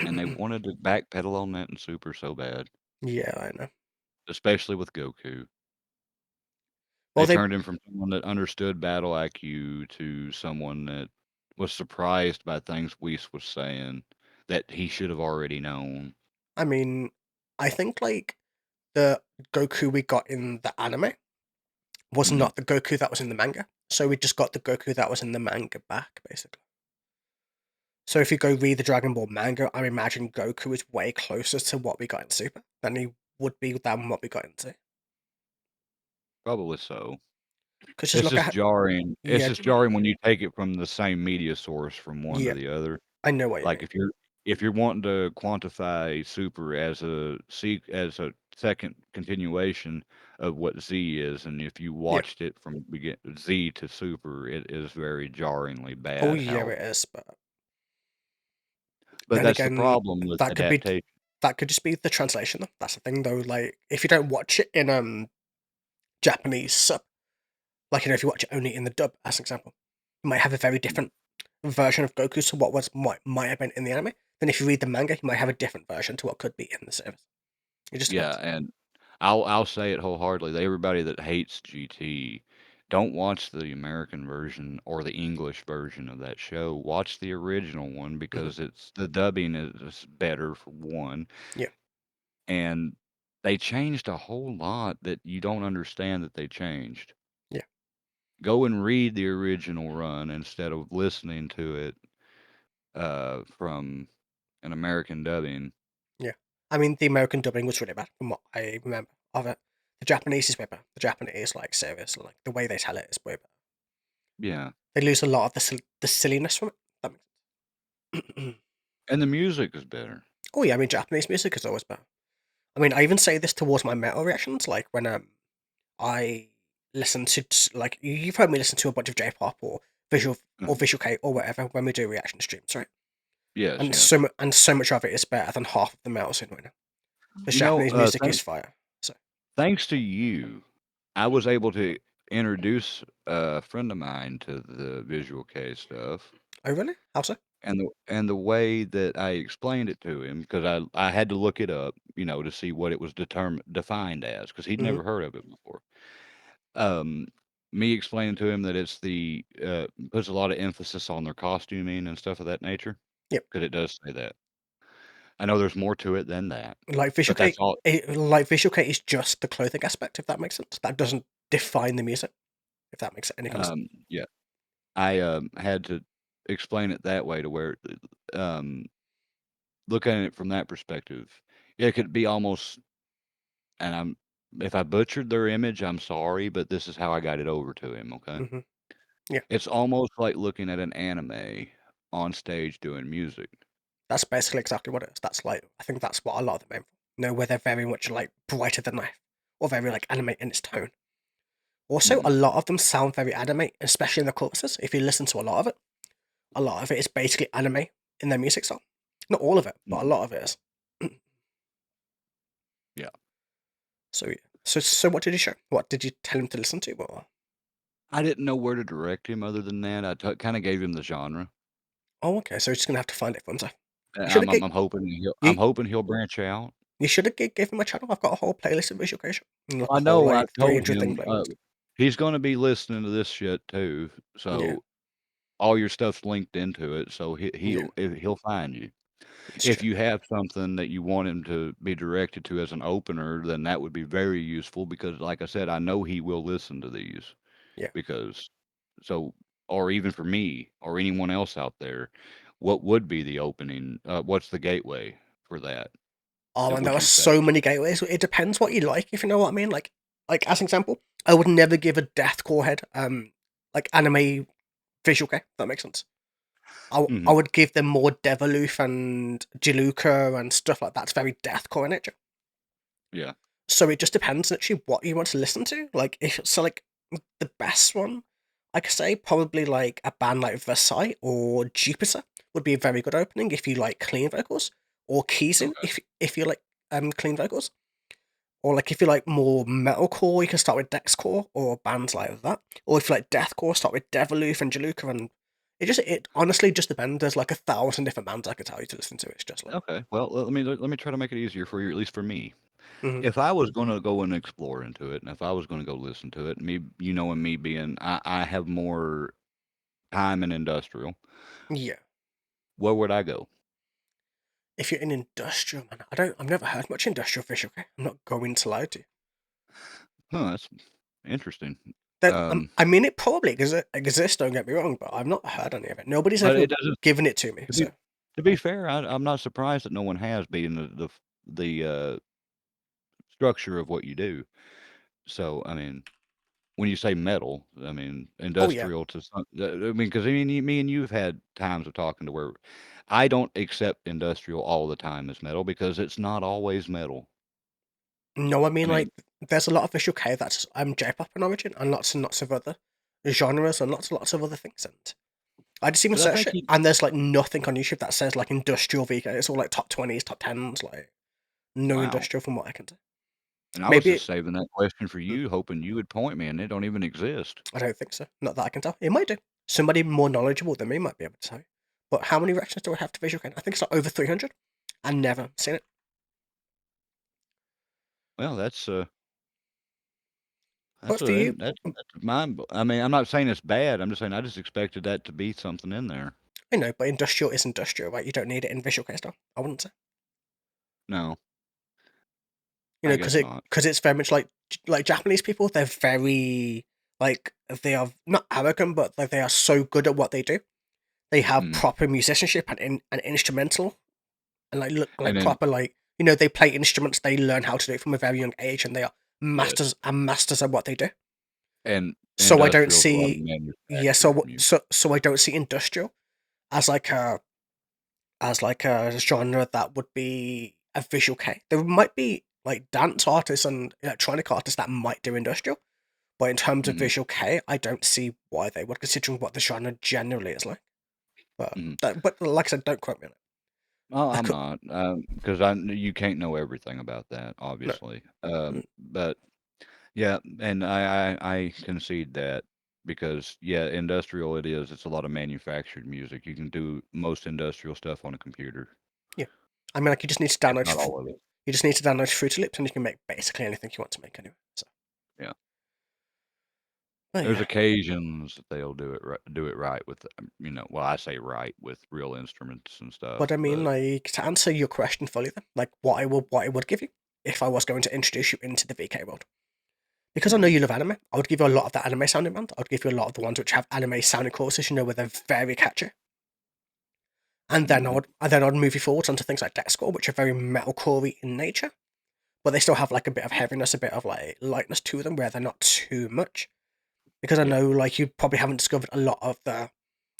and they wanted to backpedal on that in Super so bad, Yeah, I know. especially with Goku. Well, They they, turned him from someone that understood battle IQ to someone that was surprised by things Whis was saying that he should have already known. I mean, I think like the Goku we got in the anime was Mhm. not the Goku that was in the manga. So we just got the Goku that was in the manga back, basically. So if you go read the Dragon Ball manga, I imagine Goku is way closer to what we got in Super than he would be than what we got in Z. Probably so. Because just It's look just at jarring. It's yeah, just jarring when you take it from the same media source from one to yeah, the other. I know what you Like mean. if you're wanting to quantify Super as a second continuation of what Z is, and if you Yeah. watched it from begin Z to Super, it is very jarringly Oh bad yeah, how it is. But but then that's the again, problem with that could be adaptation. that could just be the translation though. That's the thing though. Like if you don't watch it in Japanese sub, like if you watch it only in the dub, as an example, you might have a very different version of Goku to what was might have been in the anime. Then if you read the manga, you might have a different version to what could be in the series. It just Yeah, depends. and I'll say it wholeheartedly. Everybody that hates GT, don't watch the American version or the English version of that show. Watch the original one Hmm. because it's the dubbing is better for one, Yeah, and they changed a whole lot that you don't understand that they changed. yeah, Go and read the original run instead of listening to it from an American dubbing. yeah. I mean, the American dubbing was really bad from what I remember of it. The Japanese is way better. The Japanese like series, like the way they tell it is way better. Yeah, They lose a lot of the silliness from it. That makes sense. and the music is better. Oh yeah, I mean Japanese music is always better. I mean, I even say this towards my metal reactions, like when I listen to like you've heard me listen to a bunch of J-pop or Mhm. Visual K or whatever when we do reaction streams, right? Yes, And yes. so much of it is better than half of the metal scene right now. Because You know, Japanese music is fire. So, thanks to you, I was able to introduce a friend of mine to the Visual K stuff, oh really? How so? and the way that I explained it to him, because I had to look it up, to see what it was defined as, because he'd Mm-hmm. never heard of it before. Um, Me explaining to him that it's puts a lot of emphasis on their costuming and stuff of that nature, Yep. because it does say that. I know there's more to it than that, Like Visual but that's K, all. like Visual K is just the clothing aspect, if that makes sense. That doesn't define the music, if that makes any kind of sense. Yeah. I, had to explain it that way to where, looking at it from that perspective, it could be almost, and if I butchered their image, I'm sorry, but this is how I got it over to him, okay? Mm-hmm. Yeah, It's almost like looking at an anime on stage doing music. that's basically exactly what it is. That's like I think that's what a lot of them aim for. You know, where they're very much like brighter than life, or very like anime in its tone. Also, Mhm, a lot of them sound very anime, especially in the choruses. If you listen to a lot of it is basically anime in their music style. Not all of it, but a mhm, lot of it is. yeah. So yeah. So what did you show? What did you tell him to listen to? Or I didn't know where to direct him other than that. Kinda gave him the genre. oh, okay. So he's just gonna have to find it for himself. You should I'm have I'm gave I'm hoping you, he'll branch out. you should have gave him a channel. I've got a whole playlist of visual creation, and like I a whole know, like I've told 300 thing him, playlist. he's gonna be listening to this shit too, Yeah, so all your stuff's linked into it, so yeah, he'll find you. it's If true. you have something that you want him to be directed to as an opener, then that would be very useful because, like I said, I know he will listen to these Yeah. because so or even for me or anyone else out there, what would be the opening? What's the gateway for that? Oh, and there Would are you say? so many gateways. It depends what you like, if you know what I mean. Like as an example, I would never give a deathcore head like anime visual care. If that makes sense. I Mhm. would give them more Deviloof and Jiluka and stuff like that. It's very deathcore in nature. Yeah. So it just depends actually what you want to listen to. Like if so, like the best one, I could say probably like a band like Versailles or Jupiter would be a very good opening if you like clean vocals, or Kizu Okay. if you like clean vocals, or like if you like more metalcore, you can start with Dexcore or bands like that, or if you like deathcore, start with Deviloof and Jaluka, and it honestly just depends. There's like 1,000 different bands I could tell you to listen to. It's just like Okay. Well, let me try to make it easier for you, at least for me. mhm. If I was gonna go and explore into it, and if I was gonna go listen to it, me, and me being, I have more time in industrial. Yeah. Where would I go? If you're in industrial, man, I've never heard much industrial fish. Okay, I'm not going to lie to you. Huh, that's interesting. That Um, I mean, it probably exists. Don't get me wrong, but I've not heard any of it. Nobody's but ever it doesn't. given it to me. To be So, to be fair, I'm not surprised that no one has, being structure of what you do. So, I mean, when you say metal, I mean oh yeah, industrial to some. I mean, because I mean, me and you've had times of talking to where I don't accept industrial all the time as metal because it's not always metal. No, I I mean mean, like there's a lot of visual kei that's J-pop in origin, and lots of other genres, and lots of other things. And I just even but I searched think it, he. and there's like nothing on YouTube that says like industrial VK. It's all like top 20s, top 10s, like no Wow. industrial from what I can tell. And I was Maybe just saving that question for mm, you, hoping you would point me, and they don't even exist. I don't think so. Not that I can tell. It might do. Somebody more knowledgeable than me might be able to tell you. But how many reactions do I have to visual kei? I think it's like over 300. I've never seen it. Well, But for you, that's mind. I mean, I'm not saying it's bad. I'm just saying I just expected that to be something in there. I know, but industrial is industrial, right? You don't need it in visual kei style. I wouldn't say. No, You know, I guess not. because it's very much like Japanese people. They're very like they are not arrogant, but like they are so good at what they do. They have Mm. proper musicianship and instrumental and like look And like then proper like you know they play instruments. They learn how to do it from a very young age, and they are yes, masters at what they do. and So I don't industrial is a lot of see yeah. manufactured music. So I don't see industrial as like a genre that would be a visual kei. There might be like dance artists and electronic artists that might do industrial, but in terms of Mhm, visual kei, I don't see why they would, considering what the genre generally is like. mhm. But like I said, don't quote me on it. Well, I I'm could, not, because I you can't know everything about that, no, obviously. mm, But yeah, and I concede that because yeah, industrial it is. It's a lot of manufactured music. You can do most industrial stuff on a computer, yeah. I mean, like you just need to if not download. all of it. You just need to download Fruity Loops, and you can make basically anything you want to make anyway. So, Yeah. but There's yeah. occasions that they'll do it right with, well, I say right with real instruments and But stuff, I mean, but like to answer your question fully, then, like what I would give you if I was going to introduce you into the VK world. Because I know mhm, you love anime, I would give you a lot of the anime sounding band. I would give you a lot of the ones which have anime sounding choruses, you know, where they're very catchy. mhm, And then I'd move you forwards onto things like deathcore, which are very metalcore in nature, but they still have like a bit of heaviness, a bit of like lightness to them, where they're not too much. Because I yeah. know like you probably haven't discovered a lot of the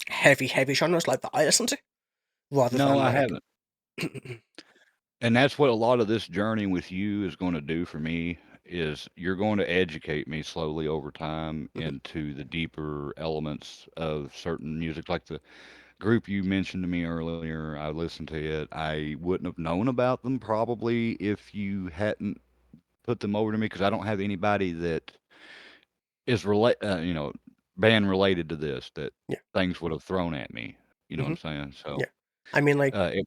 heavy genres like that I listen to, rather No, than I like haven't. And that's what a lot of this journey with you is gonna do for me, is you're going to educate me slowly over time Mhm. into the deeper elements of certain music, like the group you mentioned to me earlier. I listened to it. I wouldn't have known about them probably if you hadn't put them over to me, because I don't have anybody that is band related to this that Yeah. things would have thrown at me. You know what Hmm. I'm saying? So, Yeah. I mean, like it,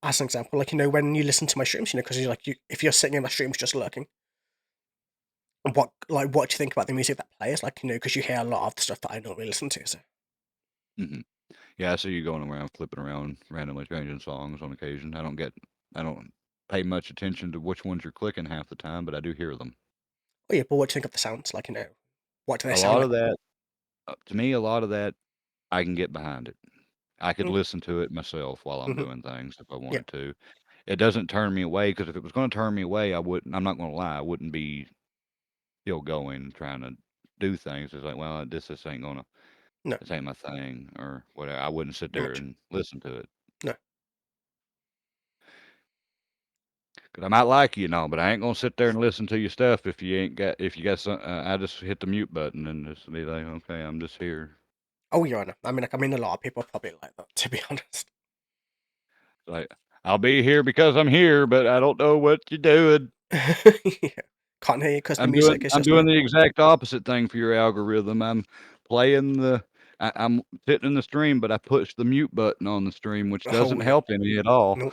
as an example, like you know, when you listen to my streams, you know, because you like you if you're sitting in my streams just lurking, what do you think about the music that plays? Like you know, because you hear a lot of the stuff that I don't really listen to. So, mhm. Yeah, I see you going around flipping around, randomly changing songs on occasion. I don't pay much attention to which ones you're clicking half the time, but I do hear them. oh yeah, but what do you think of the sounds? Like you know, what do they A sound lot like? of that, to me, a lot of that, I can get behind it. I could Mm, listen to it myself while I'm mm-hmm. doing things if I Yeah, wanted to. It doesn't turn me away, because if it was going to turn me away, I wouldn't. I'm not going to lie, I wouldn't be still going trying to do things. It's like, well, this ain't gonna, no, this ain't my thing or whatever. I wouldn't sit pretty there much, and listen to it. no. 'Cause I might like you and all, but I ain't gonna sit there and listen to your stuff if you got some. I just hit the mute button and just be like, okay, I'm just here. Oh yeah, I know. I mean, a lot of people probably like that. To be honest. Like, I'll be here because I'm here, but I don't know what you're doing. Yeah. Can't hear you because the music is I'm just doing loud. the exact opposite thing for your algorithm. Playing the I'm sitting in the stream, but I pushed the mute button on the stream, which Oh doesn't yeah, help any at all. no.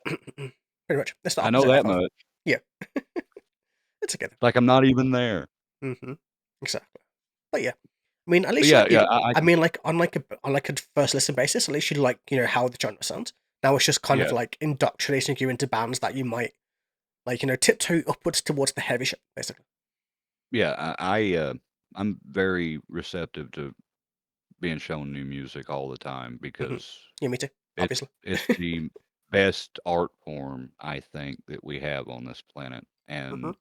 Pretty much, it's the I know opposite that of much. yeah. It's together. It's like I'm not even there. Mm-hmm. Exactly. But yeah, I mean, at But least yeah, like yeah, you. I I can. mean, like on like a first listen basis, at least you like you know how the genre sounds. Now it's just kind of Yeah, like indoctrinating you into bands that you might like, you know, tiptoe upwards towards the heavy shit, basically. yeah. I'm very receptive to being shown new music all the time, Hmm. because Yeah, me too. Obviously. it's the best art form I think that we have on this planet. Hmm. And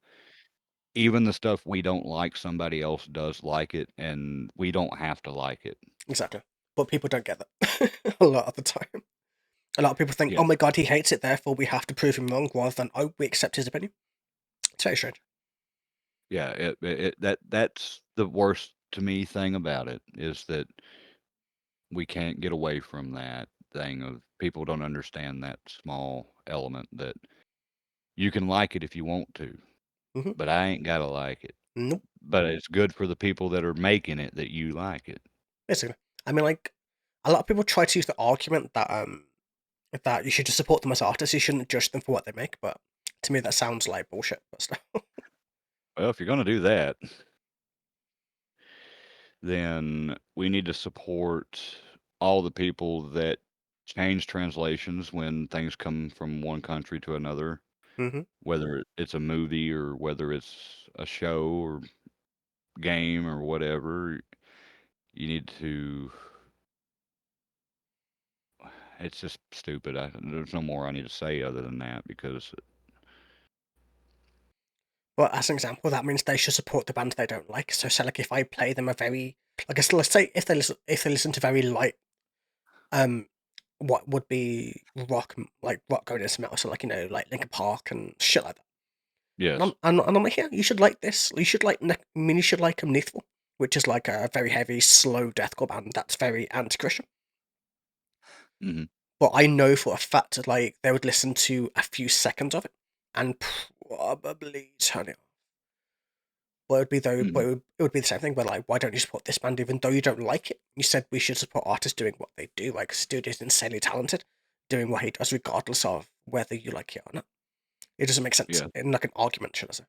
even the stuff we don't like, somebody else does like it, and we don't have to like it. Exactly. But people don't get that a lot of the time. A lot of people think, Yeah. oh my god, he hates it, therefore we have to prove him wrong, rather than, oh, we accept his opinion. It's very strange. Yeah, that's the worst to me thing about it is that we can't get away from that thing of people don't understand that small element that you can like it if you want to, Hmm. but I ain't gotta like it. Nope. But it's good for the people that are making it that you like it. Basically, I mean, like a lot of people try to use the argument that you should just support them as artists. You shouldn't judge them for what they make. But to me, that sounds like bullshit. But still, Well, if you're gonna do that, then we need to support all the people that change translations when things come from one country to another, hmm whether it's a movie or whether it's a show or game or whatever. You need to. It's just stupid. There's no more I need to say other than that because but as an example, that means they should support the band they don't like. So, say like if I play them a very like, let's say if they listen to very light um what would be rock like rock going into metal, so like like Linkin Park and shit like that. And yes. I'm like, yeah, you should like this. You should like I mean, you should like Neathful, which is like a very heavy, slow deathcore band that's very anti-Christian. Hmm. But I know for a fact that like they would listen to a few seconds of it and probably turn it off. But it would be though, but Hmm. it would be the same thing. But like, why don't you support this band even though you don't like it? You said we should support artists doing what they do. Like, this dude is insanely talented, doing what he does, regardless of whether you like it or not. It doesn't make sense Yeah. in like an argument, should I say?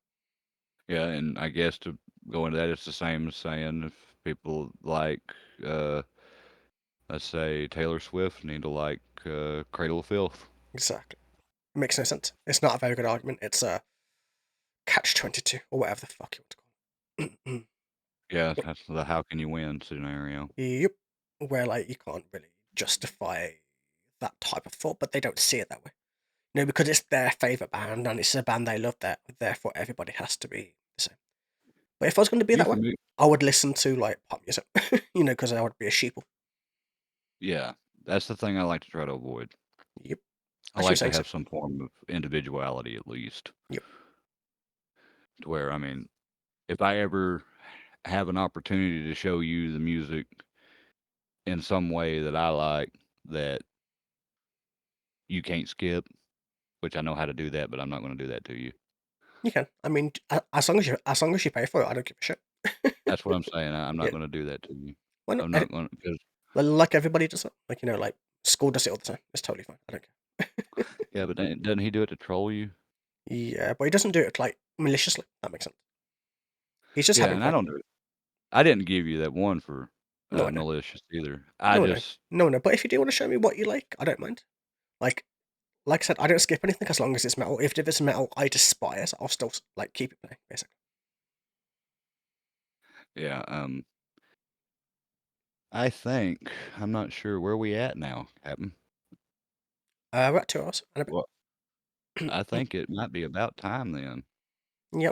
Yeah. And I guess to go into that, it's the same as saying if people like, uh, let's say Taylor Swift need to like Cradle of Filth. Exactly. It makes no sense. It's not a very good argument. It's a catch-22 or whatever the fuck you want to call it. Yeah, that's the how can you win scenario. Yep. Where like you can't really justify that type of thought, but they don't see it that way. No, because it's their favorite band and it's a band they love. That therefore everybody has to be the same. But if I was going to be You that way, familiar? I would listen to like pop music. Because I would be a sheeple. Yeah, that's the thing I like to try to avoid. Yep. I As you were like to saying, so. have some form of individuality at least, Yep. to where I mean, if I ever have an opportunity to show you the music in some way that I like that you can't skip, which I know how to do that, but I'm not going to do that to you. You can. I mean, as long as you pay for it, I don't give a shit. That's what I'm saying. I'm not Yeah. going to do that to you. Why not? I'm not going to because Like everybody does it. Like like school does it all the time. It's totally fine. I don't care. yeah, but doesn't he do it to troll you? Yeah, but he doesn't do it like maliciously. That makes sense. He's just Yeah, having and I fun. don't do it. I didn't give you that one for No, I know. malicious either. I No, I know. just No, I know. But if you do want to show me what you like, I don't mind. Like, like I said, I don't skip anything as long as it's metal. If it's metal I despise, I'll still like keep it playing. Basically, yeah. I think I'm not sure where we at now, Captain. we're at 2 hours and a Well, bit. I think it might be about time then. Yeah, I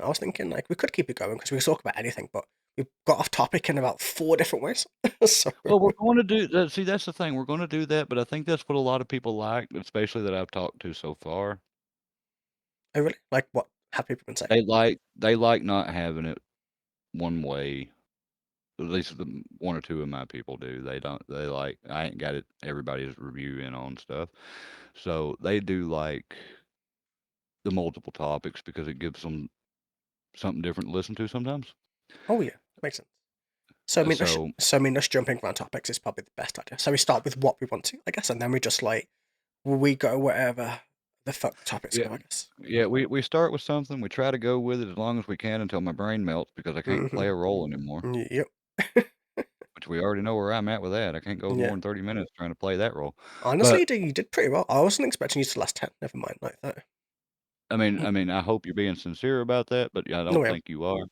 was thinking like we could keep it going because we could talk about anything, but we got off topic in about 4 different ways. So, Well, we're going to do that. See, that's the thing. We're going to do that, but I think that's what a lot of people like, especially that I've talked to so far. I really like what have people been saying. They like not having it one way. At least one or two of my people do. They don't. They like I ain't got it. Everybody's reviewing on stuff, so they do like the multiple topics because it gives them something different to listen to sometimes. Oh yeah, makes sense. So I mean, So us jumping around topics is probably the best idea. So we start with what we want to, I guess, and then we just like we go wherever the fuck the topics yeah, go, I guess. yeah. We start with something. We try to go with it as long as we can until my brain melts because I can't Mm-hmm. play a role anymore. Yep. Which we already know where I'm at with that. I can't go more Yeah. than 30 minutes trying to play that role. Honestly, But you did pretty well. I wasn't expecting you to last 10. Never mind, like that. I mean, I hope you're being sincere about that, but yeah, I No, don't I am. think you are.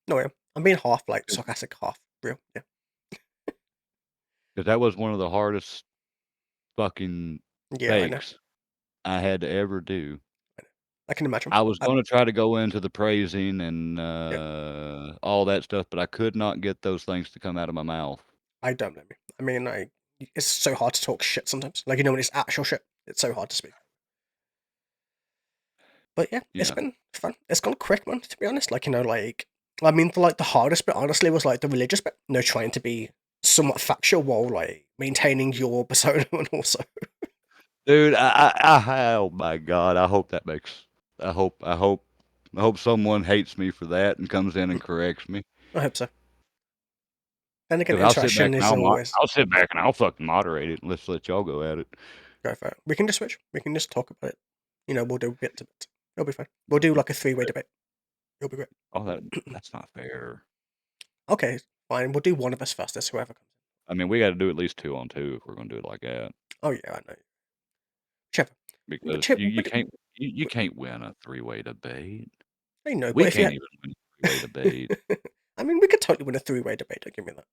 No, I am. I'm being half like sarcastic, half real. Yeah. Because that was one of the hardest fucking Yeah, I know. takes I had to ever do. I know. I can imagine. I was going to try to go into the praising and Yeah. all that stuff, but I could not get those things to come out of my mouth. I don't blame you. I mean, it's so hard to talk shit sometimes. Like when it's actual shit, it's so hard to speak. But yeah, it's Yeah. been fun. It's gone quick, man. To be honest, like I mean, the hardest bit, honestly, was like the religious bit. Trying to be somewhat factual while like maintaining your persona and also. Dude, oh my God, I hope that makes. I hope, I hope, I hope someone hates me for that and comes in and corrects me. I hope so. Then again, Because I'll sit back interaction and is always I'll sit back and I'll fucking moderate it and let's let y'all go at it. go for it. We can just switch. We can just talk about it. We'll do bit to bit. It'll be fine. We'll do like a three-way debate. It'll be great. Oh, that's not fair. Okay, fine. We'll do one of us first. That's whoever comes. I mean, we got to do at least 2-on-2 if we're gonna do it like that. Oh yeah, I know. Whichever. But Because you can't win a three-way debate. I know. We But if you, can't even win a three-way debate. I mean, we could totally win a three-way debate. Don't give me that.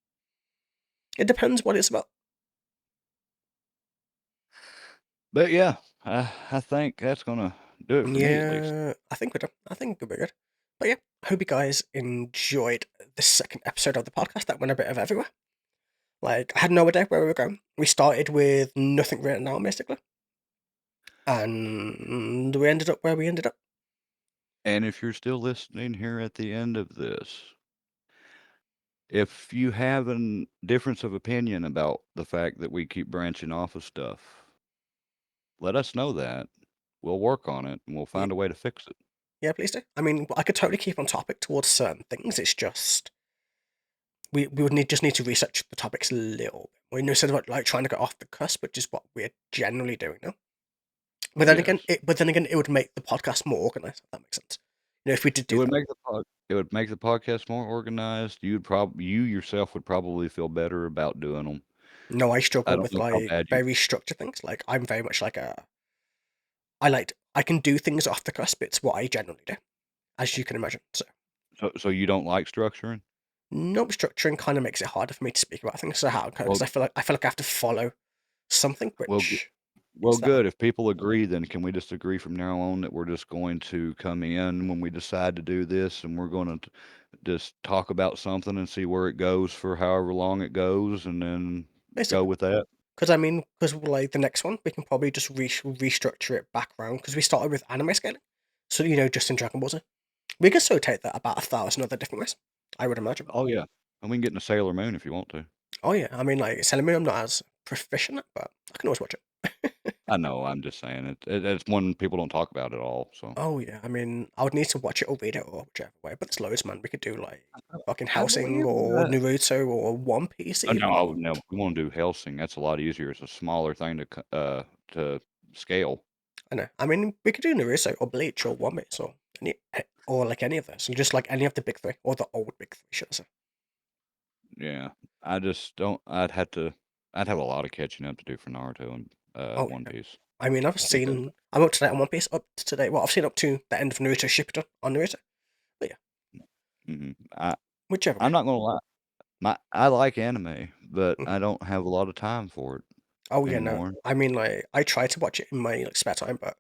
It depends what it's about. But yeah, I think that's gonna do it for me at least. Yeah, I think we're done. I think it'll be good. But yeah, I hope you guys enjoyed the second episode of the podcast that went a bit of everywhere. Like, I had no idea where we were going. We started with nothing written down, basically. And we ended up where we ended up. And if you're still listening here at the end of this, if you have a difference of opinion about the fact that we keep branching off of stuff, let us know that. We'll work on it and we'll Yeah, find a way to fix it. yeah, please do. I mean, I could totally keep on topic towards certain things. It's just we would just need to research the topics a little bit. We instead of like trying to get off the cusp, which is what we're generally doing now. But then again, Yes. it would make the podcast more organized. If that makes sense. If we did It do would that. make it would make the podcast more organized. You yourself would probably feel better about doing them. No, I I struggle don't with know how like bad you. very structured things. Like I'm very much like I can do things off the cusp. It's what I generally do, as you can imagine. So So you don't like structuring? no structuring kind of makes it harder for me to speak about things. So how? Because Well, I feel like I have to follow something, well, which well, is that way. good. If people agree, then can we just agree from now on that we're just going to come in when we decide to do this, and we're going to just talk about something and see where it goes for however long it goes, and then go Basically. with that. Because I mean, because like the next one, we can probably just restructure it back around because we started with anime scaling. So just in Dragon Ball Z, we could so take that about 1,000 other different ways. I would imagine. Oh yeah, and we can get into Sailor Moon if you want to. Oh yeah, I mean like Sailor Moon, I'm not as proficient at, but I can always watch it. I know. I'm just saying it's one people don't talk about at all. So Oh yeah, I mean I would need to watch it or read it or whichever way. But there's loads, man. We could do like fucking I believe Housing or that. Naruto or One Piece Oh, no, even. Or no, we want to do Helsing. That's a lot easier. It's a smaller thing to scale. I know. I mean we could do Naruto or Bleach or One Piece or like any of those. And just like any of the big three or the old big three, should I say? Yeah, I just don't. I'd have a lot of catching up to do for Naruto and Oh One yeah. Piece I mean because I'm up to date on One Piece up to today. Well, I've seen up to the end of Naruto Shippuden on Naruto. But yeah, mhm, I whichever way. I'm not gonna lie. I like anime, but Mhm. I don't have a lot of time for it Oh yeah, no. anymore. I mean like I try to watch it in my like spare time, but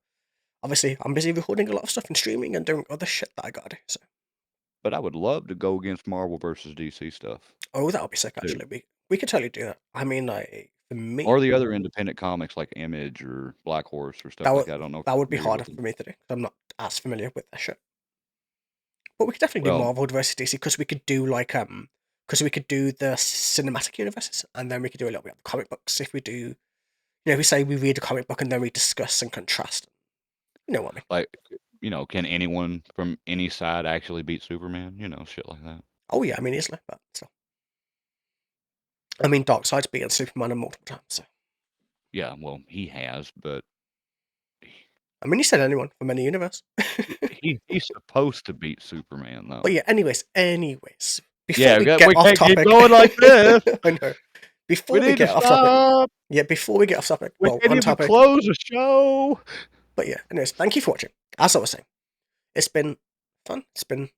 obviously I'm busy recording a lot of stuff and streaming and doing other shit that I gotta do. So But I would love to go against Marvel versus DC stuff oh, that would be sick too, actually. We could totally do that. I mean like for me, or the other independent comics like Image or Black Horse or that stuff like would that. I don't know if that you're would be familiar harder with them. for me to do 'cause I'm not as familiar with that shit. But we could definitely do Well, Marvel versus DC because we could do like because we could do the cinematic universes and then we could do a little bit of the comic books if we do. If we say we read a comic book and then we discuss and contrast. You know what I mean? like can anyone from any side actually beat Superman? Shit like that. Oh yeah, I mean easily, but still. I mean Darkseid's beaten Superman multiple times, so Yeah, well, he has, but I mean you said anyone from any universe. he's supposed to beat Superman But though. yeah, anyways, before Yeah, we get we off can't keep topic, going like this. I know. We Before we need to get off topic, stop. yeah, before we get off topic, We well, can't on even topic, close the show. but yeah, anyways, thank you for watching. As I was saying, it's been fun, it's been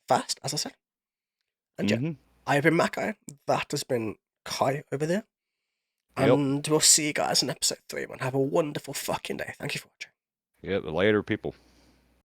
fast, as I said. And yeah, Hmm. I have been Makai, that has been Kai over there, Yep. and we'll see you guys in episode 3, man. Have a wonderful fucking day. Thank you for watching. Yep. Later, people.